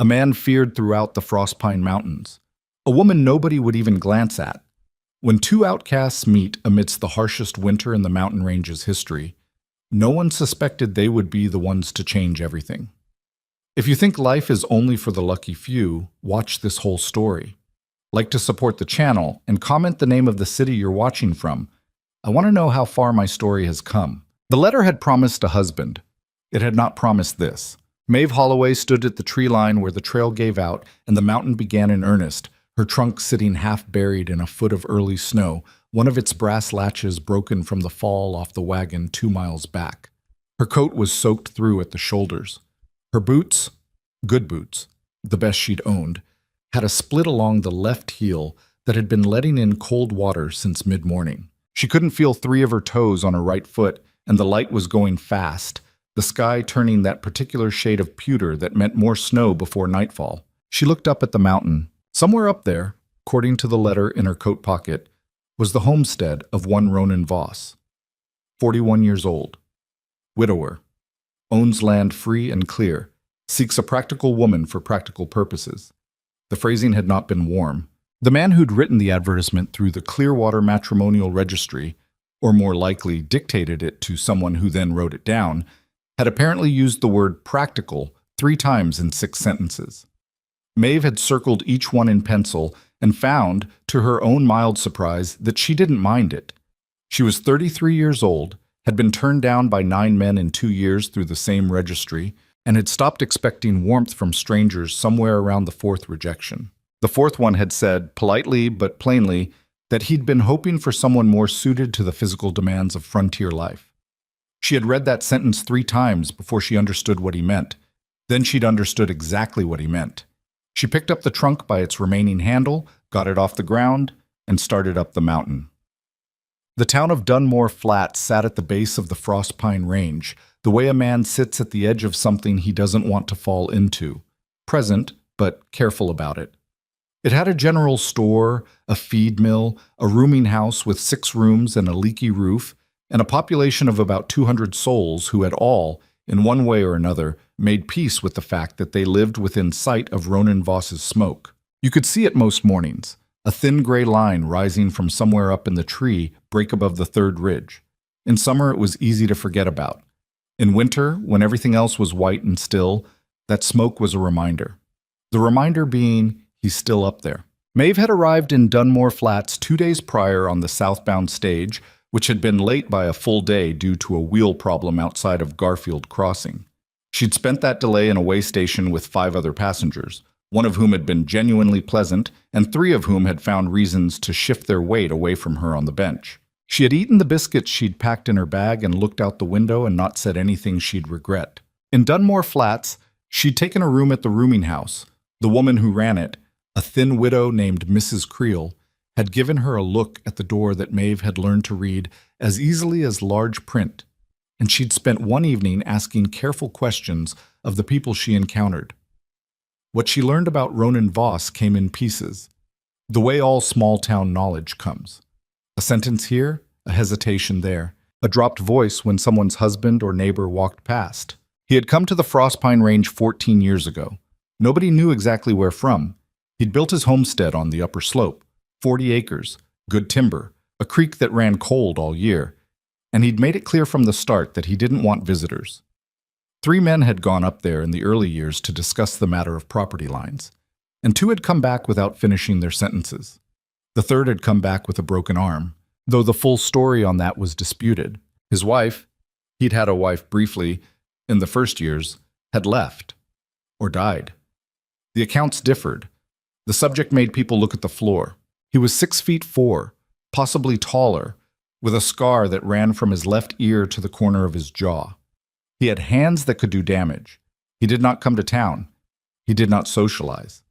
A man feared throughout the Frostpine Mountains. A woman nobody would even glance at. When two outcasts meet amidst the harshest winter in the mountain range's history, no one suspected they would be the ones to change everything. If you think life is only for the lucky few, watch this whole story. Like to support the channel and comment the name of the city you're watching from. I want to know how far my story has come. The letter had promised a husband. It had not promised this. Maeve Holloway stood at the tree line where the trail gave out and the mountain began in earnest, her trunk sitting half buried in a foot of early snow, one of its brass latches broken from the fall off the wagon 2 miles back. Her coat was soaked through at the shoulders. Her boots, good boots, the best she'd owned, had a split along the left heel that had been letting in cold water since mid-morning. She couldn't feel 3 of her toes on her right foot, and the light was going fast, the sky turning that particular shade of pewter that meant more snow before nightfall. She looked up at the mountain. Somewhere up there, according to the letter in her coat pocket, was the homestead of one Ronan Voss. 41 years old. Widower. Owns land free and clear. Seeks a practical woman for practical purposes. The phrasing had not been warm. The man who'd written the advertisement through the Clearwater Matrimonial Registry, or more likely dictated it to someone who then wrote it down, had apparently used the word practical 3 times in 6 sentences. Maeve had circled each one in pencil and found, to her own mild surprise, that she didn't mind it. She was 33 years old, had been turned down by 9 men in 2 years through the same registry, and had stopped expecting warmth from strangers somewhere around the 4th rejection. The 4th one had said, politely but plainly, that he'd been hoping for someone more suited to the physical demands of frontier life. She had read that sentence 3 times before she understood what he meant. Then she'd understood exactly what he meant. She picked up the trunk by its remaining handle, got it off the ground, and started up the mountain. The town of Dunmore Flats sat at the base of the Frostpine Range, the way a man sits at the edge of something he doesn't want to fall into. Present, but careful about it. It had a general store, a feed mill, a rooming house with 6 rooms and a leaky roof, and a population of about 200 souls who had all, in one way or another, made peace with the fact that they lived within sight of Ronan Voss's smoke. You could see it most mornings, a thin gray line rising from somewhere up in the tree break above the 3rd ridge. In summer it was easy to forget about. In winter, when everything else was white and still, that smoke was a reminder. The reminder being, he's still up there. Maeve had arrived in Dunmore Flats 2 days prior on the southbound stage, which had been late by a full day due to a wheel problem outside of Garfield Crossing. She'd spent that delay in a way station with 5 other passengers, one of whom had been genuinely pleasant, and 3 of whom had found reasons to shift their weight away from her on the bench. She had eaten the biscuits she'd packed in her bag and looked out the window and not said anything she'd regret. In Dunmore Flats, she'd taken a room at the rooming house. The woman who ran it, a thin widow named Mrs. Creel, had given her a look at the door that Maeve had learned to read as easily as large print, and she'd spent one evening asking careful questions of the people she encountered. What she learned about Ronan Voss came in pieces, the way all small-town knowledge comes. A sentence here, a hesitation there, a dropped voice when someone's husband or neighbor walked past. He had come to the Frostpine Range 14 years ago. Nobody knew exactly where from. He'd built his homestead on the upper slope, 40 acres, good timber, a creek that ran cold all year, and he'd made it clear from the start that he didn't want visitors. 3 men had gone up there in the early years to discuss the matter of property lines, and 2 had come back without finishing their sentences. The 3rd had come back with a broken arm, though the full story on that was disputed. His wife, he'd had a wife briefly, in the first years, had left, or died. The accounts differed. The subject made people look at the floor. He was 6'4", possibly taller, with a scar that ran from his left ear to the corner of his jaw. He had hands that could do damage. He did not come to town. He did not socialize.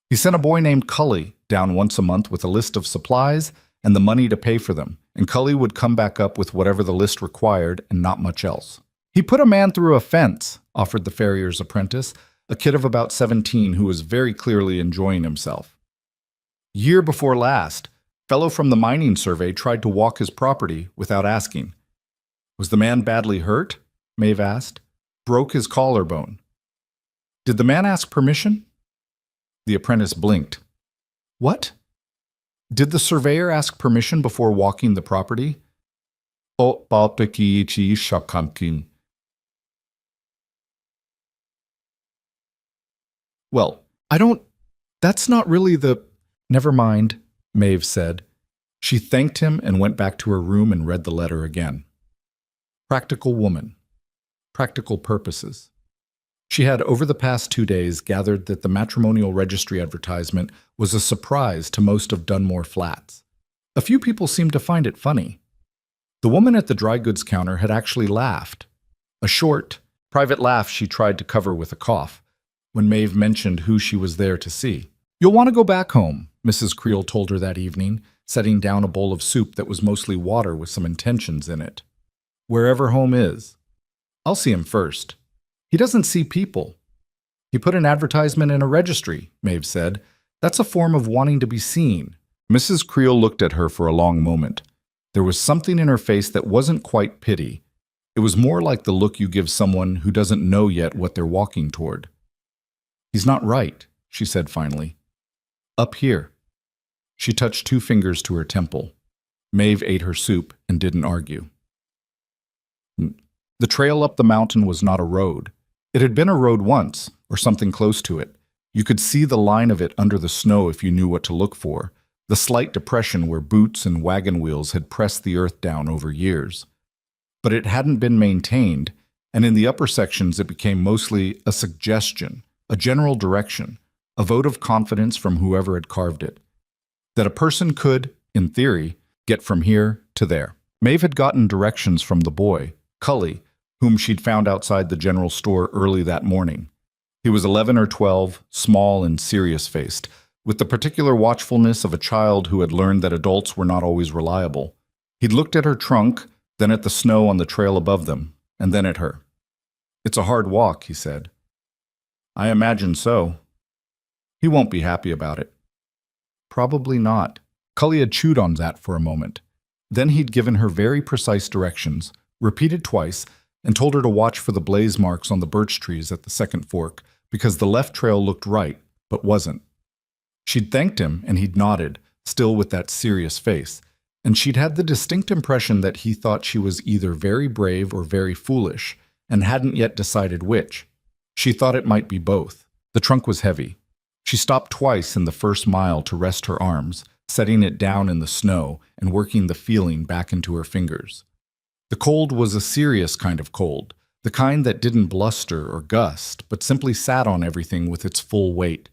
He sent a boy named Cully down once a month with a list of supplies and the money to pay for them, and Cully would come back up with whatever the list required and not much else. He put a man through a fence, offered the farrier's apprentice, a kid of about 17 who was very clearly enjoying himself. Year before last, fellow from the mining survey tried to walk his property without asking. Was the man badly hurt? Maeve asked. Broke his collarbone. Did the man ask permission? The apprentice blinked. What? Did the surveyor ask permission before walking the property? O baltaki shakankin. Well, that's not really the... Never mind, Maeve said. She thanked him and went back to her room and read the letter again. Practical woman. Practical purposes. She had, over the past 2 days, gathered that the matrimonial registry advertisement was a surprise to most of Dunmore Flats. A few people seemed to find it funny. The woman at the dry goods counter had actually laughed. A short, private laugh she tried to cover with a cough when Maeve mentioned who she was there to see. You'll want to go back home, Mrs. Creel told her that evening, setting down a bowl of soup that was mostly water with some intentions in it. Wherever home is. I'll see him first. He doesn't see people. He put an advertisement in a registry, Maeve said. That's a form of wanting to be seen. Mrs. Creel looked at her for a long moment. There was something in her face that wasn't quite pity. It was more like the look you give someone who doesn't know yet what they're walking toward. He's not right, she said finally. Up here. She touched 2 fingers to her temple. Maeve ate her soup and didn't argue. The trail up the mountain was not a road. It had been a road once, or something close to it. You could see the line of it under the snow if you knew what to look for, the slight depression where boots and wagon wheels had pressed the earth down over years. But it hadn't been maintained, and in the upper sections it became mostly a suggestion, a general direction, a vote of confidence from whoever had carved it. That a person could, in theory, get from here to there. Maeve had gotten directions from the boy, Cully, whom she'd found outside the general store early that morning. He was 11 or 12, small and serious-faced, with the particular watchfulness of a child who had learned that adults were not always reliable. He'd looked at her trunk, then at the snow on the trail above them, and then at her. It's a hard walk, he said. I imagine so. He won't be happy about it. Probably not. Cully had chewed on that for a moment. Then he'd given her very precise directions, repeated twice, and told her to watch for the blaze marks on the birch trees at the second fork, because the left trail looked right, but wasn't. She'd thanked him, and he'd nodded, still with that serious face, and she'd had the distinct impression that he thought she was either very brave or very foolish, and hadn't yet decided which. She thought it might be both. The trunk was heavy. She stopped twice in the first mile to rest her arms, setting it down in the snow and working the feeling back into her fingers. The cold was a serious kind of cold, the kind that didn't bluster or gust, but simply sat on everything with its full weight.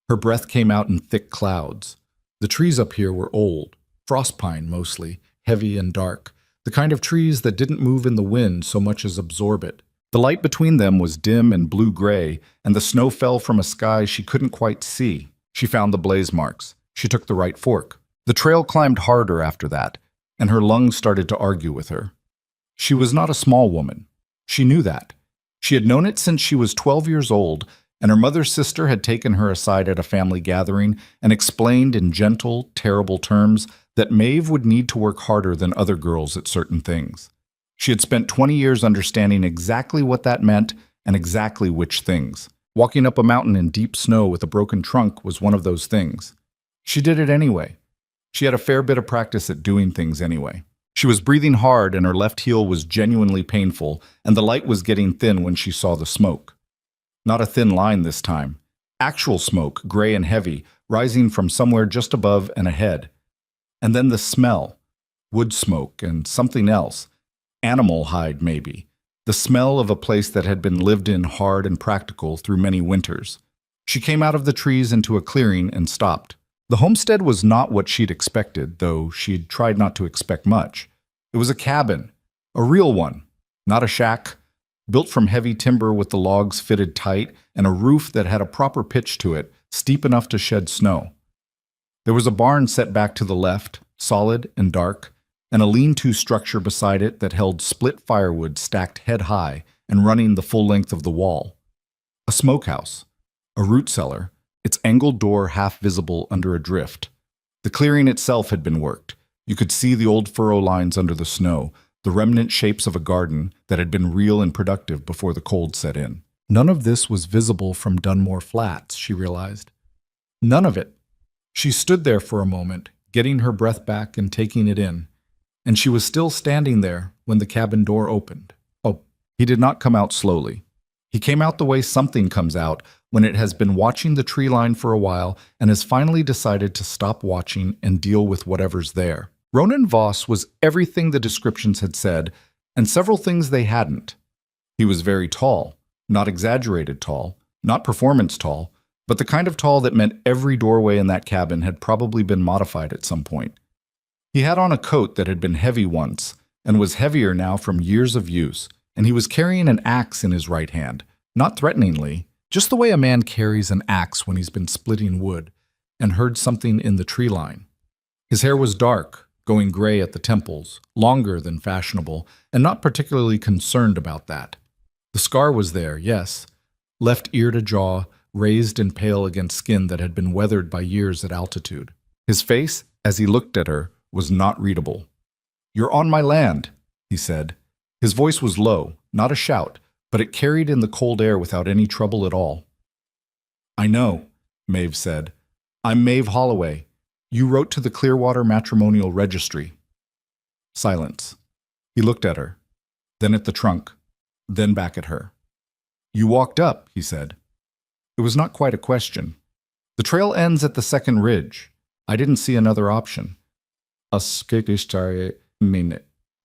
Her breath came out in thick clouds. The trees up here were old, frost pine mostly, heavy and dark, the kind of trees that didn't move in the wind so much as absorb it. The light between them was dim and blue-gray, and the snow fell from a sky she couldn't quite see. She found the blaze marks. She took the right fork. The trail climbed harder after that, and her lungs started to argue with her. She was not a small woman. She knew that. She had known it since she was 12 years old, and her mother's sister had taken her aside at a family gathering and explained in gentle, terrible terms that Maeve would need to work harder than other girls at certain things. She had spent 20 years understanding exactly what that meant and exactly which things. Walking up a mountain in deep snow with a broken trunk was one of those things. She did it anyway. She had a fair bit of practice at doing things anyway. She was breathing hard and her left heel was genuinely painful, and the light was getting thin when she saw the smoke. Not a thin line this time. Actual smoke, gray and heavy, rising from somewhere just above and ahead. And then the smell. Wood smoke and something else. Animal hide, maybe. The smell of a place that had been lived in hard and practical through many winters. She came out of the trees into a clearing and stopped. The homestead was not what she'd expected, though she'd tried not to expect much. It was a cabin, a real one, not a shack, built from heavy timber with the logs fitted tight and a roof that had a proper pitch to it, steep enough to shed snow. There was a barn set back to the left, solid and dark, and a lean-to structure beside it that held split firewood stacked head-high and running the full length of the wall. A smokehouse, a root cellar, its angled door half visible under a drift. The clearing itself had been worked. You could see the old furrow lines under the snow, the remnant shapes of a garden that had been real and productive before the cold set in. None of this was visible from Dunmore Flats, she realized. None of it. She stood there for a moment, getting her breath back and taking it in, and she was still standing there when the cabin door opened. Oh, he did not come out slowly. He came out the way something comes out when it has been watching the tree line for a while and has finally decided to stop watching and deal with whatever's there. Ronan Voss was everything the descriptions had said, and several things they hadn't. He was very tall, not exaggerated tall, not performance tall, but the kind of tall that meant every doorway in that cabin had probably been modified at some point. He had on a coat that had been heavy once, and was heavier now from years of use, and he was carrying an axe in his right hand, not threateningly, just the way a man carries an axe when he's been splitting wood, and heard something in the tree line. His hair was dark, going gray at the temples, longer than fashionable, and not particularly concerned about that. The scar was there, yes, left ear to jaw, raised and pale against skin that had been weathered by years at altitude. His face, as he looked at her, was not readable. "You're on my land," he said. His voice was low, not a shout, but it carried in the cold air without any trouble at all. "I know," Maeve said. "I'm Maeve Holloway. You wrote to the Clearwater Matrimonial Registry." Silence. He looked at her, then at the trunk, then back at her. "You walked up," he said. It was not quite a question. "The trail ends at the second ridge. I didn't see another option."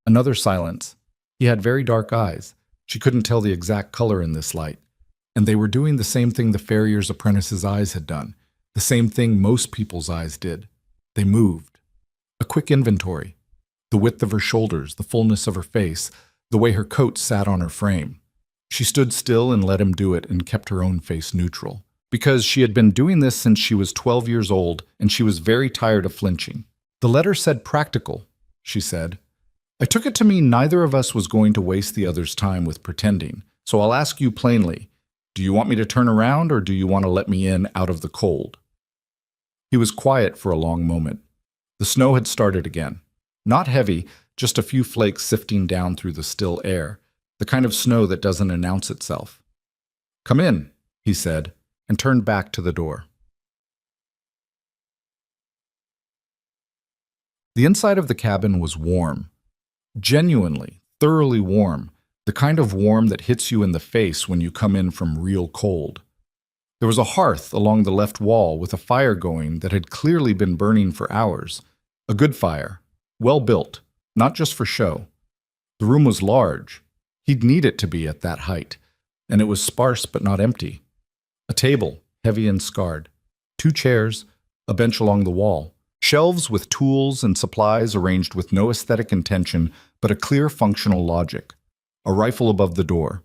Another silence. He had very dark eyes. She couldn't tell the exact color in this light. And they were doing the same thing the farrier's apprentice's eyes had done, the same thing most people's eyes did. They moved. A quick inventory. The width of her shoulders, the fullness of her face, the way her coat sat on her frame. She stood still and let him do it and kept her own face neutral. Because she had been doing this since she was 12 years old, and she was very tired of flinching. "The letter said practical," she said. "I took it to mean neither of us was going to waste the other's time with pretending, so I'll ask you plainly, do you want me to turn around or do you want to let me in out of the cold?" He was quiet for a long moment. The snow had started again. Not heavy, just a few flakes sifting down through the still air, the kind of snow that doesn't announce itself. "Come in," he said, and turned back to the door. The inside of the cabin was warm. Genuinely, thoroughly warm, the kind of warm that hits you in the face when you come in from real cold. There was a hearth along the left wall with a fire going that had clearly been burning for hours. A good fire, well built, not just for show. The room was large. He'd need it to be at that height, and it was sparse but not empty. A table, heavy and scarred. 2 chairs, a bench along the wall. Shelves with tools and supplies arranged with no aesthetic intention but a clear functional logic. A rifle above the door.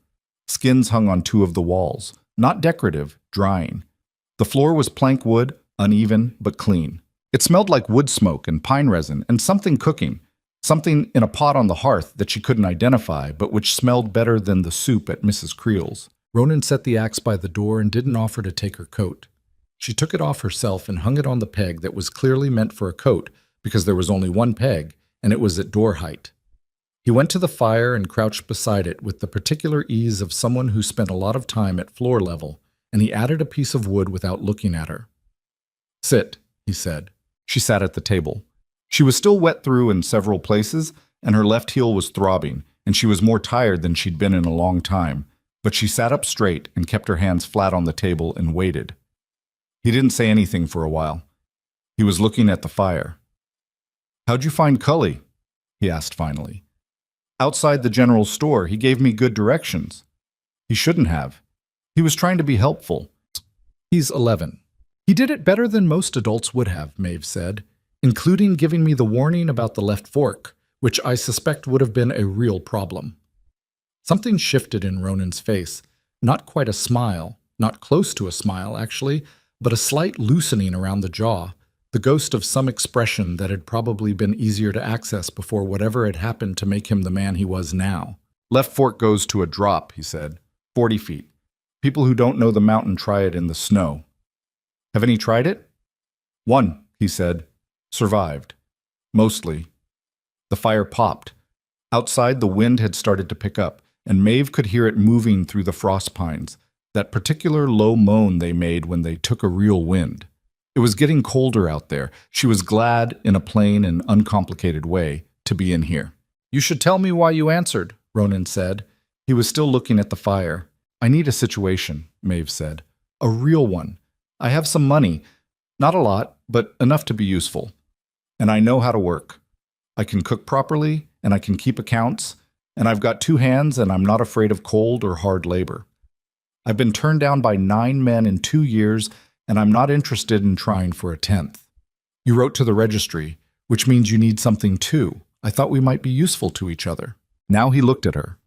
Skins hung on 2 of the walls. Not decorative, drying. The floor was plank wood, uneven but clean. It smelled like wood smoke and pine resin and something cooking. Something in a pot on the hearth that she couldn't identify but which smelled better than the soup at Mrs. Creel's. Ronan set the axe by the door and didn't offer to take her coat. She took it off herself and hung it on the peg that was clearly meant for a coat because there was only one peg, and it was at door height. He went to the fire and crouched beside it with the particular ease of someone who spent a lot of time at floor level, and he added a piece of wood without looking at her. "Sit," he said. She sat at the table. She was still wet through in several places, and her left heel was throbbing, and she was more tired than she'd been in a long time, but she sat up straight and kept her hands flat on the table and waited. He didn't say anything for a while. He was looking at the fire. "How'd you find Cully?" he asked finally. "Outside the general store, he gave me good directions." He shouldn't have. He was trying to be helpful. "He's 11. He did it better than most adults would have," Maeve said, "including giving me the warning about the left fork, which I suspect would have been a real problem." Something shifted in Ronan's face. Not quite a smile, not close to a smile, actually, but a slight loosening around the jaw, the ghost of some expression that had probably been easier to access before whatever had happened to make him the man he was now. "Left fork goes to a drop," he said. 40 feet. People who don't know the mountain try it in the snow." "Have any tried it?" "One," he said. "Survived. Mostly." The fire popped. Outside, the wind had started to pick up, and Maeve could hear it moving through the frost pines, that particular low moan they made when they took a real wind. It was getting colder out there. She was glad, in a plain and uncomplicated way, to be in here. "You should tell me why you answered," Ronan said. He was still looking at the fire. "I need a situation," Maeve said. "A real one. I have some money. Not a lot, but enough to be useful. And I know how to work. I can cook properly, and I can keep accounts, and I've got 2 hands, and I'm not afraid of cold or hard labor. I've been turned down by 9 men in 2 years, and I'm not interested in trying for a 10th. You wrote to the registry, which means you need something too. I thought we might be useful to each other." Now he looked at her,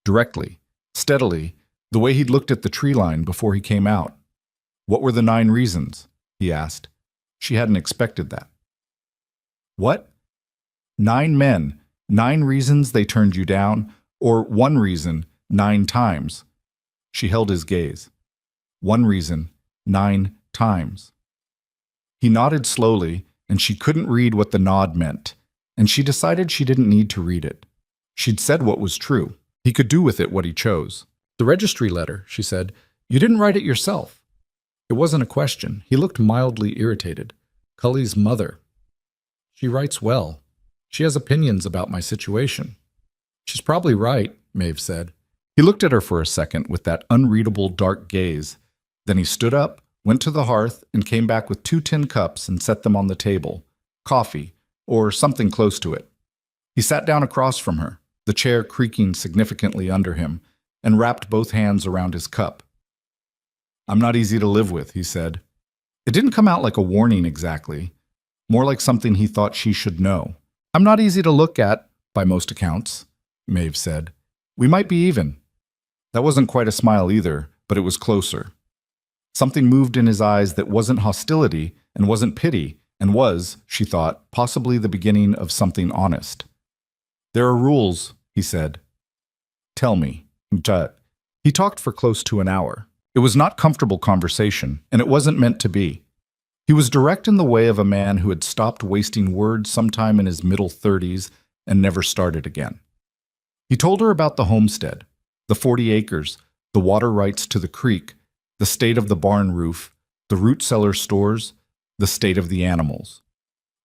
directly, steadily, the way he'd looked at the tree line before he came out. "What were the 9 reasons?" he asked. She hadn't expected that. "What?" 9 men, 9 reasons they turned you down, or 1 reason, 9 times. She held his gaze. 1 reason, 9 times. He nodded slowly, and she couldn't read what the nod meant, and she decided she didn't need to read it. She'd said what was true. He could do with it what he chose. "The registry letter," she said. "You didn't write it yourself." It wasn't a question. He looked mildly irritated. "Cully's mother. She writes well. She has opinions about my situation." "She's probably right," Maeve said. He looked at her for a second with that unreadable dark gaze. Then he stood up, went to the hearth, and came back with 2 tin cups and set them on the table. Coffee, or something close to it. He sat down across from her, the chair creaking significantly under him, and wrapped both hands around his cup. "I'm not easy to live with," he said. It didn't come out like a warning exactly, more like something he thought she should know. "I'm not easy to look at, by most accounts," Maeve said. "We might be even." That wasn't quite a smile either, but it was closer. Something moved in his eyes that wasn't hostility and wasn't pity, and was, she thought, possibly the beginning of something honest. "There are rules," he said. "Tell me." He talked for close to an hour. It was not comfortable conversation, and it wasn't meant to be. He was direct in the way of a man who had stopped wasting words sometime in his middle 30s and never started again. He told her about the homestead, the 40 acres, the water rights to the creek, the state of the barn roof, the root cellar stores, the state of the animals.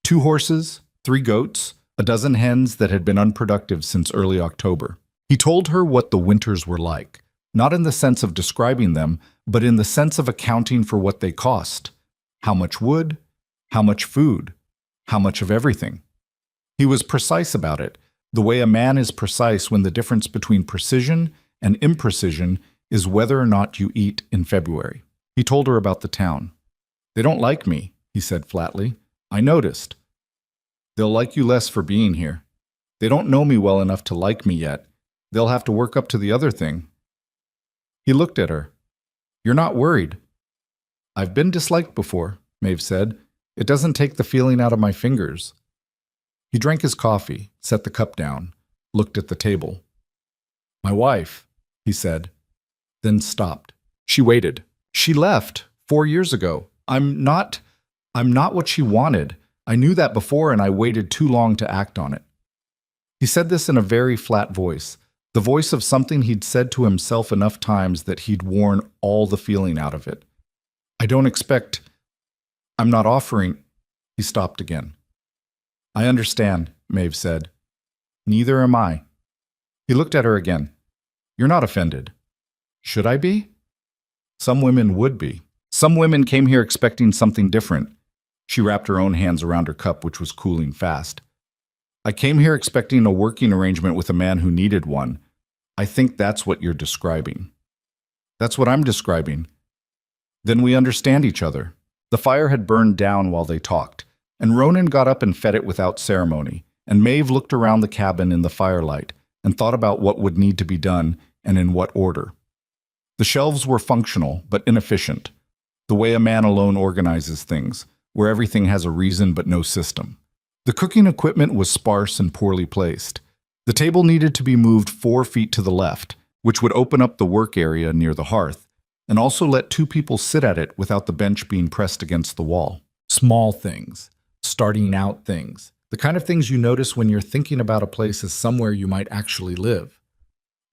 2 horses, 3 goats, a dozen hens that had been unproductive since early October. He told her what the winters were like, not in the sense of describing them, but in the sense of accounting for what they cost. How much wood, how much food, how much of everything. He was precise about it, the way a man is precise when the difference between precision and imprecision is whether or not you eat in February. He told her about the town. "They don't like me," he said flatly. "I noticed. They'll like you less for being here. They don't know me well enough to like me yet. They'll have to work up to the other thing." He looked at her. "You're not worried." "I've been disliked before," Maeve said. "It doesn't take the feeling out of my fingers." He drank his coffee, set the cup down, looked at the table. "My wife," he said, then stopped. She waited. "She left 4 years ago. I'm not what she wanted. I knew that before, and I waited too long to act on it." He said this in a very flat voice, the voice of something he'd said to himself enough times that he'd worn all the feeling out of it. I'm not offering." He stopped again. "I understand," Maeve said. "Neither am I." He looked at her again. "You're not offended." "Should I be?" "Some women would be. Some women came here expecting something different." She wrapped her own hands around her cup, which was cooling fast. "I came here expecting a working arrangement with a man who needed one. I think that's what you're describing." "That's what I'm describing." "Then we understand each other." The fire had burned down while they talked, and Ronan got up and fed it without ceremony, and Maeve looked around the cabin in the firelight and thought about what would need to be done and in what order. The shelves were functional, but inefficient, the way a man alone organizes things, where everything has a reason but no system. The cooking equipment was sparse and poorly placed. The table needed to be moved 4 feet to the left, which would open up the work area near the hearth, and also let 2 people sit at it without the bench being pressed against the wall. Small things, starting out things, the kind of things you notice when you're thinking about a place as somewhere you might actually live.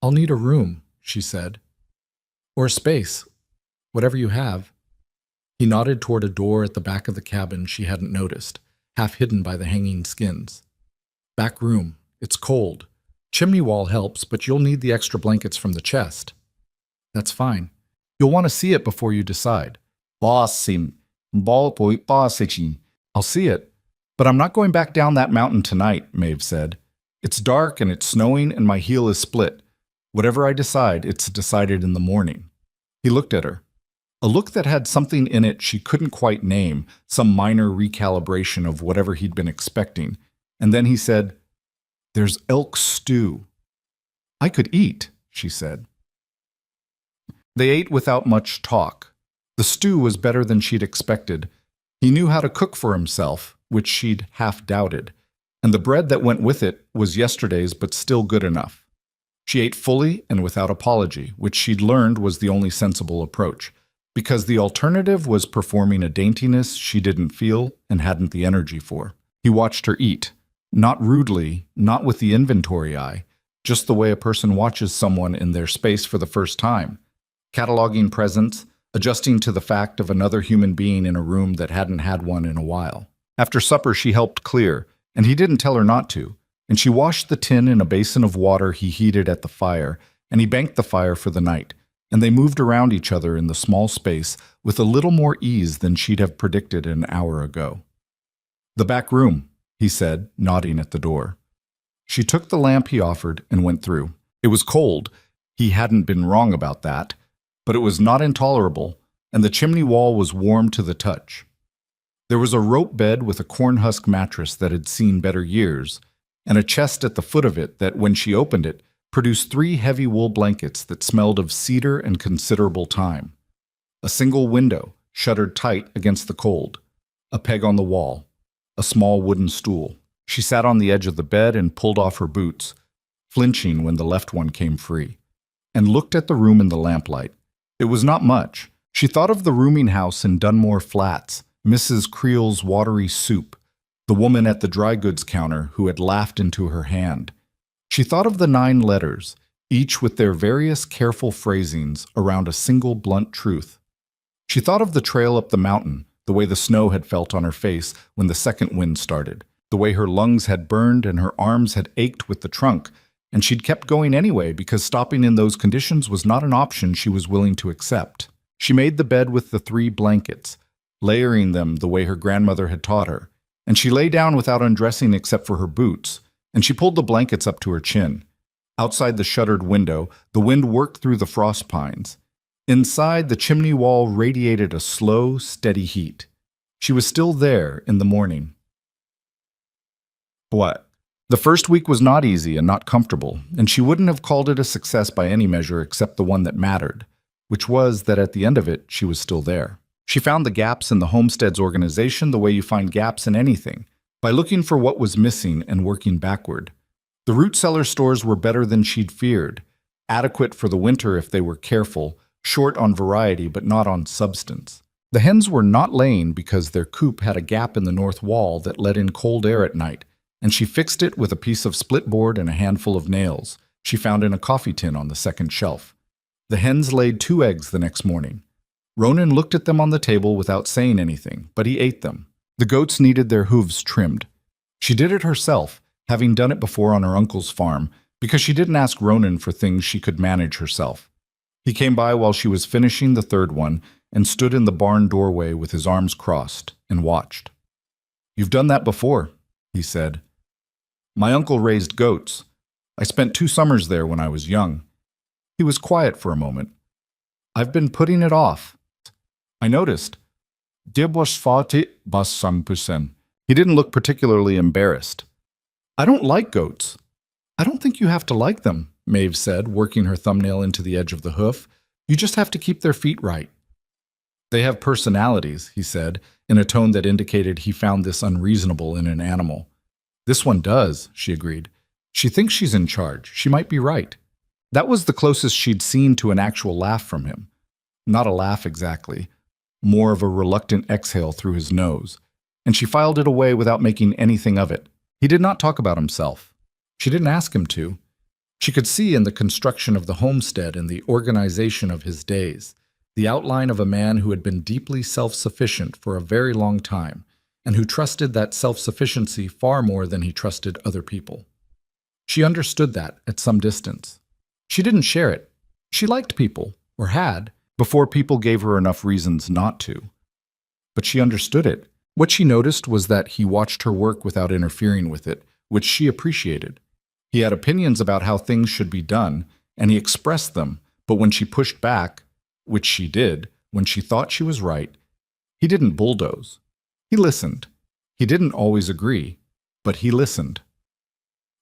"I'll need a room," she said. "Or a space, Whatever you have. He nodded toward a door at the back of the cabin she hadn't noticed, half hidden by the hanging skins. Back room. It's cold. Chimney wall helps, but you'll need the extra blankets from the chest. That's fine. You'll want to see it before you decide. I'll see it, but I'm not going back down that mountain tonight, Maeve said. It's dark and it's snowing and my heel is split. Whatever I decide, it's decided in the morning. He looked at her. A look that had something in it she couldn't quite name, some minor recalibration of whatever he'd been expecting. And then he said, "There's elk stew." "I could eat," she said. They ate without much talk. The stew was better than she'd expected. He knew how to cook for himself, which she'd half doubted, and the bread that went with it was yesterday's but still good enough. She ate fully and without apology, which she'd learned was the only sensible approach, because the alternative was performing a daintiness she didn't feel and hadn't the energy for. He watched her eat, not rudely, not with the inventory eye, just the way a person watches someone in their space for the first time, cataloging presents, adjusting to the fact of another human being in a room that hadn't had one in a while. After supper, she helped clear, and he didn't tell her not to, and she washed the tin in a basin of water he heated at the fire, and he banked the fire for the night, and they moved around each other in the small space with a little more ease than she'd have predicted an hour ago. "The back room," he said, nodding at the door. She took the lamp he offered and went through. It was cold. He hadn't been wrong about that. But it was not intolerable, and the chimney wall was warm to the touch. There was a rope bed with a corn husk mattress that had seen better years, and a chest at the foot of it that, when she opened it, produced 3 heavy wool blankets that smelled of cedar and considerable time. A single window, shuttered tight against the cold. A peg on the wall. A small wooden stool. She sat on the edge of the bed and pulled off her boots, flinching when the left one came free, and looked at the room in the lamplight. It was not much. She thought of the rooming house in Dunmore Flats, Mrs. Creel's watery soup, the woman at the dry goods counter who had laughed into her hand. She thought of the 9 letters, each with their various careful phrasings around a single blunt truth. She thought of the trail up the mountain, the way the snow had felt on her face when the second wind started, the way her lungs had burned and her arms had ached with the trunk, and she'd kept going anyway because stopping in those conditions was not an option she was willing to accept. She made the bed with the 3 blankets, layering them the way her grandmother had taught her, and she lay down without undressing except for her boots, and she pulled the blankets up to her chin. Outside the shuttered window, the wind worked through the frost pines. Inside, the chimney wall radiated a slow, steady heat. She was still there in the morning. What? The first week was not easy and not comfortable, and she wouldn't have called it a success by any measure except the one that mattered, which was that at the end of it, she was still there. She found the gaps in the homestead's organization the way you find gaps in anything, by looking for what was missing and working backward. The root cellar stores were better than she'd feared, adequate for the winter if they were careful, short on variety but not on substance. The hens were not laying because their coop had a gap in the north wall that let in cold air at night, and she fixed it with a piece of split board and a handful of nails she found in a coffee tin on the second shelf. The hens laid 2 eggs the next morning. Ronan looked at them on the table without saying anything, but he ate them. The goats needed their hooves trimmed. She did it herself, having done it before on her uncle's farm, because she didn't ask Ronan for things she could manage herself. He came by while she was finishing the 3rd one and stood in the barn doorway with his arms crossed and watched. "You've done that before," he said. "My uncle raised goats. I spent 2 summers there when I was young." He was quiet for a moment. "I've been putting it off." "I noticed." He didn't look particularly embarrassed. "I don't like goats." "I don't think you have to like them," Maeve said, working her thumbnail into the edge of the hoof. "You just have to keep their feet right." "They have personalities," he said, in a tone that indicated he found this unreasonable in an animal. "This one does," she agreed. "She thinks she's in charge. She might be right." That was the closest she'd seen to an actual laugh from him. Not a laugh exactly, more of a reluctant exhale through his nose, and she filed it away without making anything of it. He did not talk about himself. She didn't ask him to. She could see in the construction of the homestead and the organization of his days. the outline of a man who had been deeply self-sufficient for a very long time, and who trusted that self-sufficiency far more than he trusted other people. She understood that at some distance. She didn't share it. She liked people, or had, before people gave her enough reasons not to. But she understood it. What she noticed was that he watched her work without interfering with it, which she appreciated. He had opinions about how things should be done, and he expressed them, but when she pushed back, which she did, when she thought she was right, he didn't bulldoze. He listened. He didn't always agree, but he listened.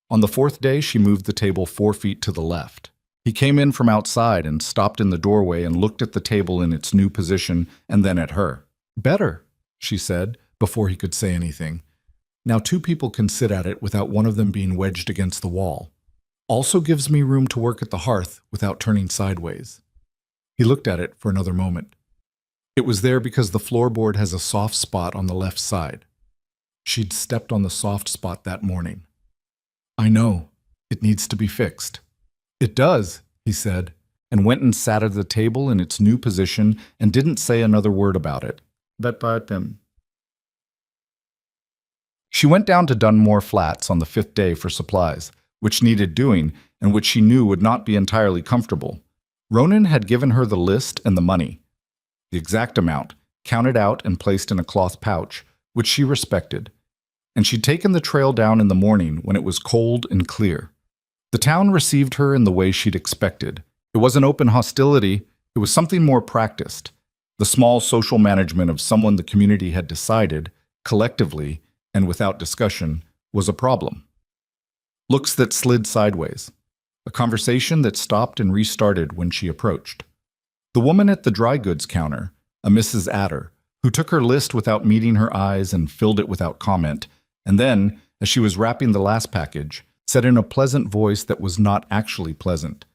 On the fourth day, she moved the table 4 feet to the left. He came in from outside and stopped in the doorway and looked at the table in its new position and then at her. "Better," she said, before he could say anything. "Now 2 people can sit at it without one of them being wedged against the wall. Also gives me room to work at the hearth without turning sideways." He looked at it for another moment. It was there because the floorboard has a soft spot on the left side. She'd stepped on the soft spot that morning. "I know. It needs to be fixed." "It does," he said, and went and sat at the table in its new position and didn't say another word about it. But them. She went down to Dunmore Flats on the 5th day for supplies, which needed doing and which she knew would not be entirely comfortable. Ronan had given her the list and the money. The exact amount, counted out and placed in a cloth pouch, which she respected. And she'd taken the trail down in the morning when it was cold and clear. The town received her in the way she'd expected. It wasn't open hostility, it was something more practiced. The small social management of someone the community had decided, collectively, and without discussion, was a problem. Looks that slid sideways. A conversation that stopped and restarted when she approached. The woman at the dry goods counter, a Mrs. Adder, who took her list without meeting her eyes and filled it without comment, and then, as she was wrapping the last package, said in a pleasant voice that was not actually pleasant,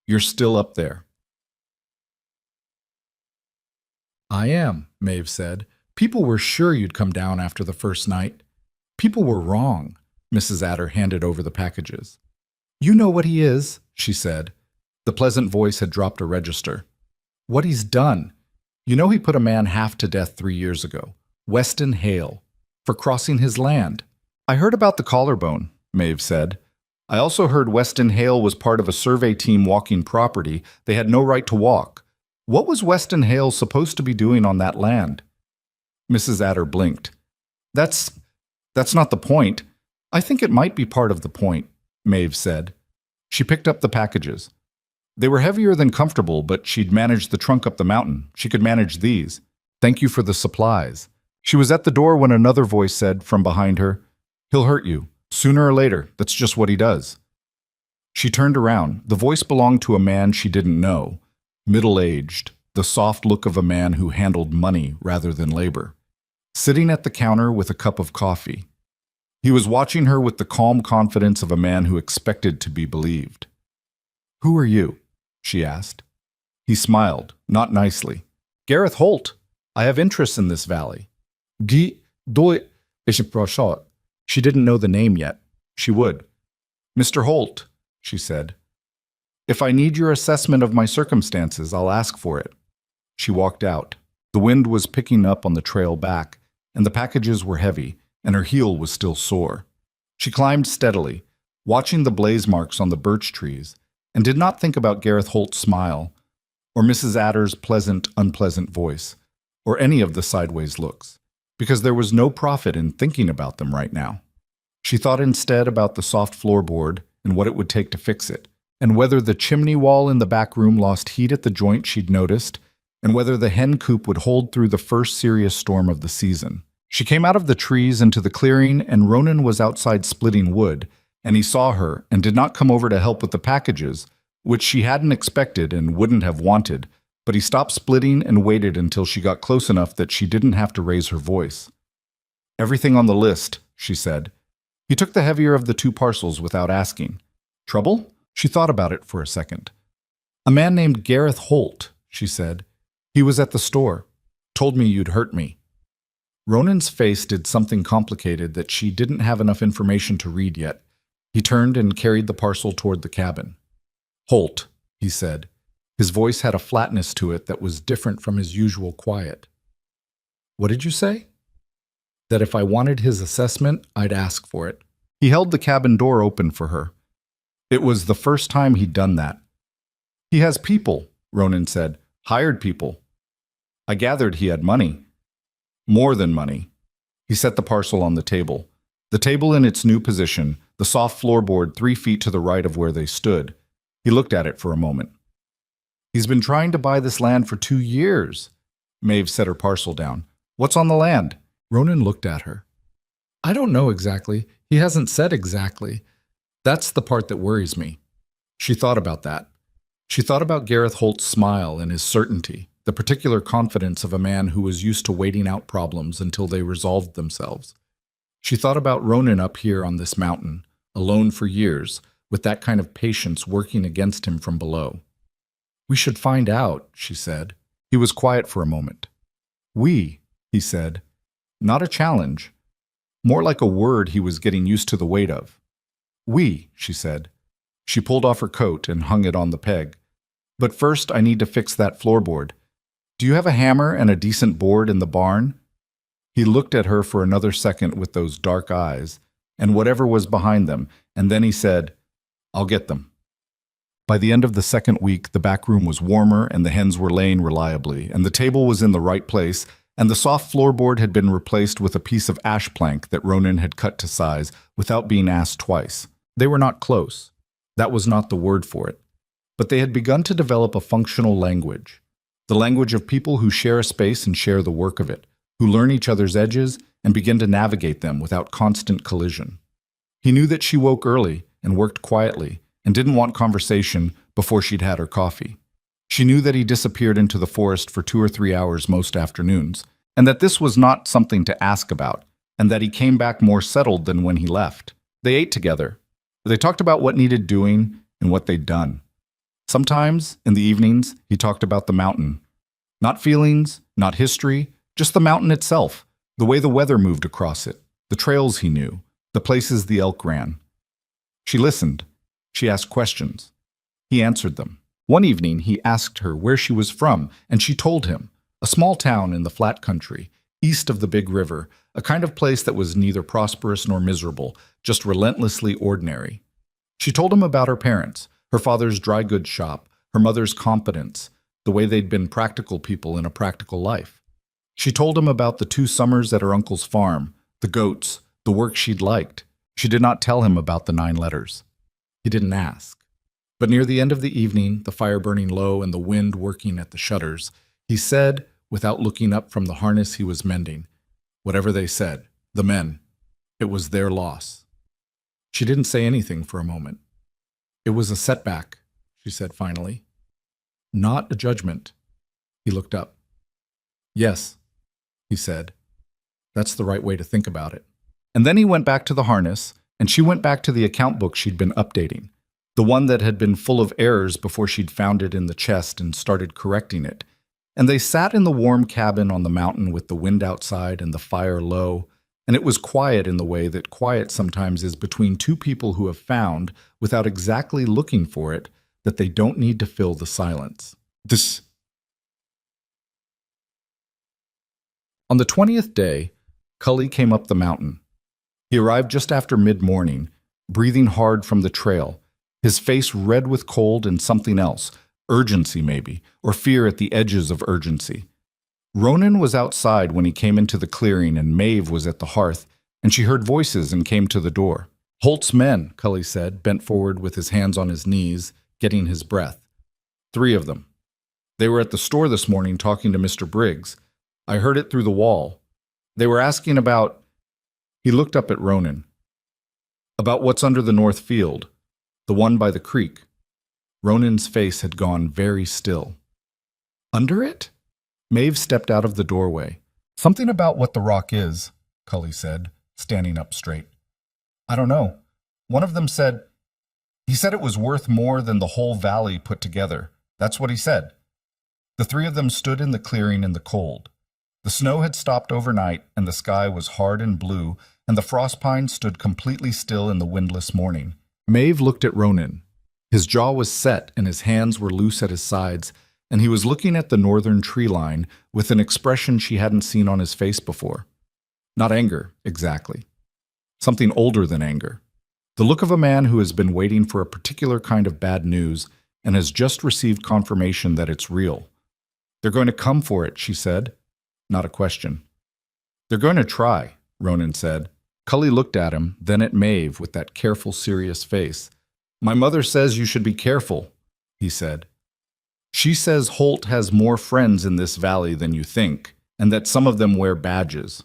"You're still up there." "I am," Maeve said. "People were sure you'd come down after the first night." "People were wrong." Mrs. Adder handed over the packages. "You know what he is," she said. The pleasant voice had dropped a register. "What he's done. You know he put a man half to death 3 years ago, Weston Hale, for crossing his land." "I heard about the collarbone," Maeve said. "I also heard Weston Hale was part of a survey team walking property they had no right to walk. What was Weston Hale supposed to be doing on that land?" Mrs. Adder blinked. That's not the point. I think it might be part of the point," Maeve said. She picked up the packages. They were heavier than comfortable, but she'd managed the trunk up the mountain. She could manage these. "Thank you for the supplies." She was at the door when another voice said from behind her, "He'll hurt you. Sooner or later, that's just what he does." She turned around. The voice belonged to a man she didn't know, middle-aged, the soft look of a man who handled money rather than labor, sitting at the counter with a cup of coffee. He was watching her with the calm confidence of a man who expected to be believed. "Who are you?" she asked. He smiled, not nicely. "Gareth Holt. I have interests in this valley." She didn't know the name yet. She would. "Mr. Holt," she said. "If I need your assessment of my circumstances, I'll ask for it." She walked out. The wind was picking up on the trail back, and the packages were heavy, and her heel was still sore. She climbed steadily, watching the blaze marks on the birch trees, and did not think about Gareth Holt's smile, or Mrs. Adder's pleasant, unpleasant voice, or any of the sideways looks, because there was no profit in thinking about them right now. She thought instead about the soft floorboard and what it would take to fix it, and whether the chimney wall in the back room lost heat at the joint she'd noticed, and whether the hen coop would hold through the first serious storm of the season. She came out of the trees into the clearing, and Ronan was outside splitting wood, and he saw her and did not come over to help with the packages, which she hadn't expected and wouldn't have wanted, but he stopped splitting and waited until she got close enough that she didn't have to raise her voice. "Everything on the list," she said. He took the heavier of the 2 parcels without asking. "Trouble?" She thought about it for a second. "A man named Gareth Holt," she said. "He was at the store. Told me you'd hurt me." Ronan's face did something complicated that she didn't have enough information to read yet. He turned and carried the parcel toward the cabin. "Holt," he said. His voice had a flatness to it that was different from his usual quiet. "What did you say?" "That if I wanted his assessment, I'd ask for it." He held the cabin door open for her. It was the first time he'd done that. "He has people," Ronan said. "Hired people. I gathered he had money. More than money." He set the parcel on the table. The table in its new position, the soft floorboard 3 feet to the right of where they stood. He looked at it for a moment. "He's been trying to buy this land for 2 years." Maeve set her parcel down. "What's on the land?" Ronan looked at her. "I don't know exactly. He hasn't said exactly. That's the part that worries me." She thought about that. She thought about Gareth Holt's smile and his certainty, the particular confidence of a man who was used to waiting out problems until they resolved themselves. She thought about Ronan up here on this mountain, alone for years, with that kind of patience working against him from below. "We should find out," she said. He was quiet for a moment. "We," he said. Not a challenge. More like a word he was getting used to the weight of. "We," she said. She pulled off her coat and hung it on the peg. "But first I need to fix that floorboard. Do you have a hammer and a decent board in the barn?" He looked at her for another second with those dark eyes, and whatever was behind them, and then he said, "I'll get them." By the end of the second week, the back room was warmer, and the hens were laying reliably, and the table was in the right place, and the soft floorboard had been replaced with a piece of ash plank that Ronan had cut to size without being asked twice. They were not close. That was not the word for it. But they had begun to develop a functional language. The language of people who share a space and share the work of it, who learn each other's edges and begin to navigate them without constant collision. He knew that she woke early and worked quietly and didn't want conversation before she'd had her coffee. She knew that he disappeared into the forest for 2 or 3 hours most afternoons, and that this was not something to ask about, and that he came back more settled than when he left. They ate together. They talked about what needed doing and what they'd done. Sometimes, in the evenings, he talked about the mountain. Not feelings, not history, just the mountain itself, the way the weather moved across it, the trails he knew, the places the elk ran. She listened. She asked questions. He answered them. One evening, he asked her where she was from, and she told him, a small town in the flat country, east of the big river, a kind of place that was neither prosperous nor miserable, just relentlessly ordinary. She told him about her parents, her father's dry goods shop, her mother's competence, the way they'd been practical people in a practical life. She told him about the 2 summers at her uncle's farm, the goats, the work she'd liked. She did not tell him about the 9 letters. He didn't ask. But near the end of the evening, the fire burning low and the wind working at the shutters, he said, without looking up from the harness he was mending, whatever they said, the men, it was their loss. She didn't say anything for a moment. "It was a setback," she said finally. "Not a judgment." He looked up. "Yes," he said. "That's the right way to think about it." And then he went back to the harness, and she went back to the account book she'd been updating, the one that had been full of errors before she'd found it in the chest and started correcting it. And they sat in the warm cabin on the mountain with the wind outside and the fire low, and it was quiet in the way that quiet sometimes is between 2 people who have found, without exactly looking for it, that they don't need to fill the silence. On the 20th day, Cully came up the mountain. He arrived just after mid-morning, breathing hard from the trail, his face red with cold and something else, urgency maybe, or fear at the edges of urgency. Ronan was outside when he came into the clearing, and Maeve was at the hearth, and she heard voices and came to the door. "Holt's men," Cully said, bent forward with his hands on his knees, getting his breath. 3 of them. "They were at the store this morning talking to Mr. Briggs. I heard it through the wall. They were asking about—" He looked up at Ronan. "About what's under the north field, the one by the creek." Ronan's face had gone very still. "Under it?" Maeve stepped out of the doorway. "Something about what the rock is," Cully said, standing up straight. "I don't know. One of them said, he said it was worth more than the whole valley put together. That's what he said." The 3 of them stood in the clearing in the cold. The snow had stopped overnight, and the sky was hard and blue, and the frost pines stood completely still in the windless morning. Maeve looked at Ronan. His jaw was set and his hands were loose at his sides, and he was looking at the northern tree line with an expression she hadn't seen on his face before. Not anger, exactly. Something older than anger. The look of a man who has been waiting for a particular kind of bad news and has just received confirmation that it's real. They're going to come for it, she said. Not a question. They're going to try, Ronan said. Cully looked at him, then at Maeve with that careful, serious face. My mother says you should be careful, he said. She says Holt has more friends in this valley than you think, and that some of them wear badges.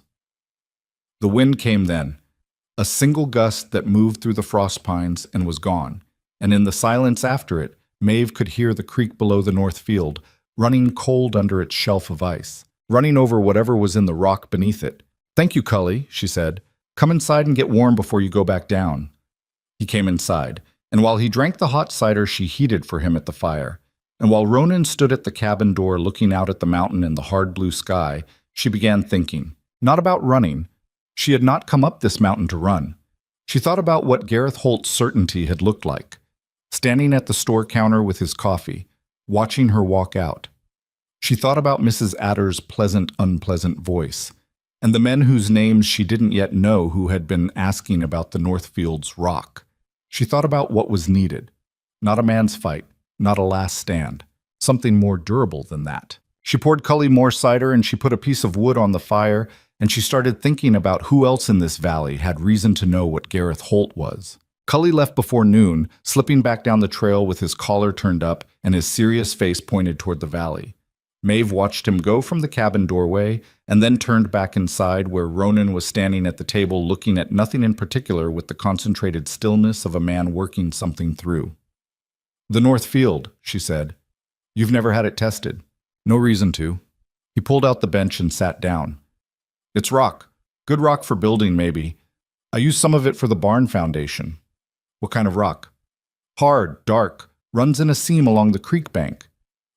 The wind came then, a single gust that moved through the frost pines and was gone, and in the silence after it, Maeve could hear the creek below the north field, running cold under its shelf of ice, running over whatever was in the rock beneath it. Thank you, Cully, she said. Come inside and get warm before you go back down. He came inside, and while he drank the hot cider she heated for him at the fire, and while Ronan stood at the cabin door looking out at the mountain and the hard blue sky, she began thinking, not about running. She had not come up this mountain to run. She thought about what Gareth Holt's certainty had looked like, standing at the store counter with his coffee, watching her walk out. She thought about Mrs. Adder's pleasant, unpleasant voice, and the men whose names she didn't yet know who had been asking about the Northfield's rock. She thought about what was needed. Not a man's fight, not a last stand. Something more durable than that. She poured Cully more cider and she put a piece of wood on the fire, and she started thinking about who else in this valley had reason to know what Gareth Holt was. Cully left before noon, slipping back down the trail with his collar turned up and his serious face pointed toward the valley. Maeve watched him go from the cabin doorway and then turned back inside where Ronan was standing at the table looking at nothing in particular with the concentrated stillness of a man working something through. The North Field, she said. You've never had it tested. No reason to. He pulled out the bench and sat down. It's rock. Good rock for building, maybe. I used some of it for the barn foundation. What kind of rock? Hard, dark, runs in a seam along the creek bank.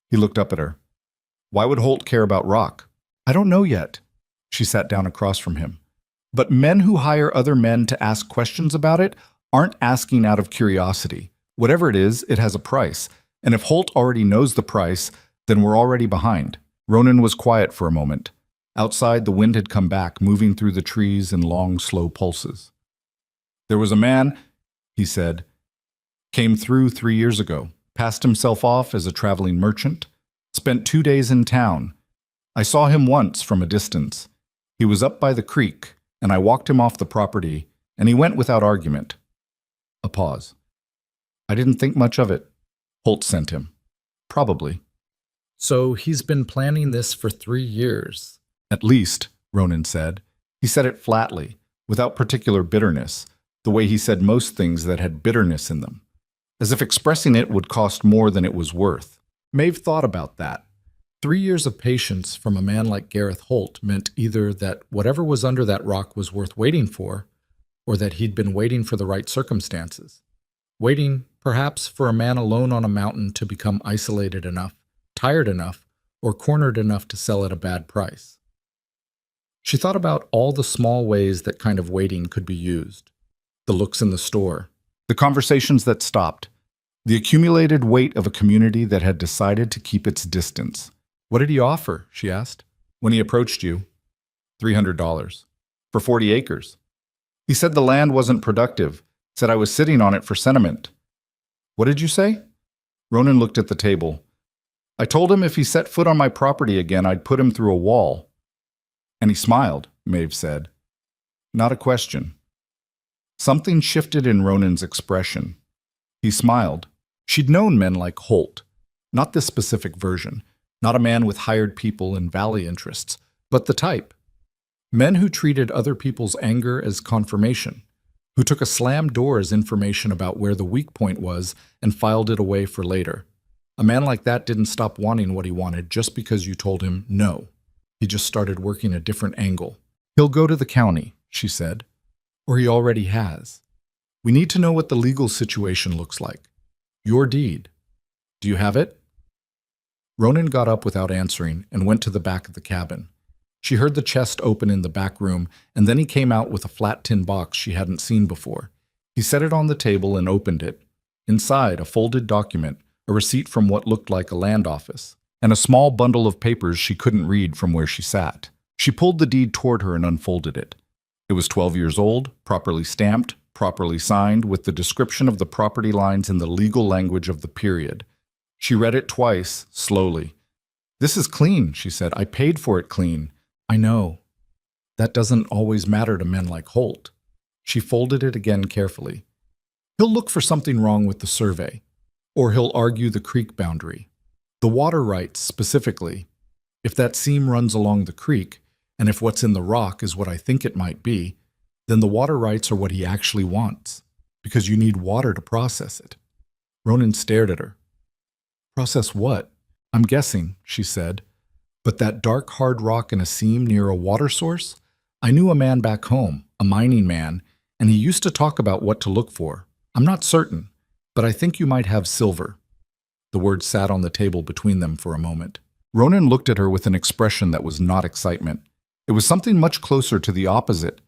He looked up at her. Why would Holt care about rock? I don't know yet. She sat down across from him. But men who hire other men to ask questions about it aren't asking out of curiosity. Whatever it is, it has a price. And if Holt already knows the price, then we're already behind. Ronan was quiet for a moment. Outside, the wind had come back, moving through the trees in long, slow pulses. There was a man, he said, came through 3 years ago, passed himself off as a traveling merchant, spent 2 days in town. I saw him once from a distance. He was up by the creek, and I walked him off the property, and he went without argument. A pause. I didn't think much of it. Holt sent him. Probably. So he's been planning this for 3 years. At least, Ronan said. He said it flatly, without particular bitterness, the way he said most things that had bitterness in them, as if expressing it would cost more than it was worth. Maeve thought about that. 3 years of patience from a man like Gareth Holt meant either that whatever was under that rock was worth waiting for, or that he'd been waiting for the right circumstances. Waiting, perhaps, for a man alone on a mountain to become isolated enough, tired enough, or cornered enough to sell at a bad price. She thought about all the small ways that kind of waiting could be used. The looks in the store, the conversations that stopped, the accumulated weight of a community that had decided to keep its distance. What did he offer? She asked. When he approached you, $300 for 40 acres. He said the land wasn't productive, said I was sitting on it for sentiment. What did you say? Ronan looked at the table. I told him if he set foot on my property again, I'd put him through a wall. And he smiled, Maeve said. Not a question. Something shifted in Ronan's expression. He smiled. She'd known men like Holt, not this specific version, not a man with hired people and valley interests, but the type. Men who treated other people's anger as confirmation, who took a slammed door as information about where the weak point was and filed it away for later. A man like that didn't stop wanting what he wanted just because you told him no. He just started working a different angle. He'll go to the county, she said. Or he already has. We need to know what the legal situation looks like. Your deed. Do you have it? Ronan got up without answering and went to the back of the cabin. She heard the chest open in the back room, and then he came out with a flat tin box she hadn't seen before. He set it on the table and opened it. Inside, a folded document, a receipt from what looked like a land office, and a small bundle of papers she couldn't read from where she sat. She pulled the deed toward her and unfolded it. It was 12 years old, properly stamped, properly signed, with the description of the property lines in the legal language of the period. She read it twice, slowly. "This is clean," she said. "I paid for it clean." "I know. That doesn't always matter to men like Holt." She folded it again carefully. "He'll look for something wrong with the survey, or he'll argue the creek boundary. The water rights, specifically. If that seam runs along the creek, and if what's in the rock is what I think it might be, then the water rights are what he actually wants, because you need water to process it." Ronan stared at her. "Process what?" "I'm guessing," she said. "But that dark, hard rock in a seam near a water source? I knew a man back home, a mining man, and he used to talk about what to look for. I'm not certain, but I think you might have silver." The words sat on the table between them for a moment. Ronan looked at her with an expression that was not excitement. It was something much closer to the opposite,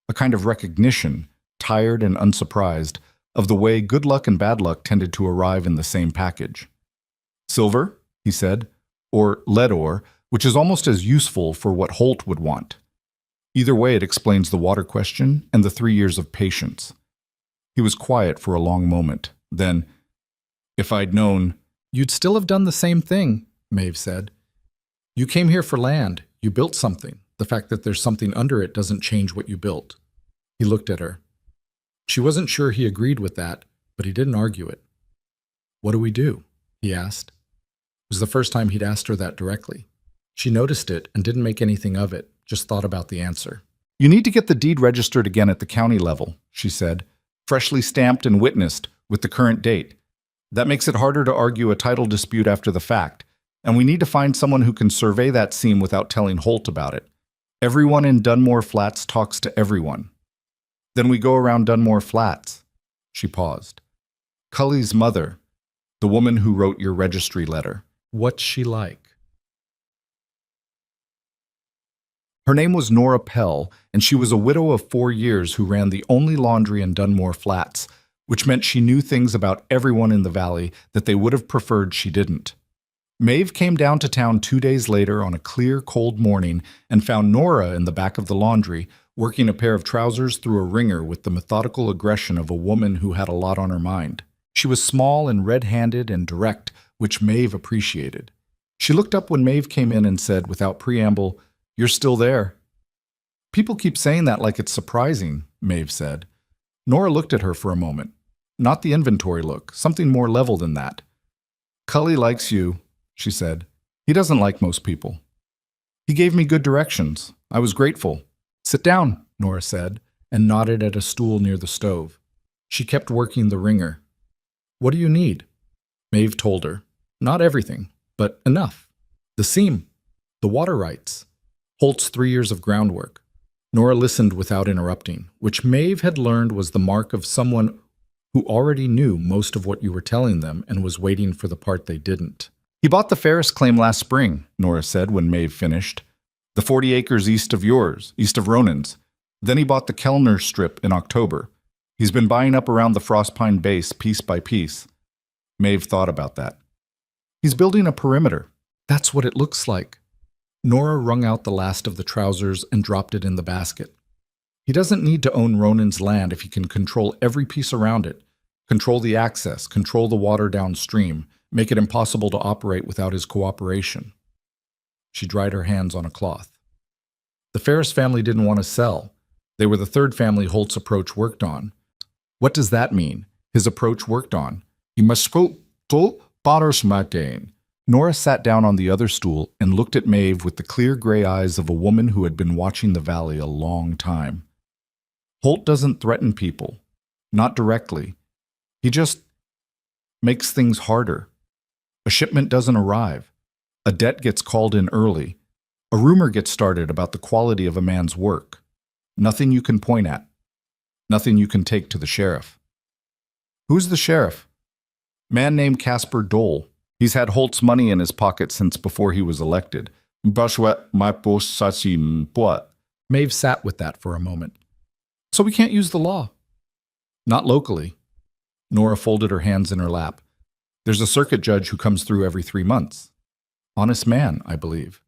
a kind of recognition, tired and unsurprised, of the way good luck and bad luck tended to arrive in the same package. "Silver," he said, "or lead ore, which is almost as useful for what Holt would want. Either way, it explains the water question and the 3 years of patience." He was quiet for a long moment. Then, "If I'd known—" "You'd still have done the same thing," Maeve said. "You came here for land. You built something. The fact that there's something under it doesn't change what you built." He looked at her. She wasn't sure he agreed with that, but he didn't argue it. "What do we do?" he asked. It was the first time he'd asked her that directly. She noticed it and didn't make anything of it, just thought about the answer. "You need to get the deed registered again at the county level," she said, "freshly stamped and witnessed with the current date. That makes it harder to argue a title dispute after the fact, and we need to find someone who can survey that seam without telling Holt about it. Everyone in Dunmore Flats talks to everyone." "Then we go around Dunmore Flats." She paused. "Cully's mother, the woman who wrote your registry letter. What's she like?" Her name was Nora Pell, and she was a widow of 4 years who ran the only laundry in Dunmore Flats, which meant she knew things about everyone in the valley that they would have preferred she didn't. Maeve came down to town 2 days later on a clear, cold morning and found Nora in the back of the laundry, working a pair of trousers through a wringer with the methodical aggression of a woman who had a lot on her mind. She was small and red-handed and direct, which Maeve appreciated. She looked up when Maeve came in and said, without preamble, "You're still there." "People keep saying that like it's surprising," Maeve said. Nora looked at her for a moment. Not the inventory look, something more level than that. "Cully likes you," she said. "He doesn't like most people. He gave me good directions. I was grateful." "Sit down," Nora said, and nodded at a stool near the stove. She kept working the wringer. "What do you need?" Maeve told her. Not everything, but enough. The seam. The water rights. Holt's 3 years of groundwork. Nora listened without interrupting, which Maeve had learned was the mark of someone who already knew most of what you were telling them and was waiting for the part they didn't. "He bought the Ferris claim last spring," Nora said when Maeve finished. "The 40 acres east of yours, east of Ronan's. Then he bought the Kellner strip in October. He's been buying up around the Frostpine base piece by piece." Maeve thought about that. "He's building a perimeter. That's what it looks like." Nora wrung out the last of the trousers and dropped it in the basket. "He doesn't need to own Ronan's land if he can control every piece around it, control the access, control the water downstream, make it impossible to operate without his cooperation." She dried her hands on a cloth. "The Ferris family didn't want to sell. They were the third family Holt's approach worked on." "What does that mean? His approach worked on?" "He must go to Parsmatain." Nora sat down on the other stool and looked at Maeve with the clear gray eyes of a woman who had been watching the valley a long time. "Holt doesn't threaten people. Not directly. He just makes things harder. A shipment doesn't arrive. A debt gets called in early. A rumor gets started about the quality of a man's work. Nothing you can point at. Nothing you can take to the sheriff." "Who's the sheriff?" "Man named Casper Dole. He's had Holt's money in his pocket since before he was elected." Maeve sat with that for a moment. "So we can't use the law?" "Not locally." Nora folded her hands in her lap. There's a circuit judge who comes through every 3 months. Honest man, I believe.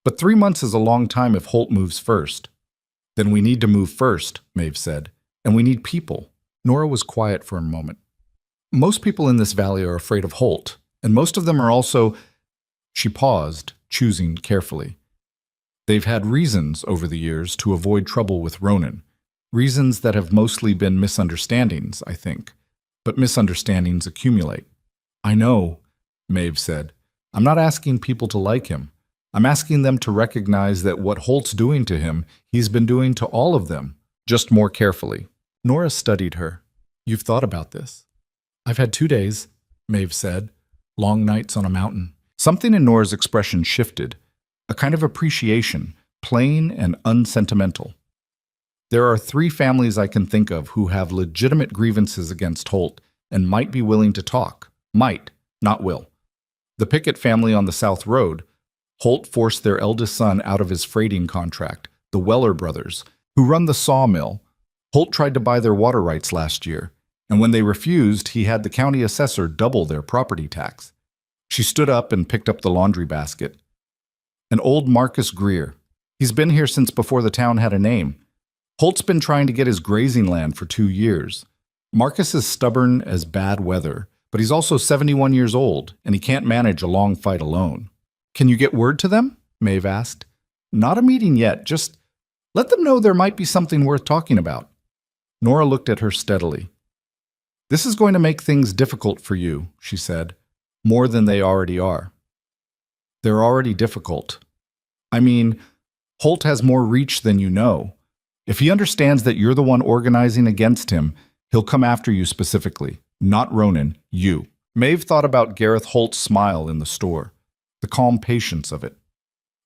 But 3 months is a long time if Holt moves first. Then we need to move first, Maeve said. And we need people. Nora was quiet for a moment. Most people in this valley are afraid of Holt, and most of them are also... She paused, choosing carefully. They've had reasons over the years to avoid trouble with Ronan. Reasons that have mostly been misunderstandings, I think. But misunderstandings accumulate. I know, Maeve said. I'm not asking people to like him. I'm asking them to recognize that what Holt's doing to him, he's been doing to all of them, just more carefully. Nora studied her. You've thought about this. I've had 2 days, Maeve said. Long nights on a mountain. Something in Nora's expression shifted. A kind of appreciation, plain and unsentimental. There are 3 families I can think of who have legitimate grievances against Holt and might be willing to talk. Might, not will. The Pickett family on the South Road. Holt forced their eldest son out of his freighting contract, the Weller brothers, who run the sawmill. Holt tried to buy their water rights last year, and when they refused, he had the county assessor double their property tax. She stood up and picked up the laundry basket. And old Marcus Greer. He's been here since before the town had a name. Holt's been trying to get his grazing land for 2 years. Marcus is stubborn as bad weather, but he's also 71 years old, and he can't manage a long fight alone. Can you get word to them? Maeve asked. Not a meeting yet, just let them know there might be something worth talking about. Nora looked at her steadily. This is going to make things difficult for you, she said, more than they already are. They're already difficult. I mean, Holt has more reach than you know. If he understands that you're the one organizing against him, he'll come after you specifically. Not Ronan, you. Maeve thought about Gareth Holt's smile in the store, the calm patience of it.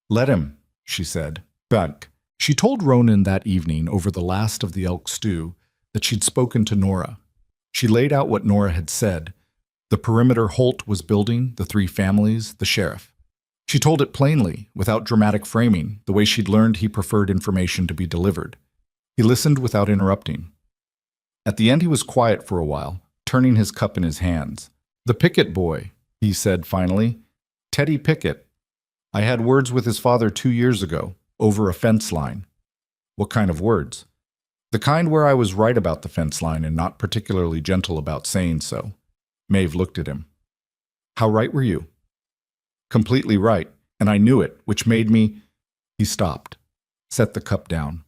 Let him, she said. Bunk. She told Ronan that evening over the last of the elk stew that she'd spoken to Nora. She laid out what Nora had said, the perimeter Holt was building, the 3 families, the sheriff. She told it plainly, without dramatic framing, the way she'd learned he preferred information to be delivered. He listened without interrupting. At the end he was quiet for a while, turning his cup in his hands. The Pickett boy, he said finally. Teddy Pickett. I had words with his father 2 years ago, over a fence line. What kind of words? The kind where I was right about the fence line and not particularly gentle about saying so. Maeve looked at him. How right were you? Completely right, and I knew it, which made me... He stopped, set the cup down.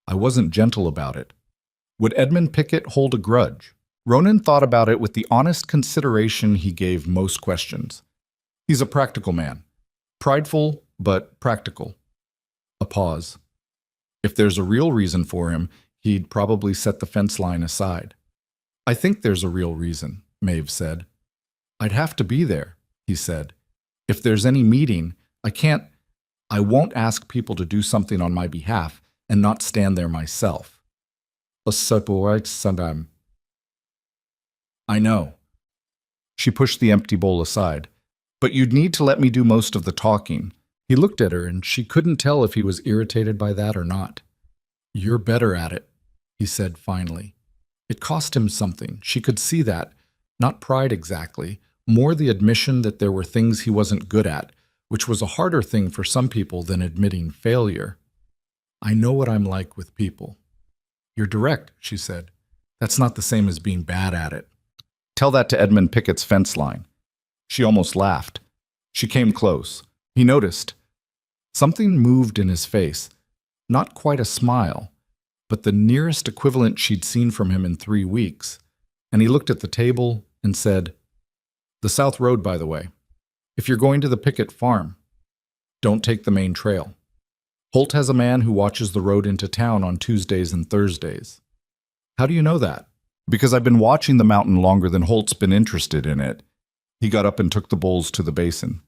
I wasn't gentle about it. Would Edmund Pickett hold a grudge? Ronan thought about it with the honest consideration he gave most questions. He's a practical man. Prideful, but practical. A pause. If there's a real reason for him, he'd probably set the fence line aside. I think there's a real reason, Maeve said. I'd have to be there, he said. If there's any meeting, I won't ask people to do something on my behalf and not stand there myself. I know. She pushed the empty bowl aside. But you'd need to let me do most of the talking. He looked at her, and she couldn't tell if he was irritated by that or not. You're better at it, he said finally. It cost him something. She could see that. Not pride exactly, more the admission that there were things he wasn't good at, which was a harder thing for some people than admitting failure. I know what I'm like with people. You're direct, she said. That's not the same as being bad at it. Tell that to Edmund Pickett's fence line. She almost laughed. She came close. He noticed. Something moved in his face. Not quite a smile, but the nearest equivalent she'd seen from him in 3 weeks. And he looked at the table and said, The South Road, by the way. If you're going to the Pickett farm, don't take the main trail. Holt has a man who watches the road into town on Tuesdays and Thursdays. How do you know that? Because I've been watching the mountain longer than Holt's been interested in it. He got up and took the bowls to the basin.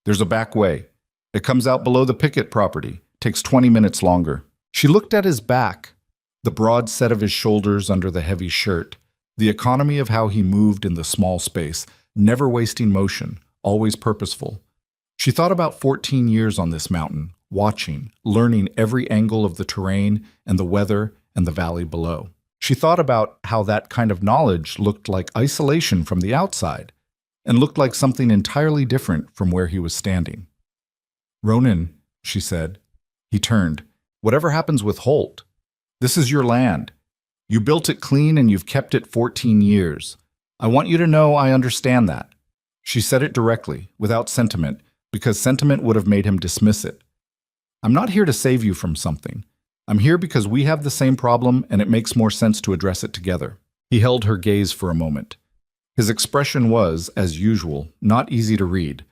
There's a back way. It comes out below the Pickett property. Takes 20 minutes longer. She looked at his back, the broad set of his shoulders under the heavy shirt, the economy of how he moved in the small space, never wasting motion, always purposeful. She thought about 14 years on this mountain, watching, learning every angle of the terrain and the weather and the valley below. She thought about how that kind of knowledge looked like isolation from the outside and looked like something entirely different from where he was standing. "Ronan," she said. He turned. "Whatever happens with Holt, this is your land. You built it clean and you've kept it 14 years. I want you to know I understand that." She said it directly, without sentiment, because sentiment would have made him dismiss it. "I'm not here to save you from something. I'm here because we have the same problem and it makes more sense to address it together." He held her gaze for a moment. His expression was, as usual, not easy to read,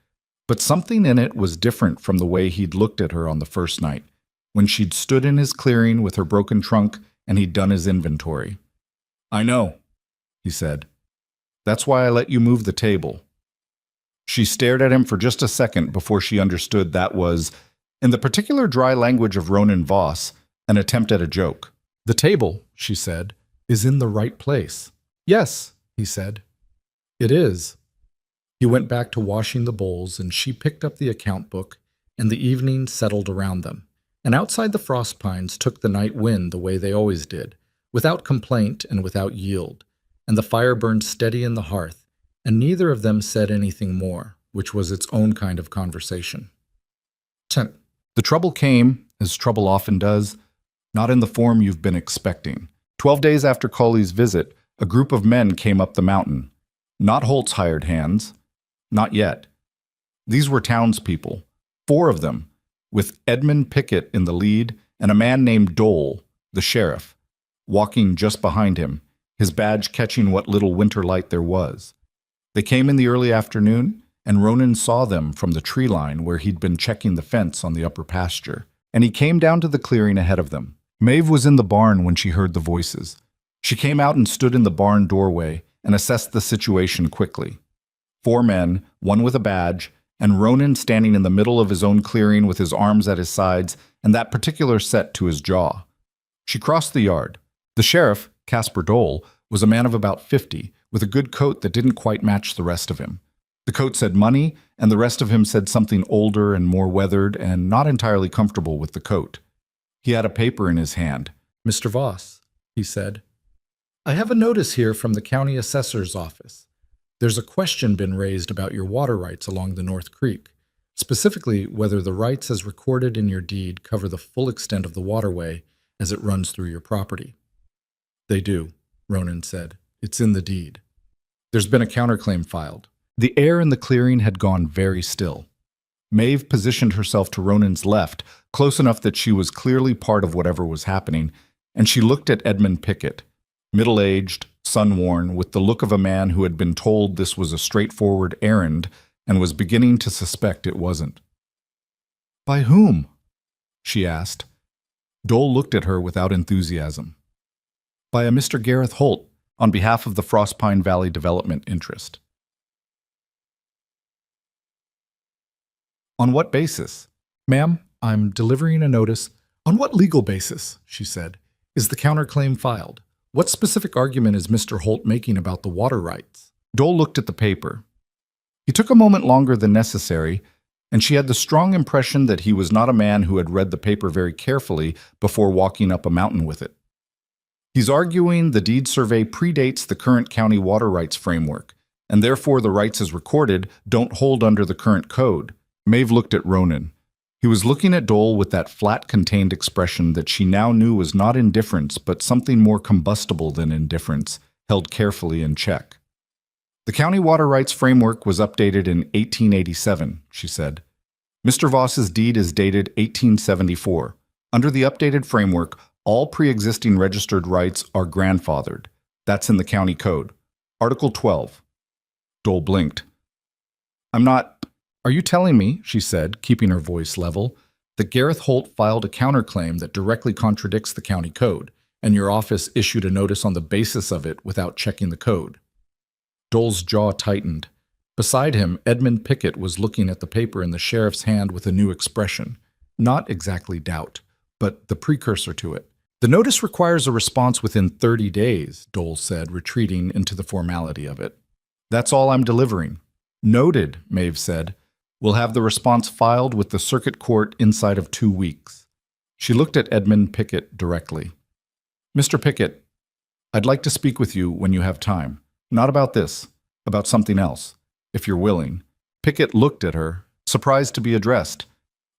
but something in it was different from the way he'd looked at her on the first night, when she'd stood in his clearing with her broken trunk and he'd done his inventory. "I know," he said. "That's why I let you move the table." She stared at him for just a second before she understood that was, in the particular dry language of Ronan Voss, an attempt at a joke. "The table," she said, "is in the right place." "Yes," he said. "It is." He went back to washing the bowls, and she picked up the account book, and the evening settled around them. And outside the frost pines took the night wind the way they always did, without complaint and without yield, and the fire burned steady in the hearth, and neither of them said anything more, which was its own kind of conversation. The trouble came, as trouble often does, not in the form you've been expecting. 12 days after Colley's visit, a group of men came up the mountain. Not Holt's hired hands. Not yet. These were townspeople, 4 of them, with Edmund Pickett in the lead and a man named Dole, the sheriff, walking just behind him, his badge catching what little winter light there was. They came in the early afternoon, and Ronan saw them from the tree line where he'd been checking the fence on the upper pasture, and he came down to the clearing ahead of them. Maeve was in the barn when she heard the voices. She came out and stood in the barn doorway and assessed the situation quickly. 4 men, 1 with a badge, and Ronan standing in the middle of his own clearing with his arms at his sides and that particular set to his jaw. She crossed the yard. The sheriff, Caspar Dole, was a man of about 50, with a good coat that didn't quite match the rest of him. The coat said money, and the rest of him said something older and more weathered and not entirely comfortable with the coat. He had a paper in his hand. "Mr. Voss," he said, "I have a notice here from the county assessor's office. There's a question been raised about your water rights along the North Creek, specifically whether the rights as recorded in your deed cover the full extent of the waterway as it runs through your property." "They do," Ronan said. "It's in the deed." There's been a counterclaim filed. The air in the clearing had gone very still. Maeve positioned herself to Ronan's left, close enough that she was clearly part of whatever was happening, and she looked at Edmund Pickett, middle-aged, sun-worn, with the look of a man who had been told this was a straightforward errand and was beginning to suspect it wasn't. "By whom?" she asked. Dole looked at her without enthusiasm. "By a Mr. Gareth Holt, on behalf of the Frostpine Valley Development Interest." "On what basis?" "Ma'am, I'm delivering a notice." "On what legal basis," she said, "is the counterclaim filed? What specific argument is Mr. Holt making about the water rights?" Dole looked at the paper. He took a moment longer than necessary, and she had the strong impression that he was not a man who had read the paper very carefully before walking up a mountain with it. "He's arguing the deed survey predates the current county water rights framework, and therefore the rights as recorded don't hold under the current code." Maeve looked at Ronan. He was looking at Dole with that flat, contained expression that she now knew was not indifference, but something more combustible than indifference, held carefully in check. "The county water rights framework was updated in 1887, she said. "Mr. Voss's deed is dated 1874. Under the updated framework, all pre-existing registered rights are grandfathered. That's in the county code. Article 12. Dole blinked. "Are you telling me," she said, keeping her voice level, "that Gareth Holt filed a counterclaim that directly contradicts the county code, and your office issued a notice on the basis of it without checking the code?" Dole's jaw tightened. Beside him, Edmund Pickett was looking at the paper in the sheriff's hand with a new expression. Not exactly doubt, but the precursor to it. "The notice requires a response within 30 days, Dole said, retreating into the formality of it. "That's all I'm delivering." "Noted," Maeve said. "We'll have the response filed with the circuit court inside of 2 weeks." She looked at Edmund Pickett directly. "Mr. Pickett, I'd like to speak with you when you have time. Not about this, about something else, if you're willing. Pickett looked at her, surprised to be addressed.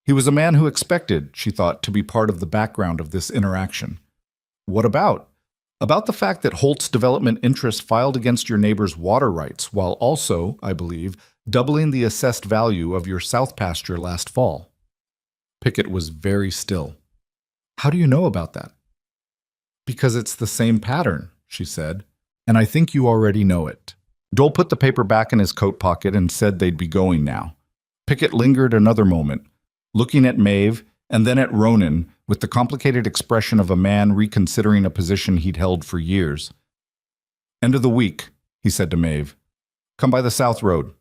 He was a man who expected, she thought, to be part of the background of this interaction. What about? About the fact that Holt's development interests filed against your neighbor's water rights, while also, I believe, doubling the assessed value of your south pasture last fall. Pickett was very still. How do you know about that? Because it's the same pattern, she said, and I think you already know it. Dole put the paper back in his coat pocket and said they'd be going now. Pickett lingered another moment, looking at Maeve and then at Ronan with the complicated expression of a man reconsidering a position he'd held for years. End of the week, he said to Maeve. Come by the South Road.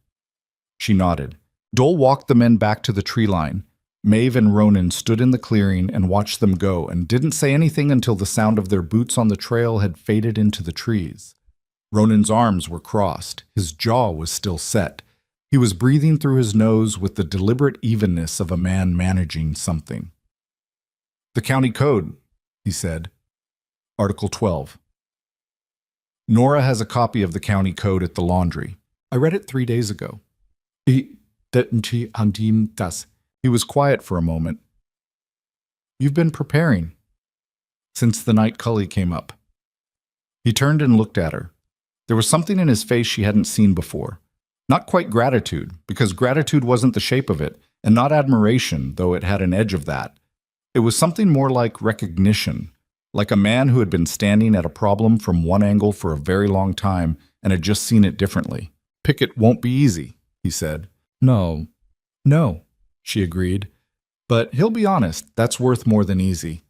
She nodded. Dole walked the men back to the tree line. Maeve and Ronan stood in the clearing and watched them go and didn't say anything until the sound of their boots on the trail had faded into the trees. Ronan's arms were crossed. His jaw was still set. He was breathing through his nose with the deliberate evenness of a man managing something. The county code, he said. Article 12. Nora has a copy of the county code at the laundry. I read it 3 days ago. He was quiet for a moment. You've been preparing. Since the night Cully came up. He turned and looked at her. There was something in his face she hadn't seen before. Not quite gratitude, because gratitude wasn't the shape of it, and not admiration, though it had an edge of that. It was something more like recognition, like a man who had been standing at a problem from one angle for a very long time and had just seen it differently. Pickett won't be easy, he said. No, she agreed. But he'll be honest, that's worth more than easy.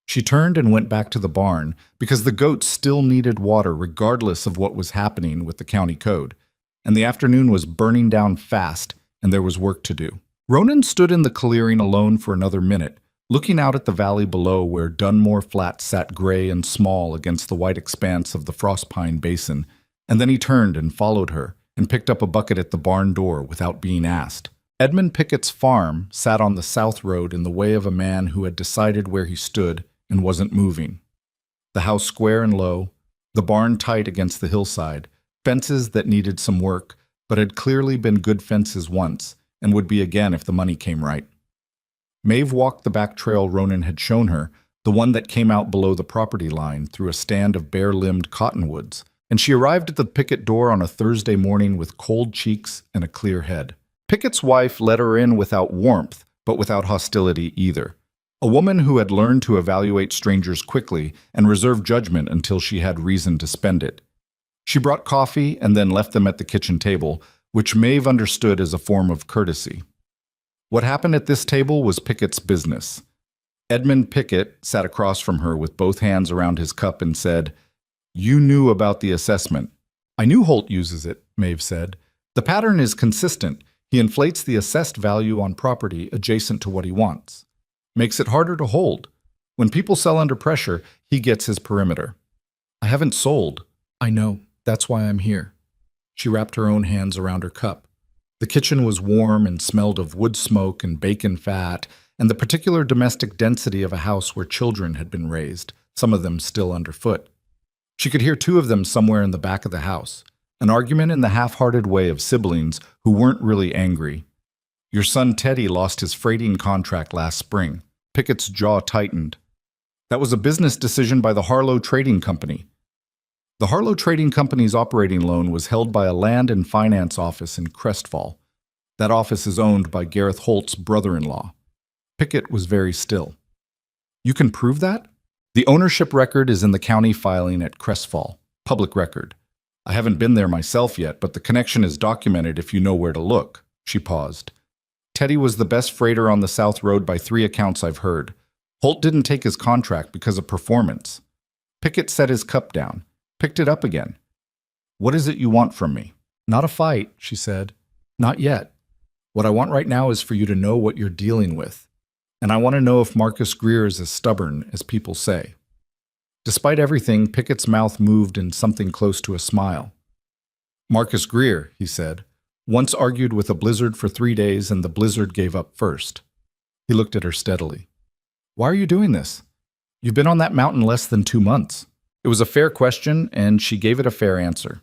She turned and went back to the barn, because the goats still needed water regardless of what was happening with the county code. And the afternoon was burning down fast, and there was work to do. Ronan stood in the clearing alone for another minute, looking out at the valley below where Dunmore Flat sat gray and small against the white expanse of the Frostpine Basin, and then he turned and followed her, and picked up a bucket at the barn door without being asked. Edmund Pickett's farm sat on the south road in the way of a man who had decided where he stood and wasn't moving. The house square and low, the barn tight against the hillside, fences that needed some work, but had clearly been good fences once, and would be again if the money came right. Maeve walked the back trail Ronan had shown her, the one that came out below the property line through a stand of bare-limbed cottonwoods, and she arrived at the Pickett door on a Thursday morning with cold cheeks and a clear head. Pickett's wife let her in without warmth, but without hostility either. A woman who had learned to evaluate strangers quickly and reserve judgment until she had reason to spend it. She brought coffee and then left them at the kitchen table, which Maeve understood as a form of courtesy. What happened at this table was Pickett's business. Edmund Pickett sat across from her with both hands around his cup and said, You knew about the assessment. I knew Holt uses it, Maeve said. The pattern is consistent. He inflates the assessed value on property adjacent to what he wants. Makes it harder to hold. When people sell under pressure, he gets his perimeter. I haven't sold. I know. That's why I'm here. She wrapped her own hands around her cup. The kitchen was warm and smelled of wood smoke and bacon fat, and the particular domestic density of a house where children had been raised, some of them still underfoot. She could hear 2 of them somewhere in the back of the house, an argument in the half-hearted way of siblings who weren't really angry. Your son Teddy lost his freighting contract last spring. Pickett's jaw tightened. That was a business decision by the Harlow Trading Company. The Harlow Trading Company's operating loan was held by a land and finance office in Crestfall. That office is owned by Gareth Holt's brother-in-law. Pickett was very still. You can prove that? The ownership record is in the county filing at Crestfall, public record. I haven't been there myself yet, but the connection is documented if you know where to look. She paused. Teddy was the best freighter on the South Road by 3 accounts I've heard. Holt didn't take his contract because of performance. Pickett set his cup down. Picked it up again. What is it you want from me? Not a fight, she said. Not yet. What I want right now is for you to know what you're dealing with. And I want to know if Marcus Greer is as stubborn as people say. Despite everything, Pickett's mouth moved in something close to a smile. Marcus Greer, he said, once argued with a blizzard for 3 days and the blizzard gave up first. He looked at her steadily. Why are you doing this? You've been on that mountain less than 2 months. It was a fair question, and she gave it a fair answer.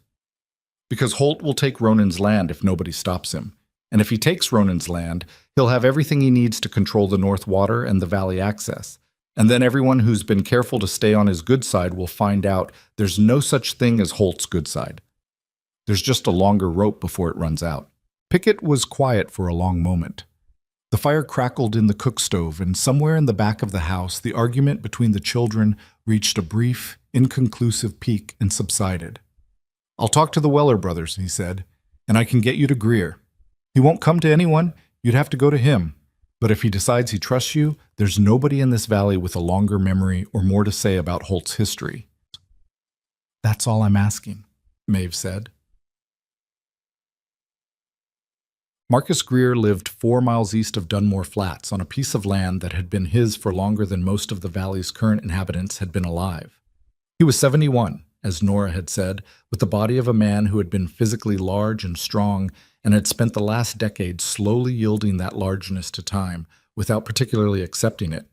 Because Holt will take Ronan's land if nobody stops him. And if he takes Ronan's land, he'll have everything he needs to control the North Water and the Valley access. And then everyone who's been careful to stay on his good side will find out there's no such thing as Holt's good side. There's just a longer rope before it runs out. Pickett was quiet for a long moment. The fire crackled in the cook stove, and somewhere in the back of the house, the argument between the children reached a brief, inconclusive peak and subsided. "I'll talk to the Weller brothers," he said, "and I can get you to Greer. He won't come to anyone, you'd have to go to him. But if he decides he trusts you, there's nobody in this valley with a longer memory or more to say about Holt's history." "That's all I'm asking," Maeve said. Marcus Greer lived 4 miles east of Dunmore Flats on a piece of land that had been his for longer than most of the valley's current inhabitants had been alive. He was 71, as Nora had said, with the body of a man who had been physically large and strong and had spent the last decade slowly yielding that largeness to time without particularly accepting it.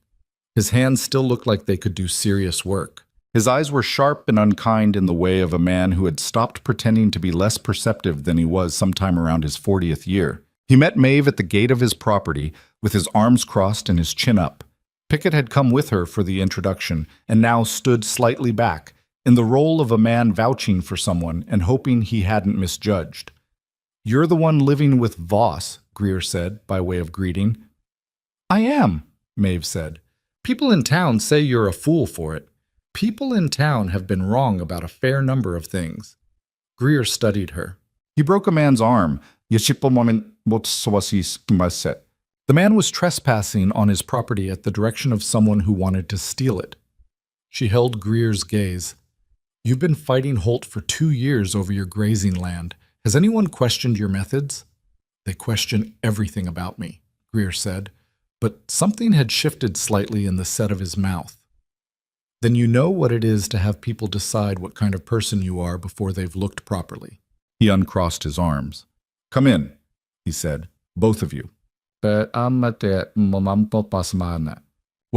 His hands still looked like they could do serious work. His eyes were sharp and unkind in the way of a man who had stopped pretending to be less perceptive than he was sometime around his 40th year. He met Maeve at the gate of his property with his arms crossed and his chin up. Pickett had come with her for the introduction and now stood slightly back, in the role of a man vouching for someone and hoping he hadn't misjudged. "You're the one living with Voss," Greer said, by way of greeting. "I am," Maeve said. "People in town say you're a fool for it. People in town have been wrong about a fair number of things." Greer studied her. "He broke a man's arm. The man was trespassing on his property at the direction of someone who wanted to steal it." She held Greer's gaze. "You've been fighting Holt for 2 years over your grazing land. Has anyone questioned your methods?" "They question everything about me," Greer said, but something had shifted slightly in the set of his mouth. "Then you know what it is to have people decide what kind of person you are before they've looked properly." He uncrossed his arms. "Come in," he said, "both of you." What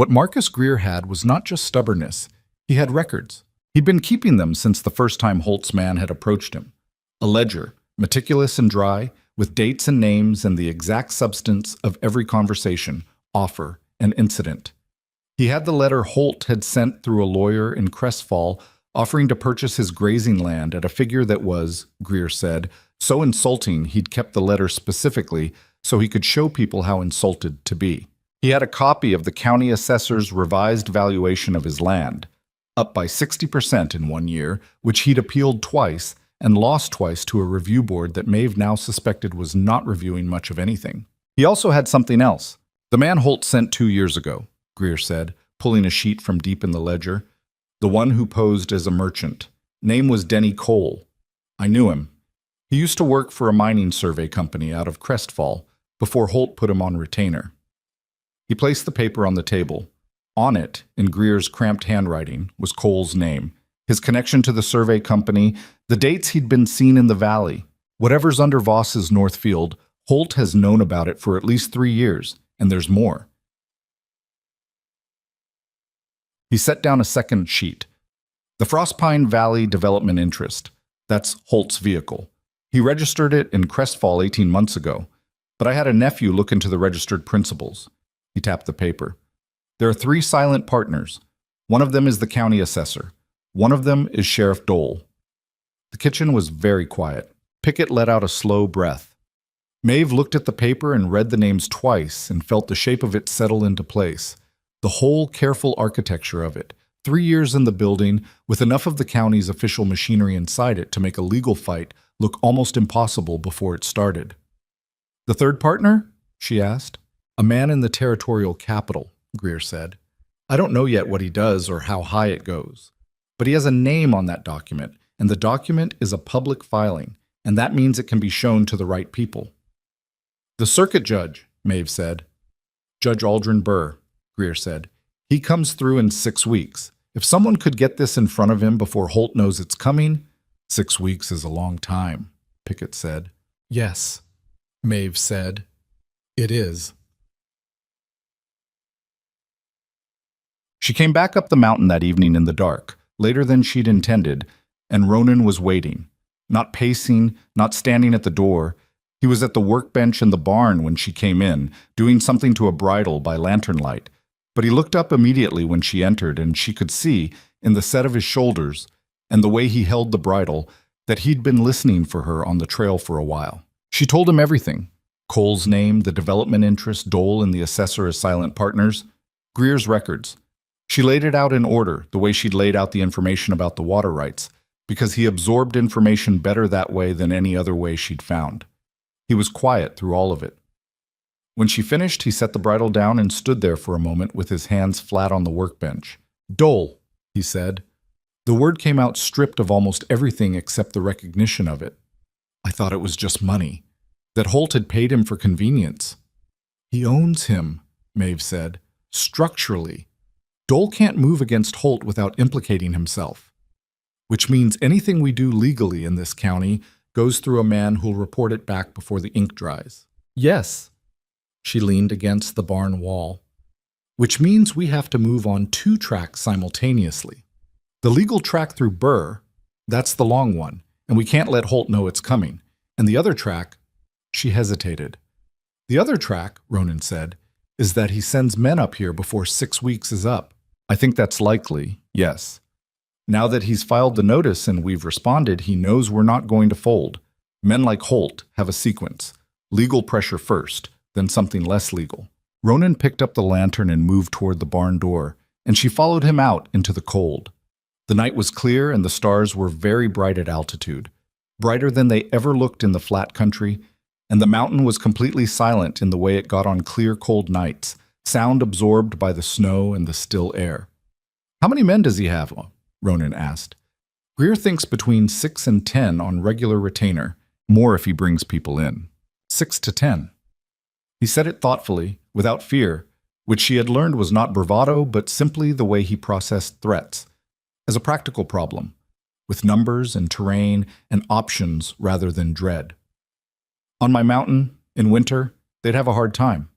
Marcus Greer had was not just stubbornness. He had records. He'd been keeping them since the first time Holt's man had approached him. A ledger, meticulous and dry, with dates and names and the exact substance of every conversation, offer, and incident. He had the letter Holt had sent through a lawyer in Crestfall offering to purchase his grazing land at a figure that was, Greer said, so insulting he'd kept the letter specifically so he could show people how insulted to be. He had a copy of the county assessor's revised valuation of his land, up by 60% in 1 year, which he'd appealed twice and lost twice to a review board that Maeve now suspected was not reviewing much of anything. He also had something else. "The man Holt sent 2 years ago," Greer said, pulling a sheet from deep in the ledger. "The one who posed as a merchant. Name was Denny Cole. I knew him. He used to work for a mining survey company out of Crestfall before Holt put him on retainer." He placed the paper on the table. On it, in Greer's cramped handwriting, was Cole's name, his connection to the survey company, the dates he'd been seen in the valley. Whatever's under Voss's North Field, Holt has known about it for at least 3 years, and there's more. He set down a second sheet. "The Frostpine Valley Development Interest. That's Holt's vehicle. He registered it in Crestfall 18 months ago, but I had a nephew look into the registered principals." He tapped the paper. "There are 3 silent partners. One of them is the county assessor. One of them is Sheriff Dole." The kitchen was very quiet. Pickett let out a slow breath. Maeve looked at the paper and read the names twice and felt the shape of it settle into place. The whole careful architecture of it. 3 years in the building, with enough of the county's official machinery inside it to make a legal fight look almost impossible before it started. "The third partner?" she asked. "A man in the territorial capital," Greer said. "I don't know yet what he does or how high it goes. But he has a name on that document, and the document is a public filing, and that means it can be shown to the right people." "The circuit judge," Maeve said. "Judge Aldrin Burr," Greer said. "He comes through in 6 weeks. If someone could get this in front of him before Holt knows it's coming—" "6 weeks is a long time," Pickett said. "Yes," Maeve said. "It is." She came back up the mountain that evening in the dark, later than she'd intended, and Ronan was waiting. Not pacing, not standing at the door. He was at the workbench in the barn when she came in, doing something to a bridle by lantern light. But he looked up immediately when she entered, and she could see, in the set of his shoulders and the way he held the bridle, that he'd been listening for her on the trail for a while. She told him everything. Cole's name, the development interest, Dole and the assessor as silent partners, Greer's records. She laid it out in order, the way she'd laid out the information about the water rights, because he absorbed information better that way than any other way she'd found. He was quiet through all of it. When she finished, he set the bridle down and stood there for a moment with his hands flat on the workbench. "Dole," he said. The word came out stripped of almost everything except the recognition of it. "I thought it was just money. That Holt had paid him for convenience." "He owns him," Maeve said. "Structurally. Dole can't move against Holt without implicating himself. Which means anything we do legally in this county goes through a man who'll report it back before the ink dries." "Yes." She leaned against the barn wall. "Which means we have to move on 2 tracks simultaneously. The legal track through Burr, that's the long one, and we can't let Holt know it's coming. And the other track," she hesitated. "The other track," Ronan said, "is that he sends men up here before 6 weeks is up." "I think that's likely, yes. Now that he's filed the notice and we've responded, he knows we're not going to fold. Men like Holt have a sequence. Legal pressure first, then something less legal." Ronan picked up the lantern and moved toward the barn door, and she followed him out into the cold. The night was clear and the stars were very bright at altitude, brighter than they ever looked in the flat country, and the mountain was completely silent in the way it got on clear, cold nights, sound absorbed by the snow and the still air. "How many men does he have?" Ronan asked. "Greer thinks between 6 and 10 on regular retainer, more if he brings people in. 6 to 10. He said it thoughtfully, without fear, which she had learned was not bravado but simply the way he processed threats, as a practical problem, with numbers and terrain and options rather than dread. "On my mountain, in winter, they'd have a hard time.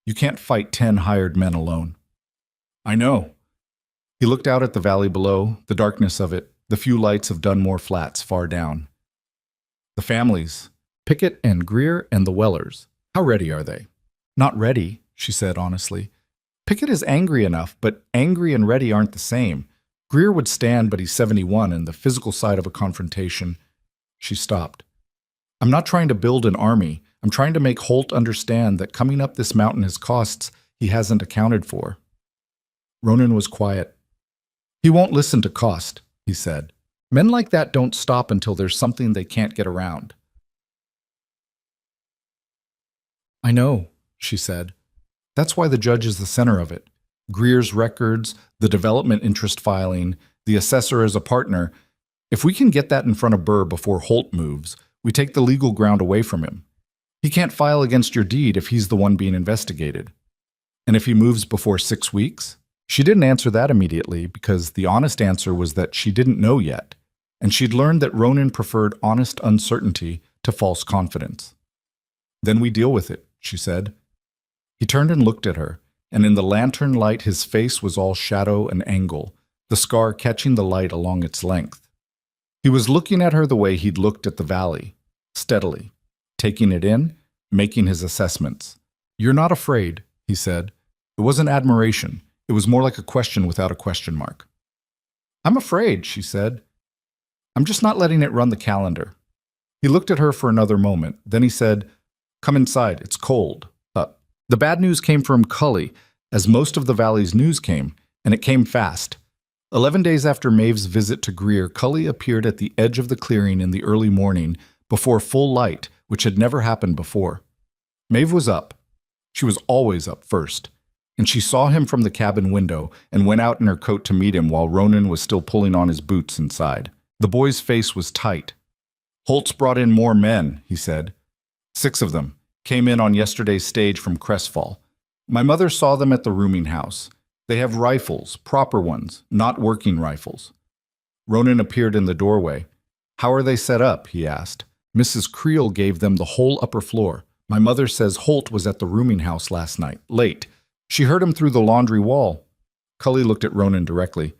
You can't fight 10 hired men alone." "I know." He looked out at the valley below, the darkness of it, the few lights of Dunmore Flats far down. "The families, Pickett and Greer and the Wellers, how ready are they?" "Not ready," she said honestly. "Pickett is angry enough, but angry and ready aren't the same. Greer would stand, but he's 71, and the physical side of a confrontation." She stopped. "I'm not trying to build an army. I'm trying to make Holt understand that coming up this mountain has costs he hasn't accounted for." Ronan was quiet. "He won't listen to cost," he said. "Men like that don't stop until there's something they can't get around." "I know," she said. "That's why the judge is the center of it. Greer's records, the development interest filing, the assessor as a partner. If we can get that in front of Burr before Holt moves, we take the legal ground away from him. He can't file against your deed if he's the one being investigated. And if he moves before 6 weeks?" She didn't answer that immediately because the honest answer was that she didn't know yet, and she'd learned that Ronan preferred honest uncertainty to false confidence. "Then we deal with it," she said. He turned and looked at her, and in the lantern light his face was all shadow and angle, the scar catching the light along its length. He was looking at her the way he'd looked at the valley, steadily, taking it in, making his assessments. "You're not afraid," he said. It wasn't admiration. It was more like a question without a question mark. "I'm afraid," she said. "I'm just not letting it run the calendar." He looked at her for another moment. Then he said, "Come inside. It's cold." The bad news came from Cully, as most of the valley's news came, and it came fast. 11 days after Maeve's visit to Greer, Cully appeared at the edge of the clearing in the early morning, before full light, which had never happened before. Maeve was up. She was always up first, and she saw him from the cabin window and went out in her coat to meet him while Ronan was still pulling on his boots inside. The boy's face was tight. "Holt's brought in more men," he said. 6 of them. Came in on yesterday's stage from Crestfall. My mother saw them at the rooming house. They have rifles, proper ones, not working rifles." Ronan appeared in the doorway. "How are they set up?" he asked. "Mrs. Creel gave them the whole upper floor. My mother says Holt was at the rooming house last night, late. She heard him through the laundry wall." Cully looked at Ronan directly.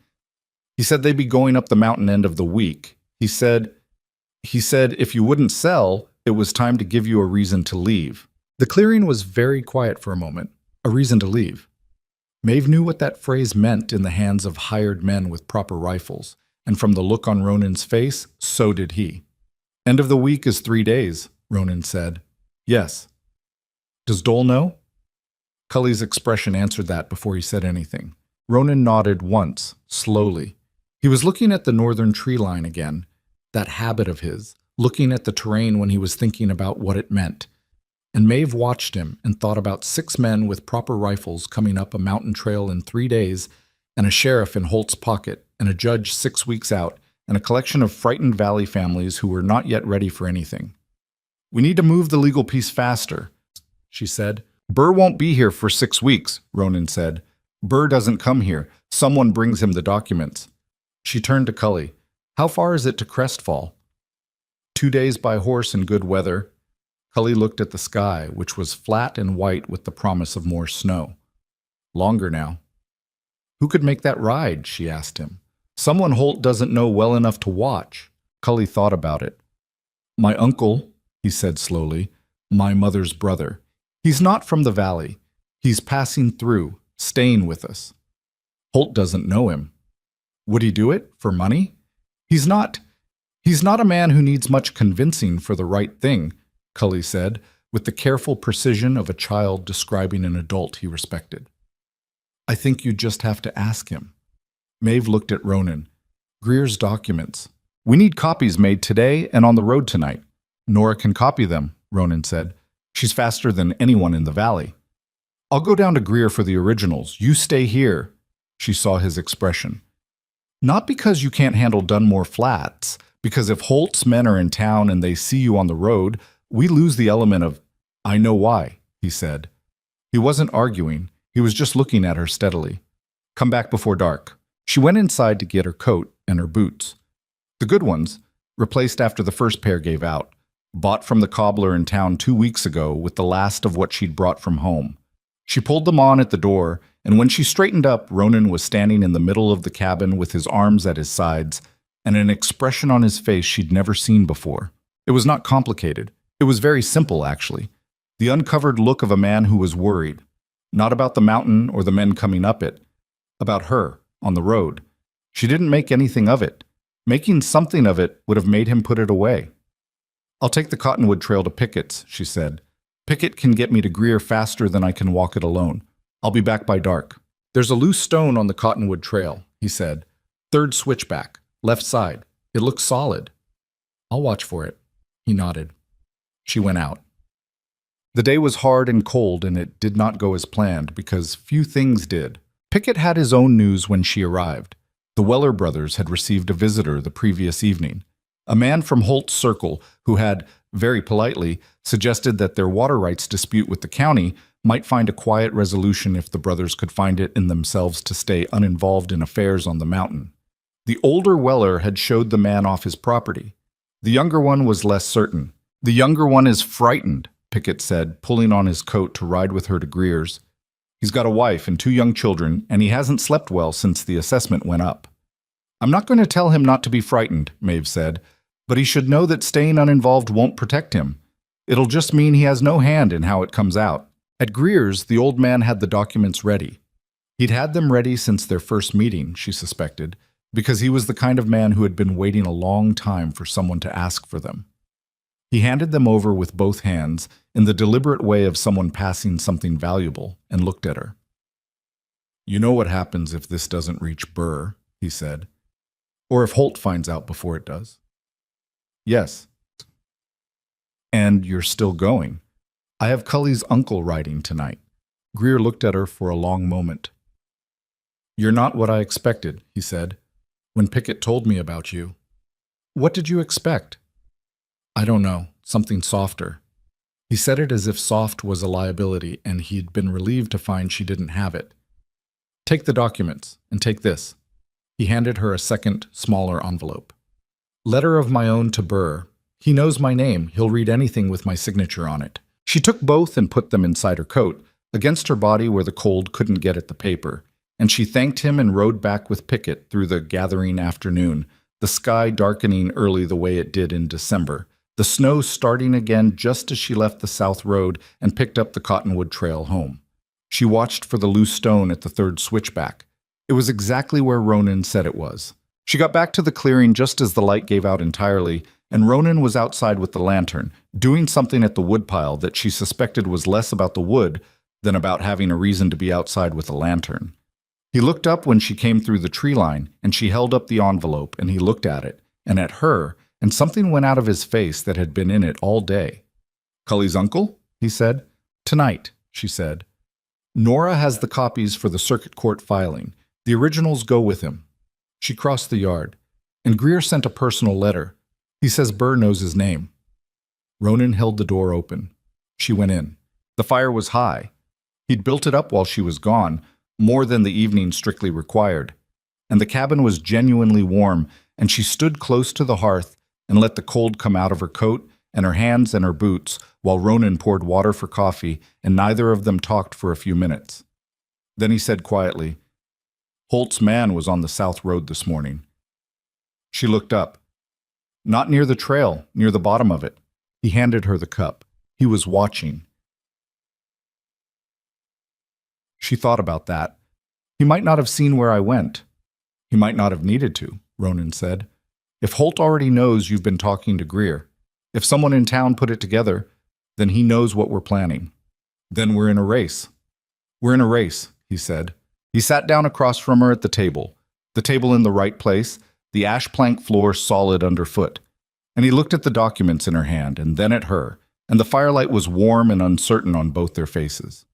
He said they'd be going up the mountain end of the week. He said if you wouldn't sell, it was time to give you a reason to leave. The clearing was very quiet for a moment. A reason to leave. Maeve knew what that phrase meant in the hands of hired men with proper rifles, and from the look on Ronan's face, so did he. End of the week is 3 days, Ronan said. Yes. Does Dole know? Cully's expression answered that before he said anything. Ronan nodded once, slowly. He was looking at the northern tree line again, that habit of his, looking at the terrain when he was thinking about what it meant. And Maeve watched him and thought about 6 men with proper rifles coming up a mountain trail in 3 days, and a sheriff in Holt's pocket, and a judge 6 weeks out, and a collection of frightened valley families who were not yet ready for anything. We need to move the legal piece faster, she said. Burr won't be here for 6 weeks, Ronan said. Burr doesn't come here. Someone brings him the documents. She turned to Cully. How far is it to Crestfall? 2 days by horse in good weather. Cully looked at the sky, which was flat and white with the promise of more snow. Longer now. Who could make that ride? She asked him. Someone Holt doesn't know well enough to watch. Cully thought about it. My uncle, he said slowly, my mother's brother. He's not from the valley. He's passing through, staying with us. Holt doesn't know him. Would he do it for money? He's not a man who needs much convincing for the right thing, Cully said, with the careful precision of a child describing an adult he respected. I think you just have to ask him. Maeve looked at Ronan. Greer's documents. We need copies made today and on the road tonight. Nora can copy them, Ronan said. She's faster than anyone in the valley. I'll go down to Greer for the originals. You stay here. She saw his expression. Not because you can't handle Dunmore Flats, because if Holt's men are in town and they see you on the road, we lose the element of, I know why, he said. He wasn't arguing. He was just looking at her steadily. Come back before dark. She went inside to get her coat and her boots. The good ones, replaced after the first pair gave out, bought from the cobbler in town 2 weeks ago with the last of what she'd brought from home. She pulled them on at the door, and when she straightened up, Ronan was standing in the middle of the cabin with his arms at his sides and an expression on his face she'd never seen before. It was not complicated. It was very simple, actually. The uncovered look of a man who was worried, not about the mountain or the men coming up it, about her, on the road. She didn't make anything of it. Making something of it would have made him put it away. I'll take the Cottonwood Trail to Pickett's, she said. Pickett can get me to Greer faster than I can walk it alone. I'll be back by dark. There's a loose stone on the Cottonwood Trail, he said. 3rd switchback, left side. It looks solid. I'll watch for it. He nodded. She went out. The day was hard and cold, and it did not go as planned because few things did. Pickett had his own news when she arrived. The Weller brothers had received a visitor the previous evening. A man from Holt's circle who had, very politely, suggested that their water rights dispute with the county might find a quiet resolution if the brothers could find it in themselves to stay uninvolved in affairs on the mountain. The older Weller had showed the man off his property. The younger one was less certain. The younger one is frightened, Pickett said, pulling on his coat to ride with her to Greer's. He's got a wife and 2 young children, and he hasn't slept well since the assessment went up. I'm not going to tell him not to be frightened, Maeve said, but he should know that staying uninvolved won't protect him. It'll just mean he has no hand in how it comes out. At Greer's, the old man had the documents ready. He'd had them ready since their first meeting, she suspected, because he was the kind of man who had been waiting a long time for someone to ask for them. He handed them over with both hands in the deliberate way of someone passing something valuable and looked at her. You know what happens if this doesn't reach Burr, he said. Or if Holt finds out before it does. Yes. And you're still going. I have Cully's uncle riding tonight. Greer looked at her for a long moment. You're not what I expected, he said, when Pickett told me about you. What did you expect? I don't know, something softer. He said it as if soft was a liability, and he'd been relieved to find she didn't have it. Take the documents, and take this. He handed her a second, smaller envelope. Letter of my own to Burr. He knows my name. He'll read anything with my signature on it. She took both and put them inside her coat, against her body where the cold couldn't get at the paper, and she thanked him and rode back with Pickett through the gathering afternoon, the sky darkening early the way it did in December, the snow starting again just as she left the South Road and picked up the Cottonwood Trail home. She watched for the loose stone at the third switchback. It was exactly where Ronan said it was. She got back to the clearing just as the light gave out entirely, and Ronan was outside with the lantern, doing something at the woodpile that she suspected was less about the wood than about having a reason to be outside with a lantern. He looked up when she came through the tree line, and she held up the envelope, and he looked at it, and at her, and something went out of his face that had been in it all day. "Cully's uncle?" he said. "Tonight," she said. "Nora has the copies for the circuit court filing. The originals go with him." She crossed the yard. "And Greer sent a personal letter. He says Burr knows his name." Ronan held the door open. She went in. The fire was high. He'd built it up while she was gone, more than the evening strictly required. And the cabin was genuinely warm, and she stood close to the hearth and let the cold come out of her coat and her hands and her boots while Ronan poured water for coffee, and neither of them talked for a few minutes. Then he said quietly, "Holt's man was on the South Road this morning." She looked up. "Not near the trail, near the bottom of it." He handed her the cup. He was watching. She thought about that. "He might not have seen where I went." "He might not have needed to," Ronan said. "If Holt already knows you've been talking to Greer, if someone in town put it together, then he knows what we're planning. Then we're in a race." "We're in a race," he said. He sat down across from her at the table in the right place, the ash plank floor solid underfoot. And he looked at the documents in her hand and then at her, and the firelight was warm and uncertain on both their faces.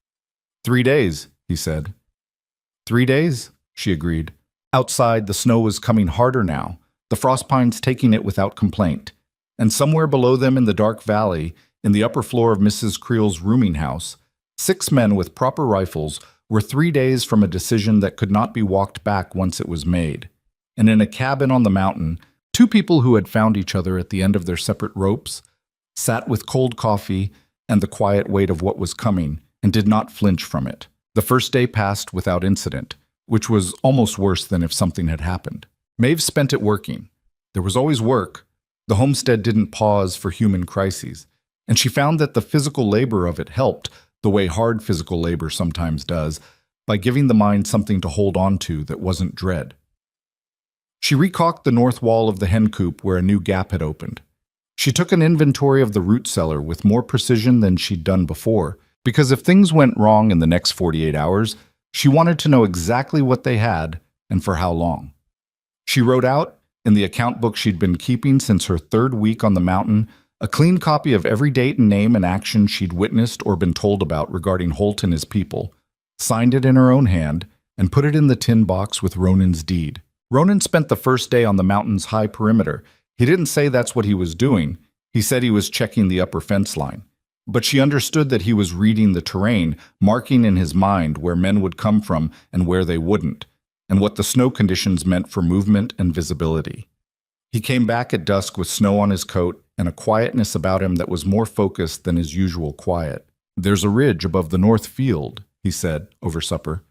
3 days, he said. 3 days, she agreed. Outside, the snow was coming harder now, the frost pines taking it without complaint. And somewhere below them in the dark valley, in the upper floor of Mrs. Creel's rooming house, 6 men with proper rifles were 3 days from a decision that could not be walked back once it was made. And in a cabin on the mountain, 2 people who had found each other at the end of their separate ropes sat with cold coffee and the quiet weight of what was coming and did not flinch from it. The first day passed without incident, which was almost worse than if something had happened. Maeve spent it working. There was always work. The homestead didn't pause for human crises, and she found that the physical labor of it helped, the way hard physical labor sometimes does, by giving the mind something to hold on to that wasn't dread. She recaulked the north wall of the hen coop where a new gap had opened. She took an inventory of the root cellar with more precision than she'd done before, because if things went wrong in the next 48 hours, she wanted to know exactly what they had and for how long. She wrote out, in the account book she'd been keeping since her 3rd week on the mountain, a clean copy of every date and name and action she'd witnessed or been told about regarding Holt and his people, signed it in her own hand, and put it in the tin box with Ronan's deed. Ronan spent the first day on the mountain's high perimeter. He didn't say that's what he was doing. He said he was checking the upper fence line. But she understood that he was reading the terrain, marking in his mind where men would come from and where they wouldn't, and what the snow conditions meant for movement and visibility. He came back at dusk with snow on his coat and a quietness about him that was more focused than his usual quiet. "There's a ridge above the north field," he said over supper.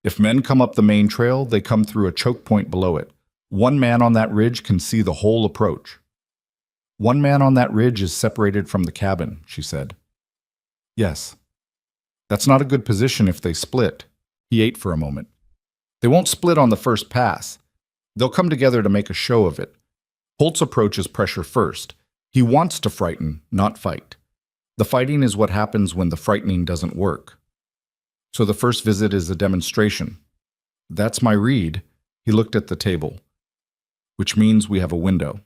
"If men come up the main trail, they come through a choke point below it. One man on that ridge can see the whole approach." "One man on that ridge is separated from the cabin," she said. "Yes. That's not a good position if they split." He ate for a moment. "They won't split on the first pass. They'll come together to make a show of it. Holt's approach is pressure first. He wants to frighten, not fight. The fighting is what happens when the frightening doesn't work. So the first visit is a demonstration. That's my read." He looked at the table. "Which means we have a window.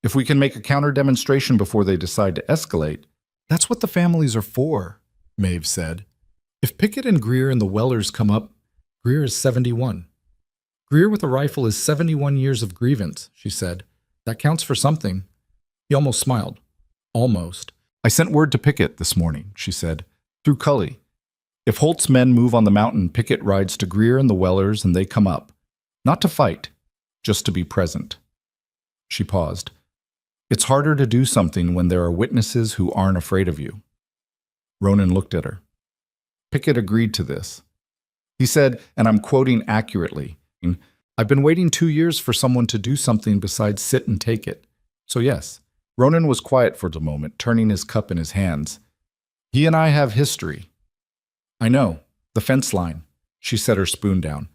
If we can make a counter-demonstration before they decide to escalate." "That's what the families are for," Maeve said. "If Pickett and Greer and the Wellers come up, Greer is 71. Greer with a rifle is 71 years of grievance," she said. "That counts for something." He almost smiled. "Almost. I sent word to Pickett this morning," she said, "through Cully. If Holt's men move on the mountain, Pickett rides to Greer and the Wellers and they come up. Not to fight, just to be present." She paused. "It's harder to do something when there are witnesses who aren't afraid of you." Ronan looked at her. Pickett agreed to this. He said, and I'm quoting accurately, "I've been waiting 2 years for someone to do something besides sit and take it. So yes." Ronan was quiet for the moment, turning his cup in his hands. "He and I have history." "I know. The fence line." She set her spoon down.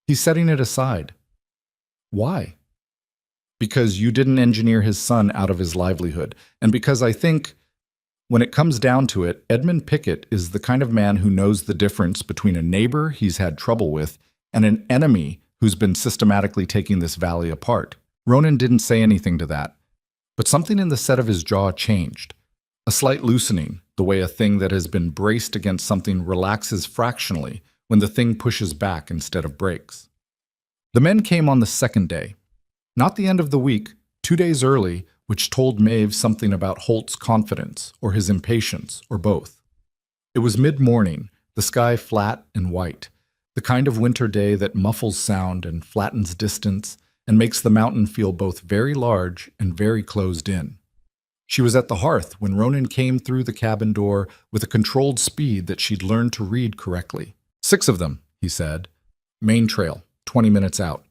"He's setting it aside." "Why?" "Because you didn't engineer his son out of his livelihood, and because I think, when it comes down to it, Edmund Pickett is the kind of man who knows the difference between a neighbor he's had trouble with and an enemy who's been systematically taking this valley apart." Ronan didn't say anything to that, but something in the set of his jaw changed. A slight loosening, the way a thing that has been braced against something relaxes fractionally when the thing pushes back instead of breaks. The men came on the second day. Not the end of the week, 2 days early, which told Maeve something about Holt's confidence, or his impatience, or both. It was mid-morning, the sky flat and white, the kind of winter day that muffles sound and flattens distance and makes the mountain feel both very large and very closed in. She was at the hearth when Ronan came through the cabin door with a controlled speed that she'd learned to read correctly. "6 of them," he said. "Main trail, 20 minutes out."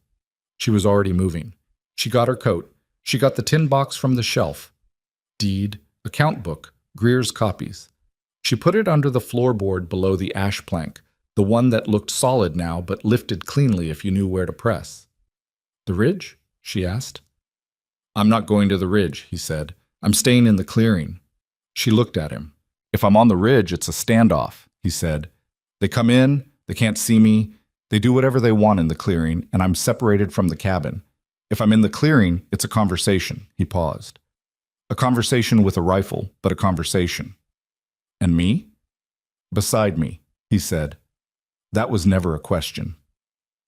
She was already moving. She got her coat. She got the tin box from the shelf. Deed, account book, Greer's copies. She put it under the floorboard below the ash plank, the one that looked solid now but lifted cleanly if you knew where to press. "The ridge?" she asked. "I'm not going to the ridge," he said. "I'm staying in the clearing." She looked at him. "If I'm on the ridge, it's a standoff," he said. "They come in, they can't see me, they do whatever they want in the clearing, and I'm separated from the cabin. If I'm in the clearing, it's a conversation." He paused. "A conversation with a rifle, but a conversation." "And me?" "Beside me," he said. That was never a question.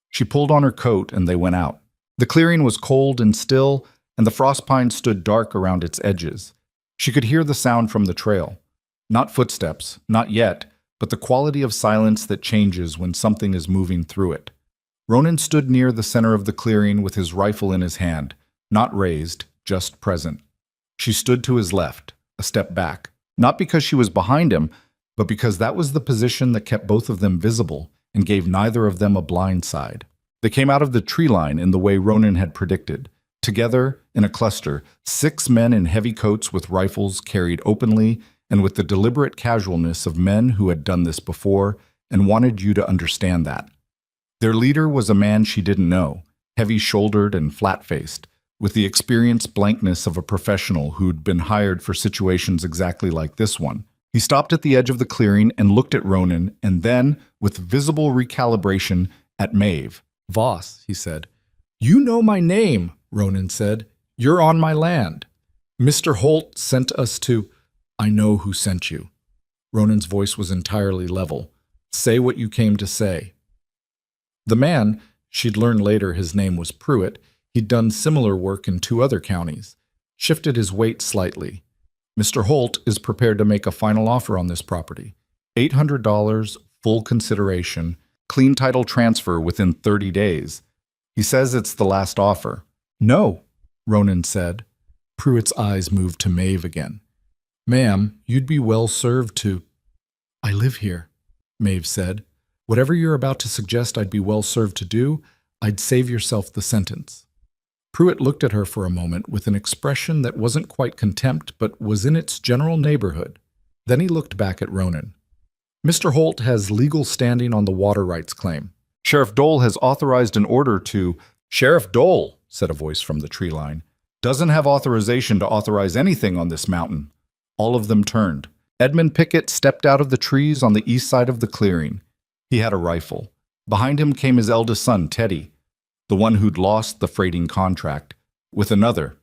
She pulled on her coat and they went out. The clearing was cold and still, and the frost pine stood dark around its edges. She could hear the sound from the trail. Not footsteps, not yet, but the quality of silence that changes when something is moving through it. Ronan stood near the center of the clearing with his rifle in his hand, not raised, just present. She stood to his left, a step back, not because she was behind him, but because that was the position that kept both of them visible and gave neither of them a blind side. They came out of the tree line in the way Ronan had predicted. Together, in a cluster, 6 men in heavy coats with rifles carried openly and with the deliberate casualness of men who had done this before and wanted you to understand that. Their leader was a man she didn't know, heavy-shouldered and flat-faced, with the experienced blankness of a professional who'd been hired for situations exactly like this one. He stopped at the edge of the clearing and looked at Ronan, and then, with visible recalibration, at Maeve. "Voss," he said. "You know my name," Ronan said. "You're on my land. Mr. Holt sent us to—" "I know who sent you." Ronan's voice was entirely level. "Say what you came to say." The man, she'd learned later his name was Pruitt, he'd done similar work in 2 other counties, shifted his weight slightly. "Mr. Holt is prepared to make a final offer on this property. $800, full consideration, clean title transfer within 30 days. He says it's the last offer." "No," Ronan said. Pruitt's eyes moved to Maeve again. "Ma'am, you'd be well served to—" "I live here," Maeve said. "Whatever you're about to suggest I'd be well served to do, I'd save yourself the sentence." Pruitt looked at her for a moment with an expression that wasn't quite contempt but was in its general neighborhood. Then he looked back at Ronan. "Mr. Holt has legal standing on the water rights claim. Sheriff Dole has authorized an order to—" "Sheriff Dole," said a voice from the tree line, "doesn't have authorization to authorize anything on this mountain." All of them turned. Edmund Pickett stepped out of the trees on the east side of the clearing. He had a rifle. Behind him came his eldest son, Teddy, the one who'd lost the freighting contract, with another.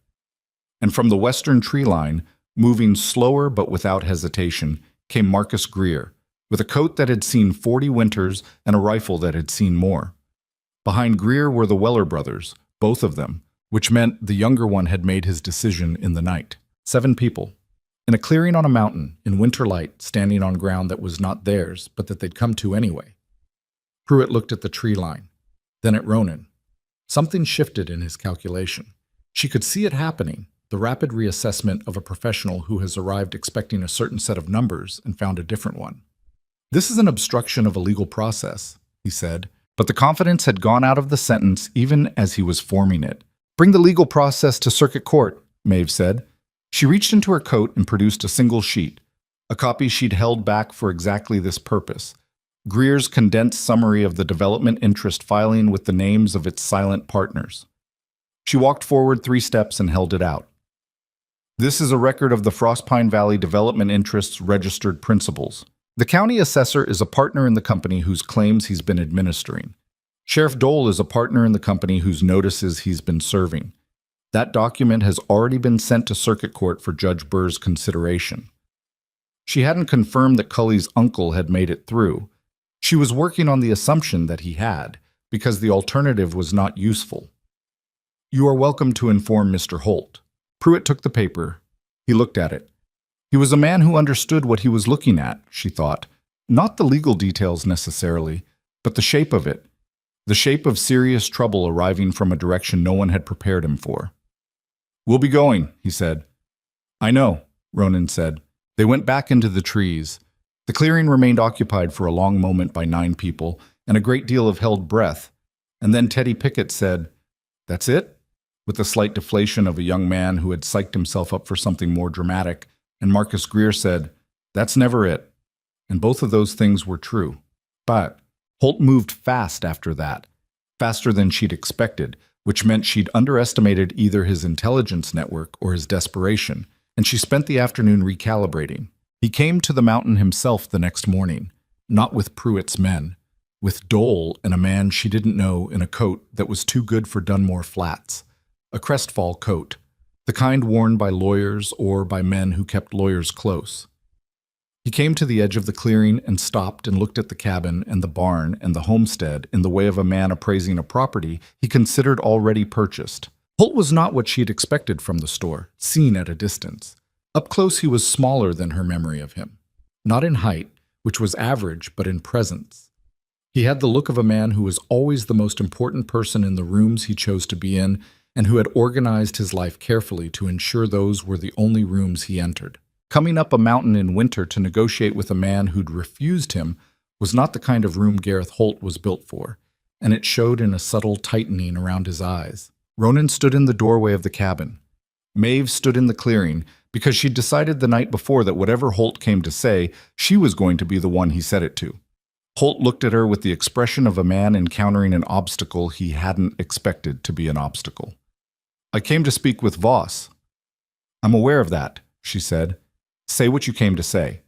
And from the western tree line, moving slower but without hesitation, came Marcus Greer, with a coat that had seen 40 winters and a rifle that had seen more. Behind Greer were the Weller brothers, both of them, which meant the younger one had made his decision in the night. 7 people. In a clearing on a mountain, in winter light, standing on ground that was not theirs, but that they'd come to anyway. Pruitt looked at the tree line, then at Ronan. Something shifted in his calculation. She could see it happening, the rapid reassessment of a professional who has arrived expecting a certain set of numbers and found a different one. This is an obstruction of a legal process. he said. But the confidence had gone out of the sentence even as he was forming it. Bring the legal process to circuit court, Maeve said. She reached into her coat and produced a single sheet, a copy she'd held back for exactly this purpose. Greer's condensed summary of the development interest filing with the names of its silent partners. She walked forward 3 steps and held it out. This is a record of the Frostpine Valley Development Interest's registered principals. The county assessor is a partner in the company whose claims he's been administering. Sheriff Dole is a partner in the company whose notices he's been serving. That document has already been sent to circuit court for Judge Burr's consideration. She hadn't confirmed that Cully's uncle had made it through. She was working on the assumption that he had, because the alternative was not useful. You are welcome to inform Mr. Holt. Pruitt took the paper. He looked at it. He was a man who understood what he was looking at, she thought. Not the legal details necessarily, but the shape of it. The shape of serious trouble arriving from a direction no one had prepared him for. We'll be going, he said. I know, Ronan said. They went back into the trees. The clearing remained occupied for a long moment by 9 people, and a great deal of held breath. And then Teddy Pickett said, That's it? With the slight deflation of a young man who had psyched himself up for something more dramatic, and Marcus Greer said, That's never it. And both of those things were true. But Holt moved fast after that, faster than she'd expected, which meant she'd underestimated either his intelligence network or his desperation, and she spent the afternoon recalibrating. He came to the mountain himself the next morning, not with Pruitt's men, with Dole and a man she didn't know in a coat that was too good for Dunmore Flats, a crestfall coat, the kind worn by lawyers or by men who kept lawyers close. He came to the edge of the clearing and stopped and looked at the cabin and the barn and the homestead in the way of a man appraising a property he considered already purchased. Holt was not what she had expected from the store, seen at a distance. Up close he was smaller than her memory of him. Not in height, which was average, but in presence. He had the look of a man who was always the most important person in the rooms he chose to be in and who had organized his life carefully to ensure those were the only rooms he entered. Coming up a mountain in winter to negotiate with a man who'd refused him was not the kind of room Gareth Holt was built for, and it showed in a subtle tightening around his eyes. Ronan stood in the doorway of the cabin. Maeve stood in the clearing, because she'd decided the night before that whatever Holt came to say, she was going to be the one he said it to. Holt looked at her with the expression of a man encountering an obstacle he hadn't expected to be an obstacle. I came to speak with Voss. I'm aware of that, she said. Say what you came to say.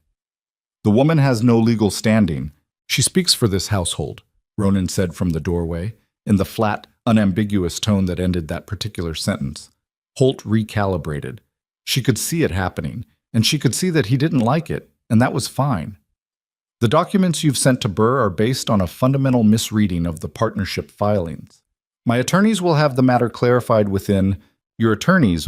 The woman has no legal standing. She speaks for this household, Ronan said from the doorway, in the flat, unambiguous tone that ended that particular sentence. Holt recalibrated. She could see it happening, and she could see that he didn't like it, and that was fine. The documents you've sent to Burr are based on a fundamental misreading of the partnership filings. My attorneys will have the matter clarified within... Your attorneys,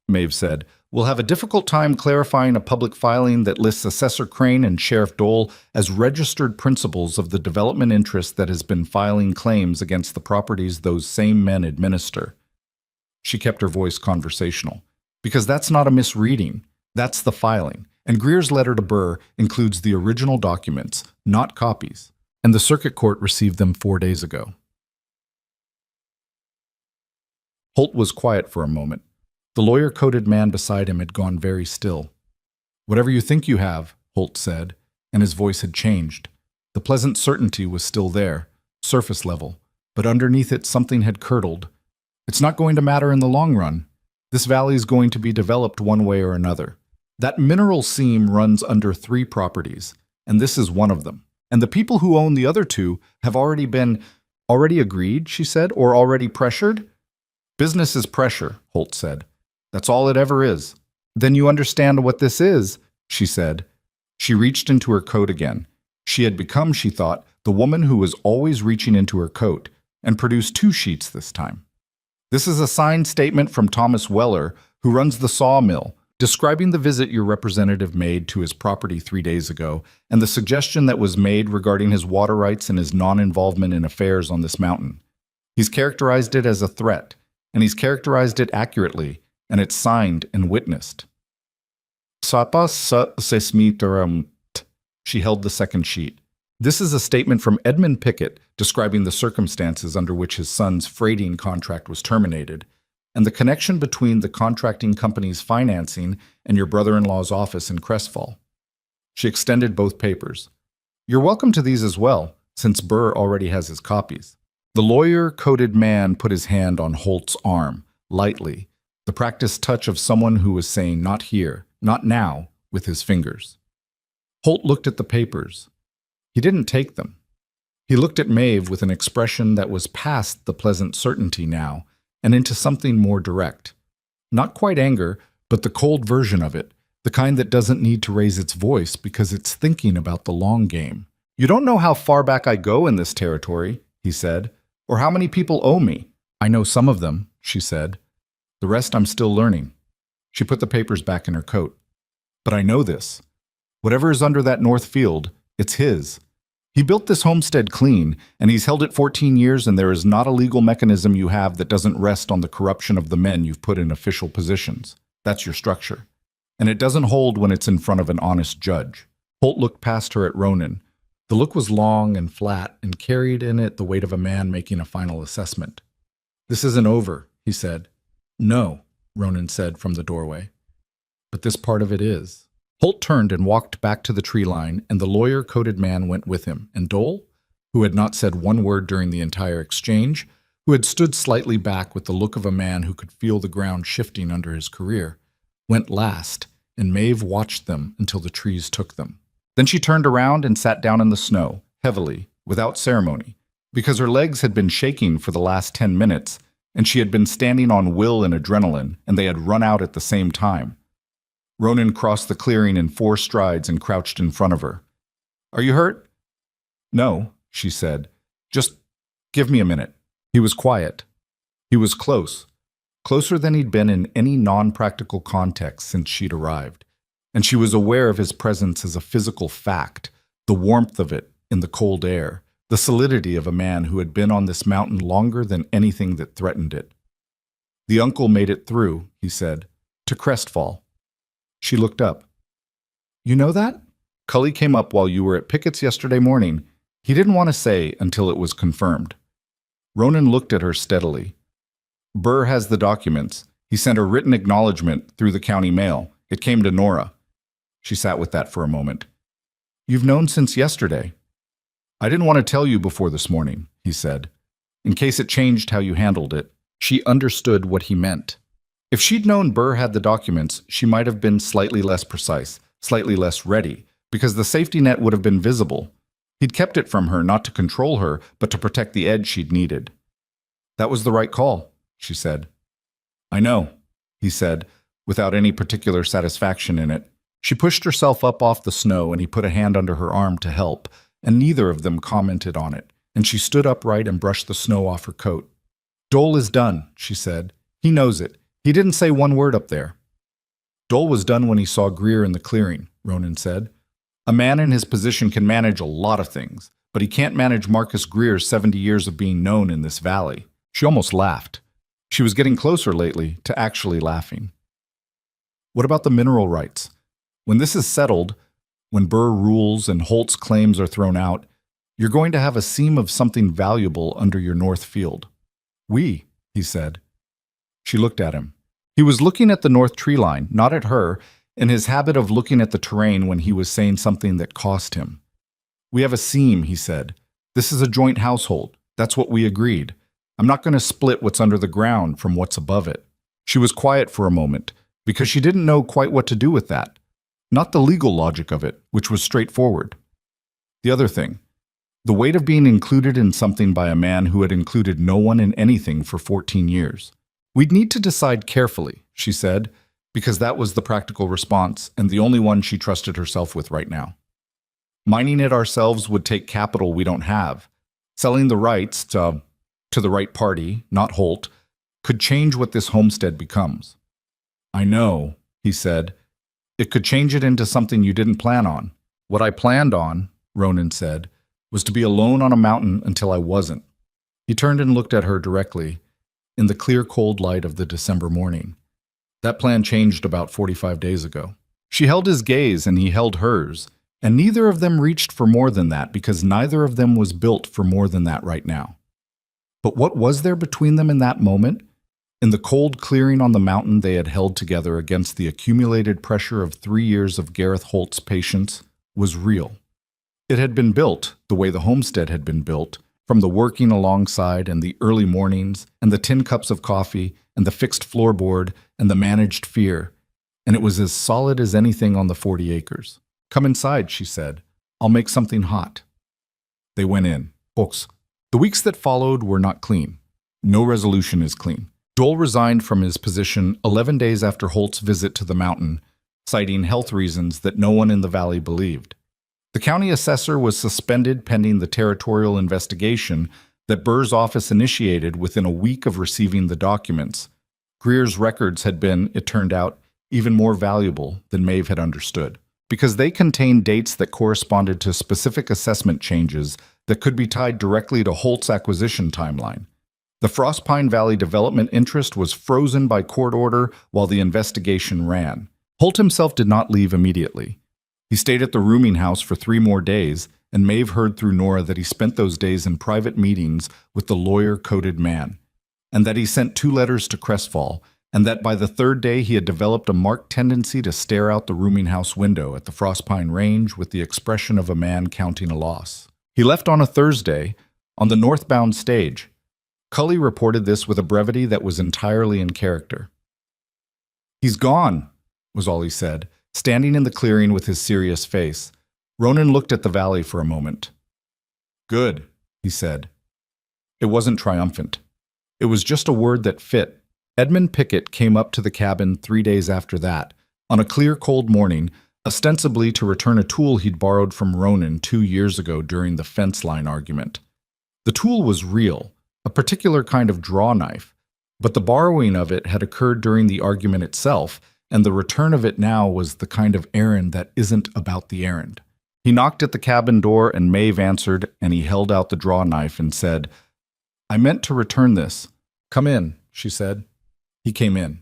Maeve said, will have a difficult time clarifying a public filing that lists Assessor Crane and Sheriff Dole as registered principals of the development interest that has been filing claims against the properties those same men administer. She kept her voice conversational. Because that's not a misreading, that's the filing. And Greer's letter to Burr includes the original documents, not copies, and the circuit court received them 4 days ago. Holt was quiet for a moment. The lawyer-coated man beside him had gone very still. Whatever you think you have, Holt said, and his voice had changed. The pleasant certainty was still there, surface level, but underneath it something had curdled. It's not going to matter in the long run. This valley is going to be developed one way or another. That mineral seam runs under 3 properties, and this is one of them. And the people who own the other 2 have already agreed, she said, or already pressured? Business is pressure, Holt said. That's all it ever is. Then you understand what this is, she said. She reached into her coat again. She had become, she thought, the woman who was always reaching into her coat, and produced 2 sheets this time. This is a signed statement from Thomas Weller, who runs the sawmill, describing the visit your representative made to his property 3 days ago, and the suggestion that was made regarding his water rights and his non-involvement in affairs on this mountain. He's characterized it as a threat, and he's characterized it accurately, and it's signed and witnessed. She held the second sheet. This is a statement from Edmund Pickett describing the circumstances under which his son's freighting contract was terminated, and the connection between the contracting company's financing and your brother-in-law's office in Crestfall. She extended both papers. You're welcome to these as well, since Burr already has his copies. The lawyer-coated man put his hand on Holt's arm, lightly, the practiced touch of someone who was saying not here, not now, with his fingers. Holt looked at the papers. He didn't take them. He looked at Maeve with an expression that was past the pleasant certainty now and into something more direct. Not quite anger, but the cold version of it, the kind that doesn't need to raise its voice because it's thinking about the long game. You don't know how far back I go in this territory, he said, or how many people owe me. I know some of them, she said. The rest I'm still learning. She put the papers back in her coat. But I know this. Whatever is under that north field, it's his. He built this homestead clean, and he's held it 14 years, and there is not a legal mechanism you have that doesn't rest on the corruption of the men you've put in official positions. That's your structure. And it doesn't hold when it's in front of an honest judge. Holt looked past her at Ronan. The look was long and flat and carried in it the weight of a man making a final assessment. This isn't over, he said. No, Ronan said from the doorway. But this part of it is. Holt turned and walked back to the tree line, and the lawyer-coated man went with him, and Dole, who had not said one word during the entire exchange, who had stood slightly back with the look of a man who could feel the ground shifting under his career, went last, and Maeve watched them until the trees took them. Then she turned around and sat down in the snow, heavily, without ceremony, because her legs had been shaking for the last 10 minutes, and she had been standing on will and adrenaline, and they had run out at the same time. Ronan crossed the clearing in 4 strides and crouched in front of her. Are you hurt? No, she said. Just give me a minute. He was quiet. He was close. Closer than he'd been in any non-practical context since she'd arrived. And she was aware of his presence as a physical fact, the warmth of it in the cold air, the solidity of a man who had been on this mountain longer than anything that threatened it. The uncle made it through, he said, to Crestfall. She looked up. You know that? Cully came up while you were at Pickett's yesterday morning. He didn't want to say until it was confirmed. Ronan looked at her steadily. Burr has the documents. He sent a written acknowledgement through the county mail. It came to Nora. She sat with that for a moment. You've known since yesterday. I didn't want to tell you before this morning, he said, in case it changed how you handled it. She understood what he meant. If she'd known Burr had the documents, she might have been slightly less precise, slightly less ready, because the safety net would have been visible. He'd kept it from her not to control her, but to protect the edge she'd needed. That was the right call, she said. I know, he said, without any particular satisfaction in it. She pushed herself up off the snow, and he put a hand under her arm to help, and neither of them commented on it, and she stood upright and brushed the snow off her coat. Dole is done, she said. He knows it. He didn't say one word up there. Dole was done when he saw Greer in the clearing, Ronan said. A man in his position can manage a lot of things, but he can't manage Marcus Greer's 70 years of being known in this valley. She almost laughed. She was getting closer lately to actually laughing. What about the mineral rights? When this is settled, when Burr rules and Holt's claims are thrown out, you're going to have a seam of something valuable under your north field. He said. She looked at him. He was looking at the north tree line, not at her, in his habit of looking at the terrain when he was saying something that cost him. We have a seam, he said. This is a joint household. That's what we agreed. I'm not going to split what's under the ground from what's above it. She was quiet for a moment, because she didn't know quite what to do with that. Not the legal logic of it, which was straightforward. The other thing, the weight of being included in something by a man who had included no one in anything for 14 years. We'd need to decide carefully, she said, because that was the practical response and the only one she trusted herself with right now. Mining it ourselves would take capital we don't have. Selling the rights to the right party, not Holt, could change what this homestead becomes. I know, he said. It could change it into something you didn't plan on. What I planned on, Ronan said, was to be alone on a mountain until I wasn't. He turned and looked at her directly, in the clear cold light of the December morning. That plan changed about 45 days ago. She held his gaze and he held hers, And neither of them reached for more than that because neither of them was built for more than that right now. But what was there between them in that moment? In the cold clearing on the mountain they had held together against the accumulated pressure of 3 years of Gareth Holt's patience was real. It had been built, the way the homestead had been built, from the working alongside and the early mornings and the tin cups of coffee and the fixed floorboard and the managed fear, and it was as solid as anything on the 40 acres. "Come inside," she said. "I'll make something hot." They went in. Folks, the weeks that followed were not clean. No resolution is clean. Joel resigned from his position 11 days after Holt's visit to the mountain, citing health reasons that no one in the valley believed. The county assessor was suspended pending the territorial investigation that Burr's office initiated within a week of receiving the documents. Greer's records had been, it turned out, even more valuable than Maeve had understood, because they contained dates that corresponded to specific assessment changes that could be tied directly to Holt's acquisition timeline. The Frostpine Valley development interest was frozen by court order while the investigation ran. Holt himself did not leave immediately. He stayed at the rooming house for 3 more days, and Maeve heard through Nora that he spent those days in private meetings with the lawyer-coated man, and that he sent 2 letters to Crestfall, and that by the 3rd day he had developed a marked tendency to stare out the rooming house window at the Frostpine Range with the expression of a man counting a loss. He left on a Thursday, on the northbound stage. Cully reported this with a brevity that was entirely in character. "He's gone," was all he said, standing in the clearing with his serious face. Ronan looked at the valley for a moment. "Good," he said. It wasn't triumphant. It was just a word that fit. Edmund Pickett came up to the cabin 3 days after that, on a clear, cold morning, ostensibly to return a tool he'd borrowed from Ronan 2 years ago during the fence line argument. The tool was real, a particular kind of draw knife, but the borrowing of it had occurred during the argument itself, and the return of it now was the kind of errand that isn't about the errand. He knocked at the cabin door and Maeve answered, and he held out the draw knife and said, "I meant to return this." "Come in," she said. He came in.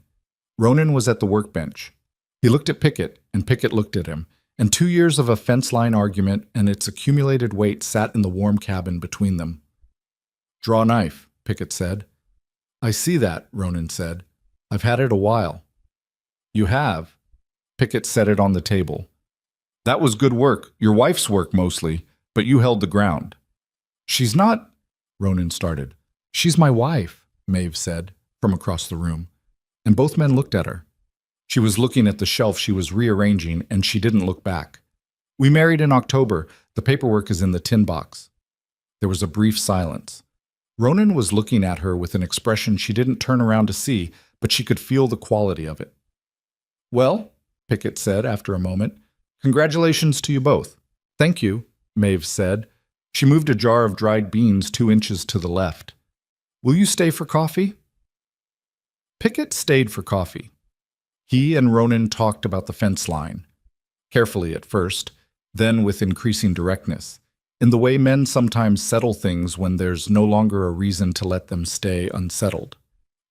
Ronan was at the workbench. He looked at Pickett, and Pickett looked at him, and 2 years of a fence line argument and its accumulated weight sat in the warm cabin between them. "Draw knife," Pickett said. "I see that," Ronan said. "I've had it a while." "You have?" Pickett set it on the table. "That was good work, your wife's work mostly, but you held the ground." "She's not," Ronan started. "She's my wife," Maeve said, from across the room, and both men looked at her. She was looking at the shelf she was rearranging, and she didn't look back. "We married in October. The paperwork is in the tin box." There was a brief silence. Ronan was looking at her with an expression she didn't turn around to see, but she could feel the quality of it. "Well," Pickett said after a moment, "congratulations to you both." "Thank you," Maeve said. She moved a jar of dried beans 2 inches to the left. "Will you stay for coffee?" Pickett stayed for coffee. He and Ronan talked about the fence line, carefully at first, then with increasing directness, in the way men sometimes settle things when there's no longer a reason to let them stay unsettled.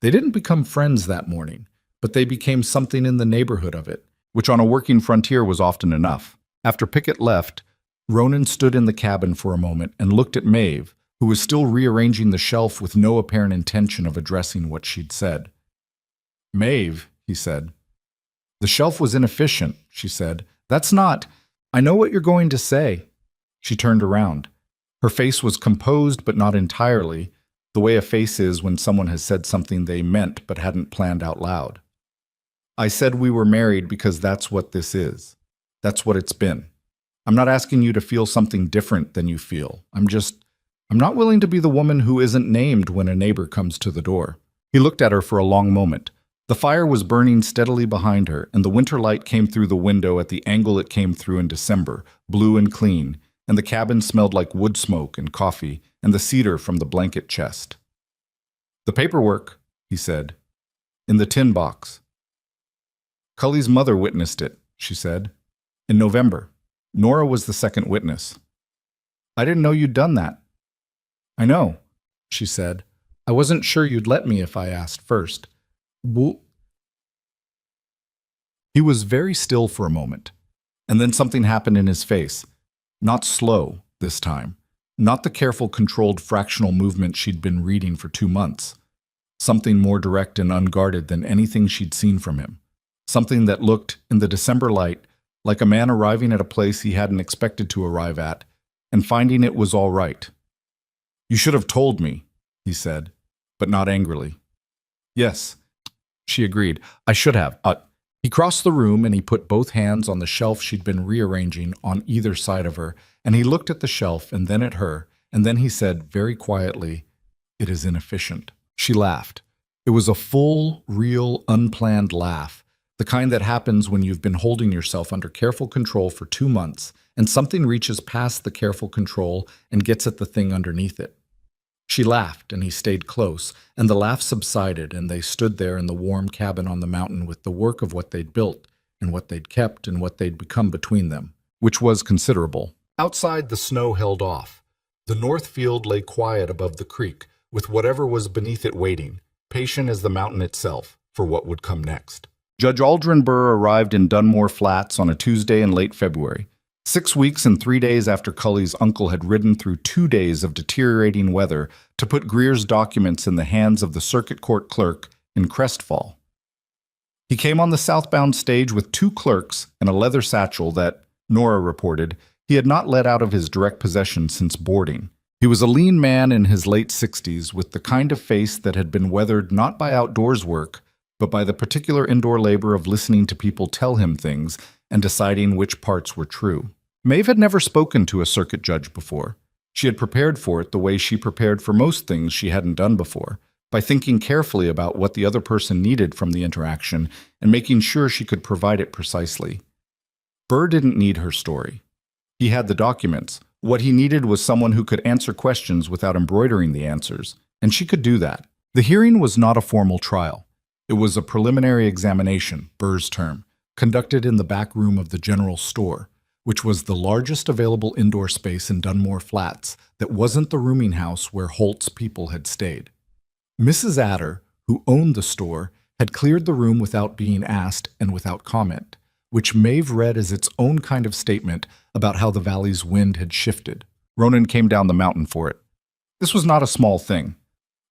They didn't become friends that morning, but they became something in the neighborhood of it, which on a working frontier was often enough. After Pickett left, Ronan stood in the cabin for a moment and looked at Maeve, who was still rearranging the shelf with no apparent intention of addressing what she'd said. "Maeve," he said. "The shelf was inefficient," she said. "That's not—" "I know what you're going to say." She turned around. Her face was composed but not entirely, the way a face is when someone has said something they meant but hadn't planned out loud. "I said we were married because that's what this is. That's what it's been. I'm not asking you to feel something different than you feel. I'm not willing to be the woman who isn't named when a neighbor comes to the door." He looked at her for a long moment. The fire was burning steadily behind her, and the winter light came through the window at the angle it came through in December, blue and clean, and the cabin smelled like wood smoke and coffee and the cedar from the blanket chest. "The paperwork," he said, "in the tin box." "Cully's mother witnessed it," she said, "in November. Nora was the second witness." "I didn't know you'd done that." "I know," she said. "I wasn't sure you'd let me if I asked first." He was very still for a moment, And then something happened in his face. Not slow, this time. Not the careful, controlled fractional movement she'd been reading for 2 months. Something more direct and unguarded than anything she'd seen from him. Something that looked, in the December light, like a man arriving at a place he hadn't expected to arrive at, and finding it was all right. "You should have told me," he said, but not angrily. "Yes," she agreed, "I should have." He crossed the room and he put both hands on the shelf she'd been rearranging on either side of her, and he looked at the shelf and then at her, and then he said very quietly, "It is inefficient." She laughed. It was a full, real, unplanned laugh, the kind that happens when you've been holding yourself under careful control for 2 months, and something reaches past the careful control and gets at the thing underneath it. She laughed, and he stayed close, and the laugh subsided, and they stood there in the warm cabin on the mountain with the work of what they'd built, and what they'd kept, and what they'd become between them, which was considerable. Outside, the snow held off. The north field lay quiet above the creek, with whatever was beneath it waiting, patient as the mountain itself, for what would come next. Judge Aldrin Burr arrived in Dunmore Flats on a Tuesday in late February, 6 weeks and 3 days after Cully's uncle had ridden through 2 days of deteriorating weather to put Greer's documents in the hands of the circuit court clerk in Crestfall. He came on the southbound stage with 2 clerks and a leather satchel that, Nora reported, he had not let out of his direct possession since boarding. He was a lean man in his late 60s with the kind of face that had been weathered not by outdoors work, but by the particular indoor labor of listening to people tell him things and deciding which parts were true. Maeve had never spoken to a circuit judge before. She had prepared for it the way she prepared for most things she hadn't done before, by thinking carefully about what the other person needed from the interaction and making sure she could provide it precisely. Burr didn't need her story. He had the documents. What he needed was someone who could answer questions without embroidering the answers, and she could do that. The hearing was not a formal trial. It was a preliminary examination, Burr's term, conducted in the back room of the general store, which was the largest available indoor space in Dunmore Flats that wasn't the rooming house where Holt's people had stayed. Mrs. Adder, who owned the store, had cleared the room without being asked and without comment, which Maeve read as its own kind of statement about how the valley's wind had shifted. Ronan came down the mountain for it. This was not a small thing.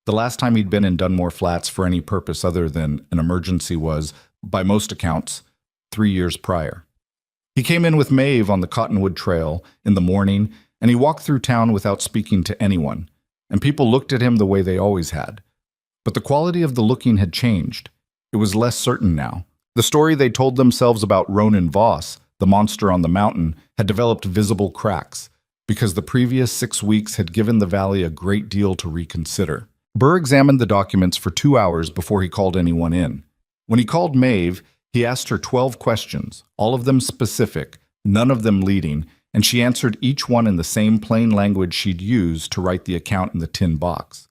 The last time he'd been in Dunmore Flats for any purpose other than an emergency was, by most accounts, 3 years prior. He came in with Maeve on the Cottonwood Trail in the morning, and he walked through town without speaking to anyone, and people looked at him the way they always had. But the quality of the looking had changed. It was less certain now. The story they told themselves about Ronan Voss, the monster on the mountain, had developed visible cracks, because the previous 6 weeks had given the valley a great deal to reconsider. Burr examined the documents for 2 hours before he called anyone in. When he called Maeve, he asked her 12 questions, all of them specific, none of them leading, and she answered each one in the same plain language she'd used to write the account in the tin box.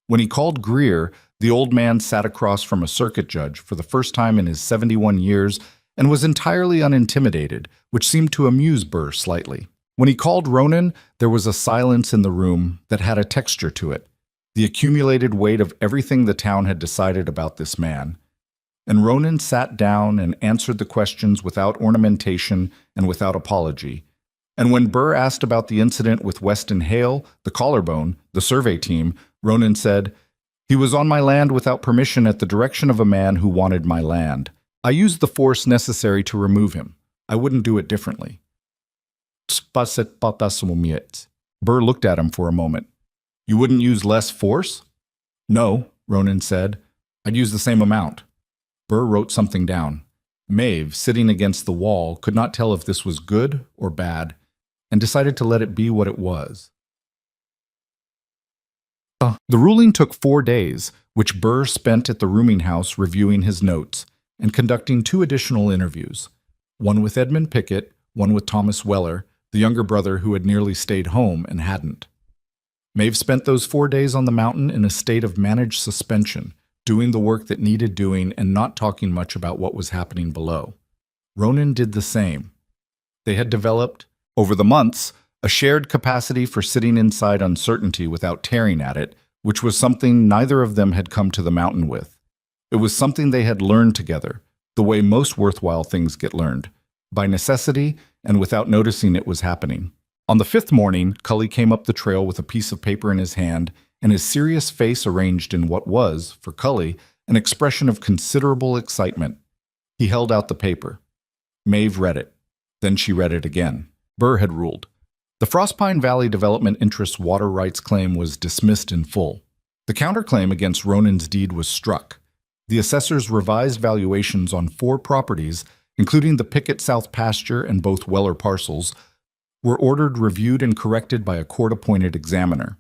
When he called Greer, the old man sat across from a circuit judge for the first time in his 71 years and was entirely unintimidated, which seemed to amuse Burr slightly. When he called Ronan, there was a silence in the room that had a texture to it, the accumulated weight of everything the town had decided about this man. And Ronan sat down and answered the questions without ornamentation and without apology. And when Burr asked about the incident with Weston Hale, the collarbone, the survey team, Ronan said, "He was on my land without permission at the direction of a man who wanted my land. I used the force necessary to remove him. I wouldn't do it differently." Burr looked at him for a moment. "You wouldn't use less force?" "No," Ronan said. "I'd use the same amount." Burr wrote something down. Maeve, sitting against the wall, could not tell if this was good or bad, and decided to let it be what it was. The ruling took 4 days, which Burr spent at the rooming house reviewing his notes and conducting 2 additional interviews, one with Edmund Pickett, one with Thomas Weller, the younger brother who had nearly stayed home and hadn't. Maeve spent those 4 days on the mountain in a state of managed suspension, doing the work that needed doing and not talking much about what was happening below. Ronan did the same. They had developed, over the months, a shared capacity for sitting inside uncertainty without tearing at it, which was something neither of them had come to the mountain with. It was something they had learned together, the way most worthwhile things get learned, by necessity and without noticing it was happening. On the fifth morning, Cully came up the trail with a piece of paper in his hand and his serious face arranged in what was, for Cully, an expression of considerable excitement. He held out the paper. Maeve read it. Then she read it again. Burr had ruled. The Frostpine Valley Development Interest's water rights claim was dismissed in full. The counterclaim against Ronan's deed was struck. The assessor's revised valuations on 4 properties, including the Pickett South pasture and both Weller parcels, were ordered reviewed and corrected by a court-appointed examiner.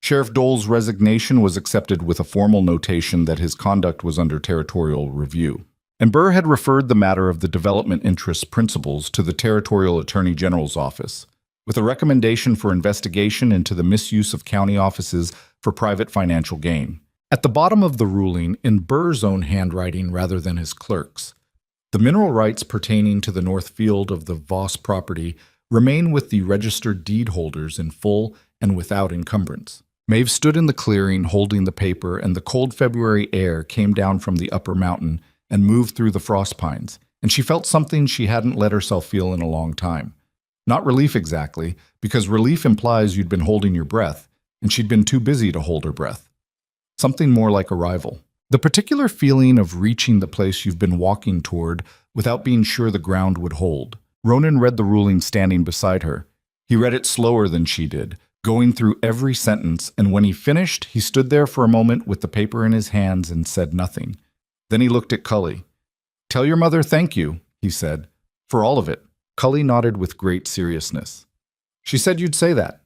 Sheriff Dole's resignation was accepted with a formal notation that his conduct was under territorial review. And Burr had referred the matter of the development interest principles to the Territorial Attorney General's office, with a recommendation for investigation into the misuse of county offices for private financial gain. At the bottom of the ruling, in Burr's own handwriting rather than his clerk's, the mineral rights pertaining to the north field of the Voss property remain with the registered deed holders in full and without encumbrance. Maeve stood in the clearing holding the paper, and the cold February air came down from the upper mountain and moved through the frost pines, and she felt something she hadn't let herself feel in a long time. Not relief exactly, because relief implies you'd been holding your breath, and she'd been too busy to hold her breath. Something more like arrival. The particular feeling of reaching the place you've been walking toward without being sure the ground would hold. Ronan read the ruling standing beside her. He read it slower than she did, going through every sentence, and when he finished, he stood there for a moment with the paper in his hands and said nothing. Then he looked at Cully. "Tell your mother thank you," he said, "for all of it." Cully nodded with great seriousness. "She said you'd say that.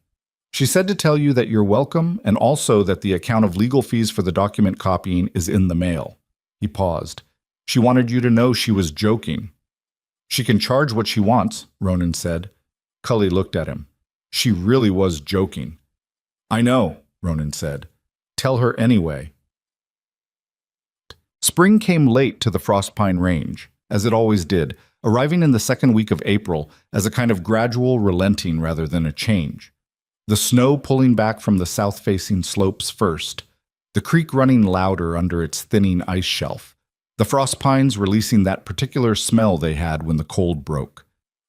She said to tell you that you're welcome and also that the account of legal fees for the document copying is in the mail." He paused. "She wanted you to know she was joking." "She can charge what she wants," Ronan said. Cully looked at him. "She really was joking." "I know," Ronan said. "Tell her anyway." Spring came late to the Frostpine Range, as it always did, arriving in the second week of April as a kind of gradual relenting rather than a change. The snow pulling back from the south-facing slopes first, the creek running louder under its thinning ice shelf, the frost pines releasing that particular smell they had when the cold broke,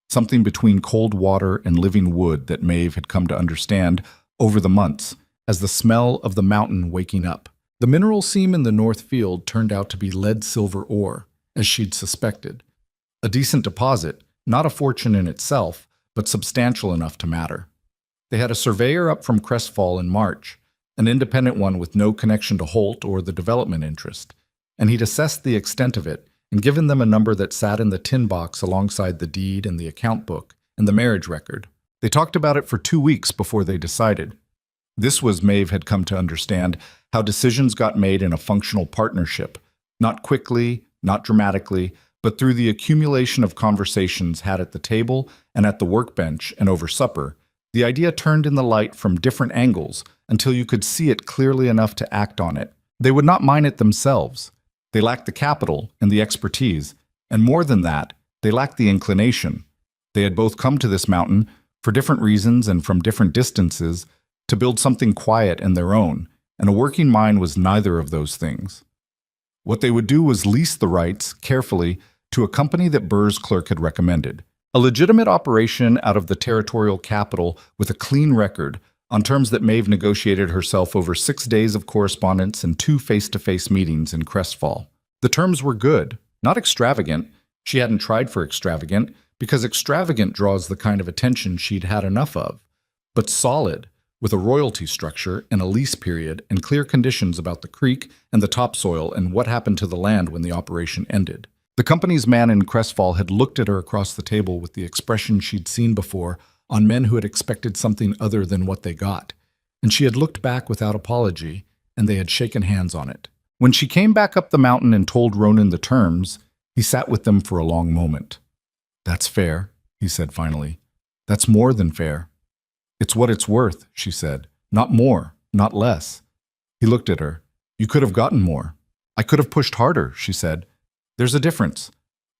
something between cold water and living wood that Maeve had come to understand over the months as the smell of the mountain waking up. The mineral seam in the north field turned out to be lead-silver ore, as she'd suspected. A decent deposit, not a fortune in itself, but substantial enough to matter. They had a surveyor up from Crestfall in March, an independent one with no connection to Holt or the development interest, and he'd assessed the extent of it and given them a number that sat in the tin box alongside the deed and the account book and the marriage record. They talked about it for 2 weeks before they decided. This was, Maeve had come to understand, how decisions got made in a functional partnership, not quickly, not dramatically, but through the accumulation of conversations had at the table and at the workbench and over supper. The idea turned in the light from different angles until you could see it clearly enough to act on it. They would not mine it themselves. They lacked the capital and the expertise, and more than that, they lacked the inclination. They had both come to this mountain, for different reasons and from different distances, to build something quiet and their own, and a working mine was neither of those things. What they would do was lease the rights, carefully, to a company that Burr's clerk had recommended. A legitimate operation out of the territorial capital with a clean record, on terms that Maeve negotiated herself over 6 days of correspondence and 2 face-to-face meetings in Crestfall. The terms were good, not extravagant. She hadn't tried for extravagant, because extravagant draws the kind of attention she'd had enough of, but solid, with a royalty structure and a lease period and clear conditions about the creek and the topsoil and what happened to the land when the operation ended. The company's man in Crestfall had looked at her across the table with the expression she'd seen before on men who had expected something other than what they got, and she had looked back without apology, and they had shaken hands on it. When she came back up the mountain and told Ronan the terms, he sat with them for a long moment. "That's fair," he said finally. "That's more than fair." "It's what it's worth," she said. "Not more, not less." He looked at her. "You could have gotten more." "I could have pushed harder," she said. "There's a difference.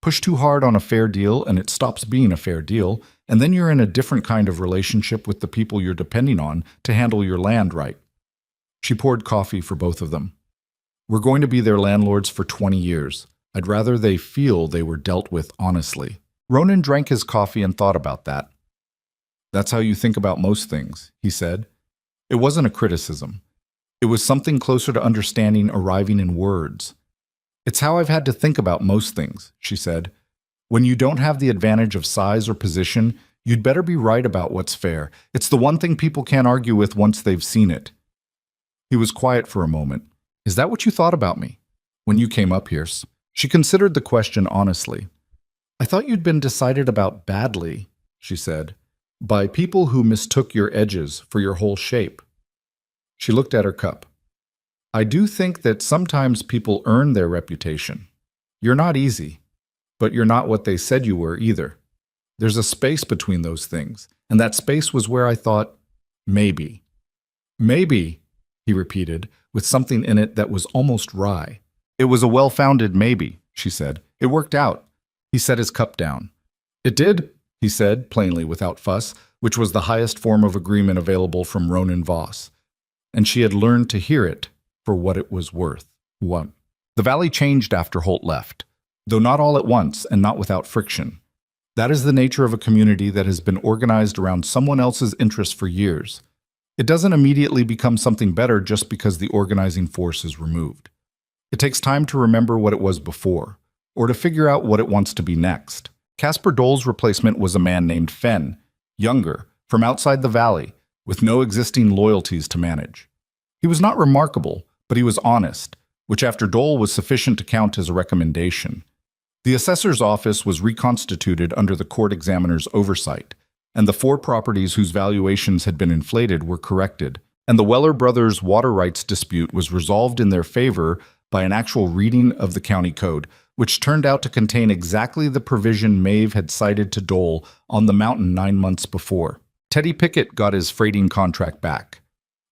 Push too hard on a fair deal and it stops being a fair deal, and then you're in a different kind of relationship with the people you're depending on to handle your land right." She poured coffee for both of them. "We're going to be their landlords for 20 years. I'd rather they feel they were dealt with honestly." Ronan drank his coffee and thought about that. That's how you think about most things, he said. It wasn't a criticism. It was something closer to understanding arriving in words. It's how I've had to think about most things, she said. When you don't have the advantage of size or position, you'd better be right about what's fair. It's the one thing people can't argue with once they've seen it. He was quiet for a moment. Is that what you thought about me when you came up here? She considered the question honestly. I thought you'd been decided about badly, she said, by people who mistook your edges for your whole shape. She looked at her cup. I do think that sometimes people earn their reputation. You're not easy, but you're not what they said you were either. There's a space between those things, and that space was where I thought, maybe. Maybe, he repeated, with something in it that was almost wry. It was a well-founded maybe, she said. It worked out. He set his cup down. It did, he said, plainly without fuss, which was the highest form of agreement available from Ronan Voss. And she had learned to hear it for what it was worth. 1. The valley changed after Holt left, though not all at once and not without friction. That is the nature of a community that has been organized around someone else's interests for years. It doesn't immediately become something better just because the organizing force is removed. It takes time to remember what it was before, or to figure out what it wants to be next. Casper Dole's replacement was a man named Fenn, younger, from outside the valley, with no existing loyalties to manage. He was not remarkable, but he was honest, which after Dole was sufficient to count as a recommendation. The assessor's office was reconstituted under the court examiner's oversight, and the 4 properties whose valuations had been inflated were corrected, and the Weller brothers' water rights dispute was resolved in their favor by an actual reading of the county code, which turned out to contain exactly the provision Maeve had cited to Dole on the mountain 9 months before. Teddy Pickett got his freighting contract back.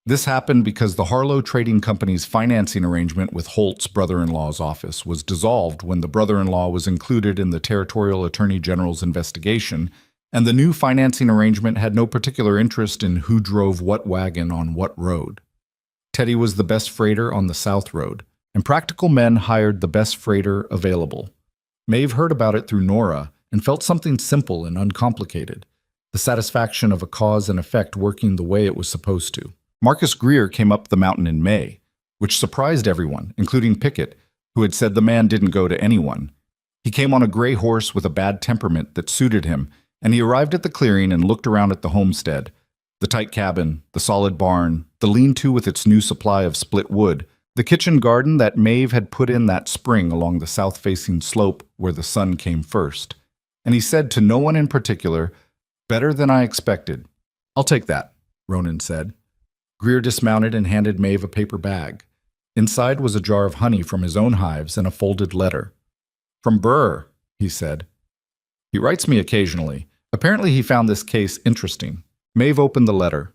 This happened because the Harlow Trading Company's financing arrangement with Holt's brother-in-law's office was dissolved when the brother-in-law was included in the Territorial Attorney General's investigation, and the new financing arrangement had no particular interest in who drove what wagon on what road. Teddy was the best freighter on the South Road, and Practical Men hired the best freighter available. Maeve heard about it through Nora and felt something simple and uncomplicated, the satisfaction of a cause and effect working the way it was supposed to. Marcus Greer came up the mountain in May, which surprised everyone, including Pickett, who had said the man didn't go to anyone. He came on a gray horse with a bad temperament that suited him, and he arrived at the clearing and looked around at the homestead, the tight cabin, the solid barn, the lean-to with its new supply of split wood, the kitchen garden that Maeve had put in that spring along the south-facing slope where the sun came first. And he said to no one in particular, "Better than I expected." "I'll take that," Ronan said. Greer dismounted and handed Maeve a paper bag. Inside was a jar of honey from his own hives and a folded letter. "From Burr," he said. "He writes me occasionally. Apparently he found this case interesting." Maeve opened the letter.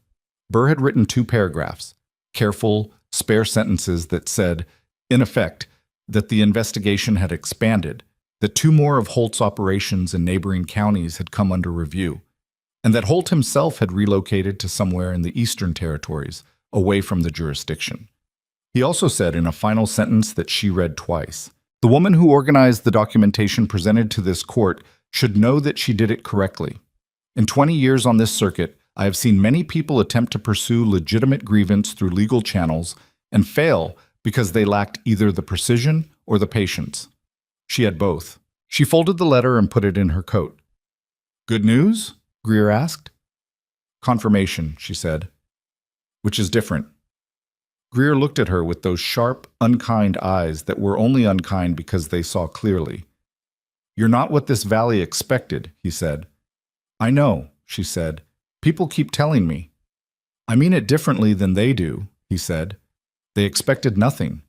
Burr had written 2 paragraphs, careful, spare sentences that said, in effect, that the investigation had expanded, that 2 more of Holt's operations in neighboring counties had come under review, and that Holt himself had relocated to somewhere in the Eastern Territories, away from the jurisdiction. He also said in a final sentence that she read twice, "The woman who organized the documentation presented to this court should know that she did it correctly. In 20 years on this circuit, I have seen many people attempt to pursue legitimate grievance through legal channels and fail because they lacked either the precision or the patience. She had both." She folded the letter and put it in her coat. "Good news?" Greer asked. "Confirmation," she said. "Which is different." Greer looked at her with those sharp, unkind eyes that were only unkind because they saw clearly. "You're not what this valley expected," he said. "I know," she said. "People keep telling me." "I mean it differently than they do," he said. "They expected nothing.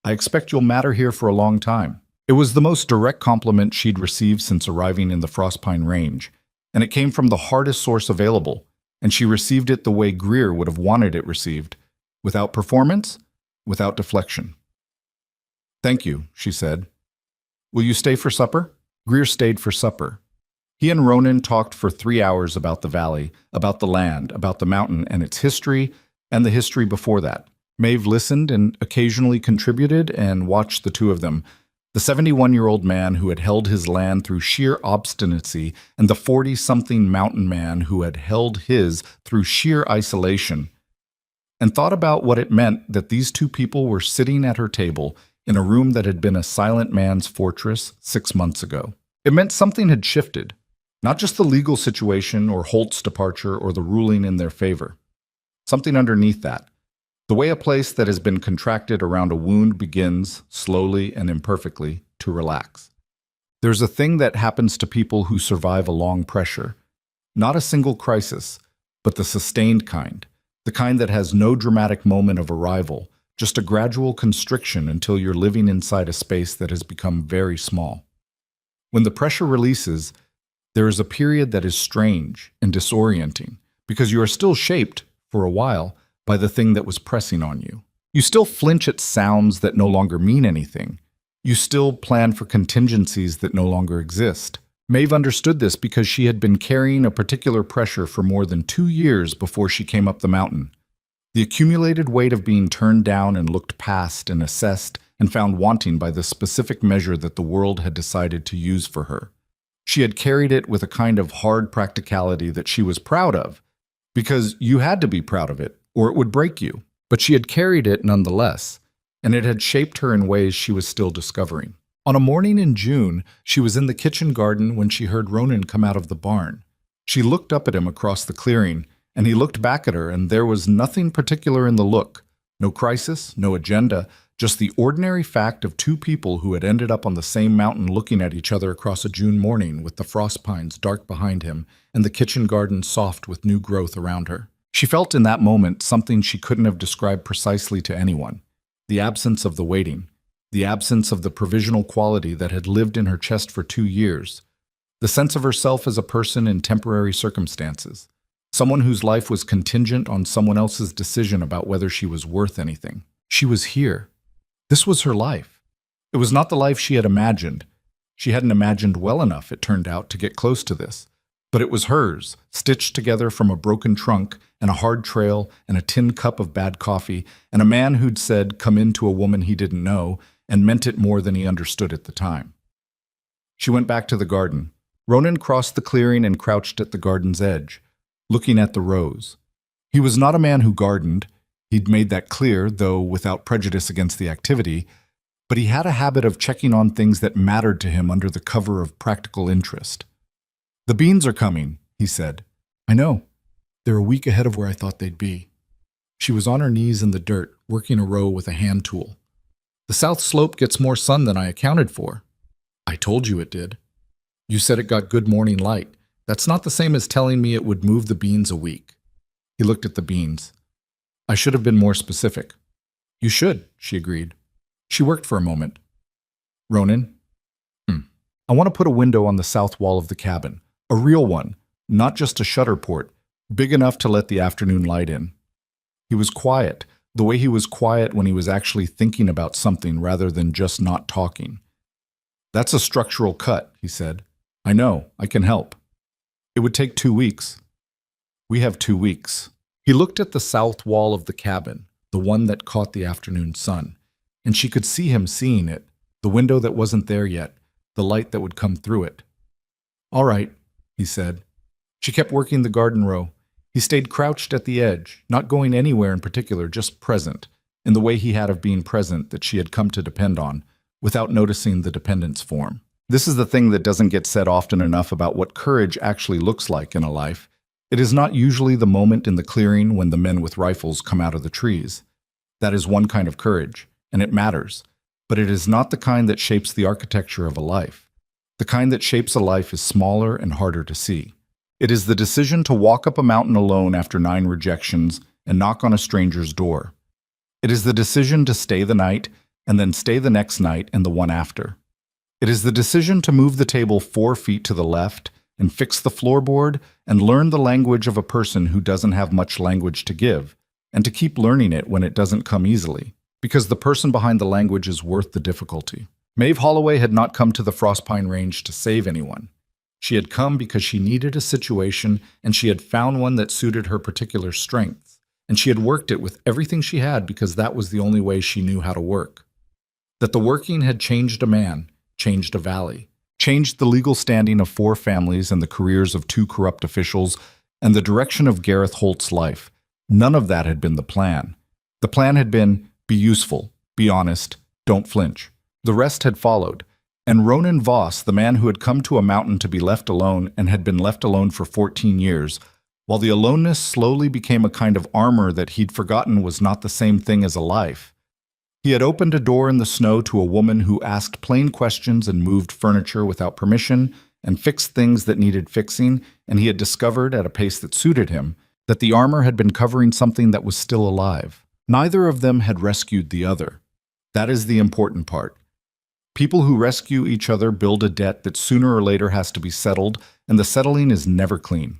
I expect you'll matter here for a long time." It was the most direct compliment she'd received since arriving in the Frostpine Range, and it came from the hardest source available, and she received it the way Greer would have wanted it received, without performance, without deflection. "Thank you," she said. "Will you stay for supper?" Greer stayed for supper. He and Ronan talked for 3 hours about the valley, about the land, about the mountain and its history, and the history before that. Maeve listened and occasionally contributed and watched the 2 of them, The 71-year-old man who had held his land through sheer obstinacy, and the 40-something mountain man who had held his through sheer isolation, and thought about what it meant that these two people were sitting at her table in a room that had been a silent man's fortress 6 months ago. It meant something had shifted, not just the legal situation or Holt's departure or the ruling in their favor. Something underneath that. The way a place that has been contracted around a wound begins, slowly and imperfectly, to relax. There's a thing that happens to people who survive a long pressure. Not a single crisis, but the sustained kind. The kind that has no dramatic moment of arrival, just a gradual constriction until you're living inside a space that has become very small. When the pressure releases, there is a period that is strange and disorienting, because you are still shaped, for a while, by the thing that was pressing on you. You still flinch at sounds that no longer mean anything. You still plan for contingencies that no longer exist. Maeve understood this because she had been carrying a particular pressure for more than 2 years before she came up the mountain. The accumulated weight of being turned down and looked past and assessed and found wanting by the specific measure that the world had decided to use for her. She had carried it with a kind of hard practicality that she was proud of, because you had to be proud of it, or it would break you. But she had carried it nonetheless, and it had shaped her in ways she was still discovering. On a morning in June, she was in the kitchen garden when she heard Ronan come out of the barn. She looked up at him across the clearing, and he looked back at her, and there was nothing particular in the look. No crisis, no agenda, just the ordinary fact of two people who had ended up on the same mountain looking at each other across a June morning with the frost pines dark behind him and the kitchen garden soft with new growth around her. She felt in that moment something she couldn't have described precisely to anyone. The absence of the waiting. The absence of the provisional quality that had lived in her chest for 2 years. The sense of herself as a person in temporary circumstances. Someone whose life was contingent on someone else's decision about whether she was worth anything. She was here. This was her life. It was not the life she had imagined. She hadn't imagined well enough, it turned out, to get close to this. But it was hers, stitched together from a broken trunk and a hard trail and a tin cup of bad coffee and a man who'd said, "Come into a woman he didn't know," and meant it more than he understood at the time. She went back to the garden. Ronan crossed the clearing and crouched at the garden's edge, looking at the rows. He was not a man who gardened. He'd made that clear, though without prejudice against the activity, but he had a habit of checking on things that mattered to him under the cover of practical interest. "The beans are coming," he said. "I know. They're a week ahead of where I thought they'd be." She was on her knees in the dirt, working a row with a hand tool. "The south slope gets more sun than I accounted for." "I told you it did." "You said it got good morning light. That's not the same as telling me it would move the beans a week." He looked at the beans. "I should have been more specific." "You should," she agreed. She worked for a moment. "Ronan, I want to put a window on the south wall of the cabin. A real one, not just a shutter port, big enough to let the afternoon light in." He was quiet, the way he was quiet when he was actually thinking about something rather than just not talking. "That's a structural cut," he said. "I know, I can help. It would take 2 weeks. We have 2 weeks. He looked at the south wall of the cabin, the one that caught the afternoon sun, and she could see him seeing it, the window that wasn't there yet, the light that would come through it. "All right," he said. She kept working the garden row. He stayed crouched at the edge, not going anywhere in particular, just present, in the way he had of being present that she had come to depend on, without noticing the dependence form. This is the thing that doesn't get said often enough about what courage actually looks like in a life. It is not usually the moment in the clearing when the men with rifles come out of the trees. That is one kind of courage, and it matters, but it is not the kind that shapes the architecture of a life. The kind that shapes a life is smaller and harder to see. It is the decision to walk up a mountain alone after 9 rejections and knock on a stranger's door. It is the decision to stay the night and then stay the next night and the one after. It is the decision to move the table 4 feet to the left and fix the floorboard and learn the language of a person who doesn't have much language to give, and to keep learning it when it doesn't come easily, because the person behind the language is worth the difficulty. Maeve Holloway had not come to the Frostpine Range to save anyone. She had come because she needed a situation, and she had found one that suited her particular strengths, and she had worked it with everything she had because that was the only way she knew how to work. That the working had changed a man, changed a valley, changed the legal standing of 4 families and the careers of 2 corrupt officials, and the direction of Gareth Holt's life. None of that had been the plan. The plan had been, be useful, be honest, don't flinch. The rest had followed. And Ronan Voss, the man who had come to a mountain to be left alone and had been left alone for 14 years, while the aloneness slowly became a kind of armor that he'd forgotten was not the same thing as a life. He had opened a door in the snow to a woman who asked plain questions and moved furniture without permission and fixed things that needed fixing, and he had discovered, at a pace that suited him, that the armor had been covering something that was still alive. Neither of them had rescued the other. That is the important part. People who rescue each other build a debt that sooner or later has to be settled, and the settling is never clean.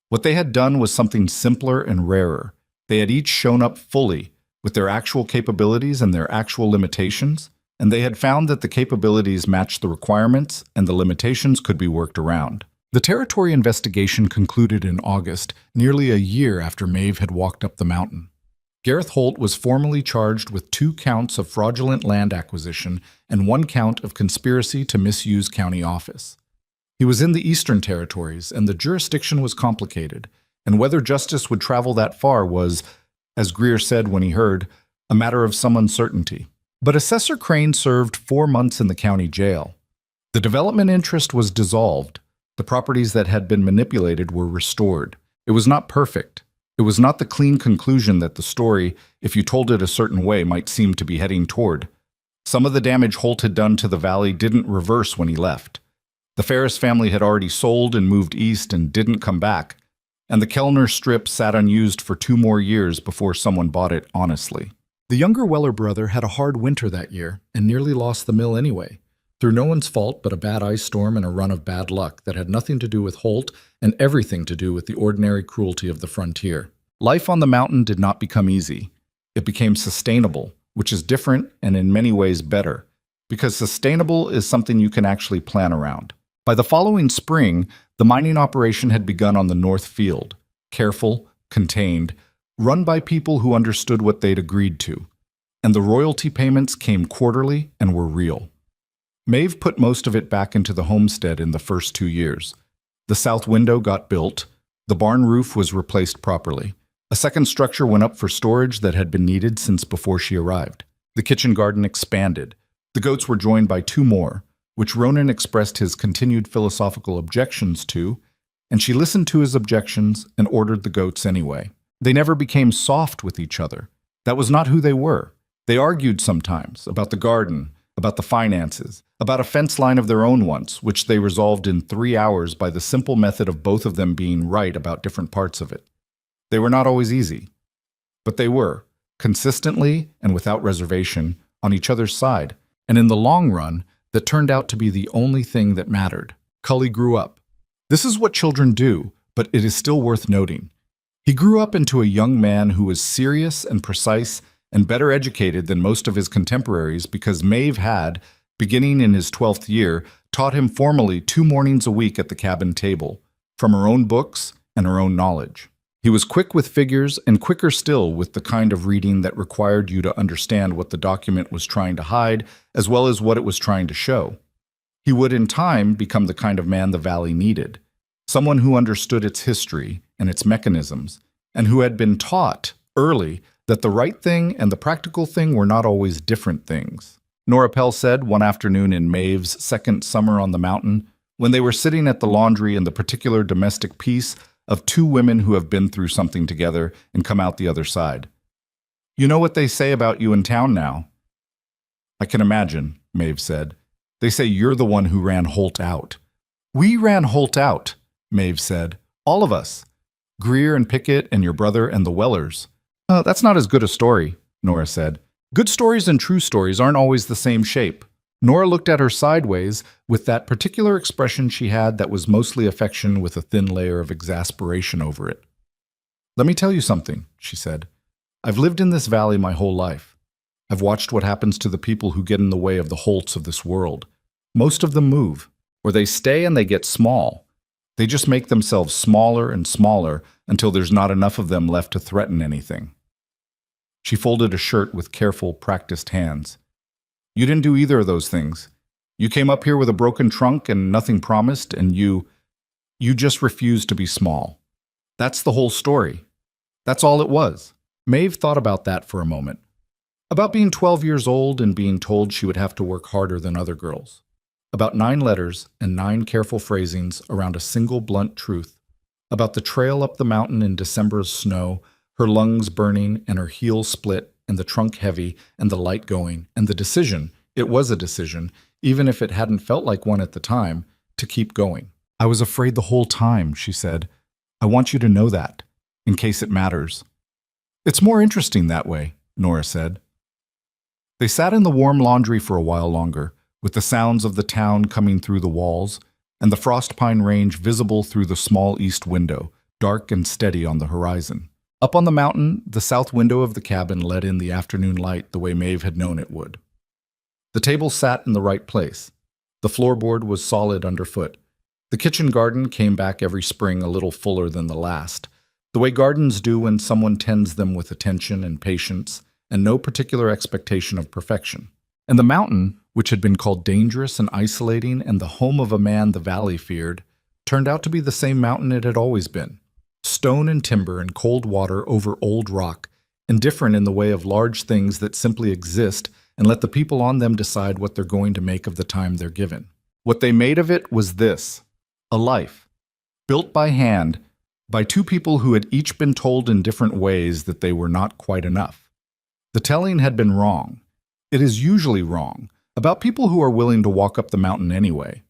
What they had done was something simpler and rarer. They had each shown up fully, with their actual capabilities and their actual limitations, and they had found that the capabilities matched the requirements and the limitations could be worked around. The territory investigation concluded in August, nearly a year after Maeve had walked up the mountain. Gareth Holt was formally charged with 2 counts of fraudulent land acquisition and 1 count of conspiracy to misuse county office. He was in the Eastern Territories, and the jurisdiction was complicated, and whether justice would travel that far was, as Greer said when he heard, a matter of some uncertainty. But Assessor Crane served 4 months in the county jail. The development interest was dissolved. The properties that had been manipulated were restored. It was not perfect. It was not the clean conclusion that the story, if you told it a certain way, might seem to be heading toward. Some of the damage Holt had done to the valley didn't reverse when he left. The Ferris family had already sold and moved east and didn't come back, and the Kellner strip sat unused for 2 more years before someone bought it honestly. The younger Weller brother had a hard winter that year and nearly lost the mill anyway, through no one's fault but a bad ice storm and a run of bad luck that had nothing to do with Holt and everything to do with the ordinary cruelty of the frontier. Life on the mountain did not become easy. It became sustainable, which is different and in many ways better, because sustainable is something you can actually plan around. By the following spring, the mining operation had begun on the North Field, careful, contained, run by people who understood what they'd agreed to, and the royalty payments came quarterly and were real. Maeve put most of it back into the homestead in the first 2 years. The south window got built, the barn roof was replaced properly. A second structure went up for storage that had been needed since before she arrived. The kitchen garden expanded. The goats were joined by 2 more, which Ronan expressed his continued philosophical objections to, and she listened to his objections and ordered the goats anyway. They never became soft with each other. That was not who they were. They argued sometimes about the garden, about the finances, about a fence line of their own once, which they resolved in 3 hours by the simple method of both of them being right about different parts of it. They were not always easy, but they were, consistently and without reservation, on each other's side, and in the long run, that turned out to be the only thing that mattered. Cully grew up. This is what children do, but it is still worth noting. He grew up into a young man who was serious and precise and better educated than most of his contemporaries because Maeve had, beginning in his 12th year, taught him formally 2 mornings a week at the cabin table, from her own books and her own knowledge. He was quick with figures and quicker still with the kind of reading that required you to understand what the document was trying to hide as well as what it was trying to show. He would in time become the kind of man the valley needed, someone who understood its history and its mechanisms, and who had been taught early that the right thing and the practical thing were not always different things. Nora Pell said one afternoon in Maeve's second summer on the mountain, when they were sitting at the laundry in the particular domestic peace of 2 women who have been through something together and come out the other side. "You know what they say about you in town now?" "I can imagine," Maeve said. "They say you're the one who ran Holt out." "We ran Holt out," Maeve said. "All of us. Greer and Pickett and your brother and the Wellers." That's not as good a story," Nora said. "Good stories and true stories aren't always the same shape." Nora looked at her sideways with that particular expression she had that was mostly affection with a thin layer of exasperation over it. "Let me tell you something," she said. "I've lived in this valley my whole life. I've watched what happens to the people who get in the way of the Holts of this world. Most of them move, or they stay and they get small. They just make themselves smaller and smaller until there's not enough of them left to threaten anything." She folded a shirt with careful, practiced hands. You didn't do either of those things. You came up here with a broken trunk and nothing promised, and you just refused to be small. That's the whole story. That's all it was. Maeve thought about that for a moment. About being 12 years old and being told she would have to work harder than other girls. About 9 letters and 9 careful phrasings around a single blunt truth. About the trail up the mountain in December's snow, her lungs burning and her heel split and the trunk heavy and the light going, and the decision, it was a decision, even if it hadn't felt like one at the time, to keep going. I was afraid the whole time, she said. I want you to know that, in case it matters. It's more interesting that way, Nora said. They sat in the warm laundry for a while longer, with the sounds of the town coming through the walls, and the frost pine range visible through the small east window, dark and steady on the horizon. Up on the mountain, the south window of the cabin let in the afternoon light the way Maeve had known it would. The table sat in the right place. The floorboard was solid underfoot. The kitchen garden came back every spring a little fuller than the last, the way gardens do when someone tends them with attention and patience and no particular expectation of perfection. And the mountain, which had been called dangerous and isolating and the home of a man the valley feared, turned out to be the same mountain it had always been. Stone and timber and cold water over old rock, indifferent in the way of large things that simply exist and let the people on them decide what they're going to make of the time they're given. What they made of it was this: a life, built by hand, by 2 people who had each been told in different ways that they were not quite enough. The telling had been wrong. It is usually wrong, about people who are willing to walk up the mountain anyway.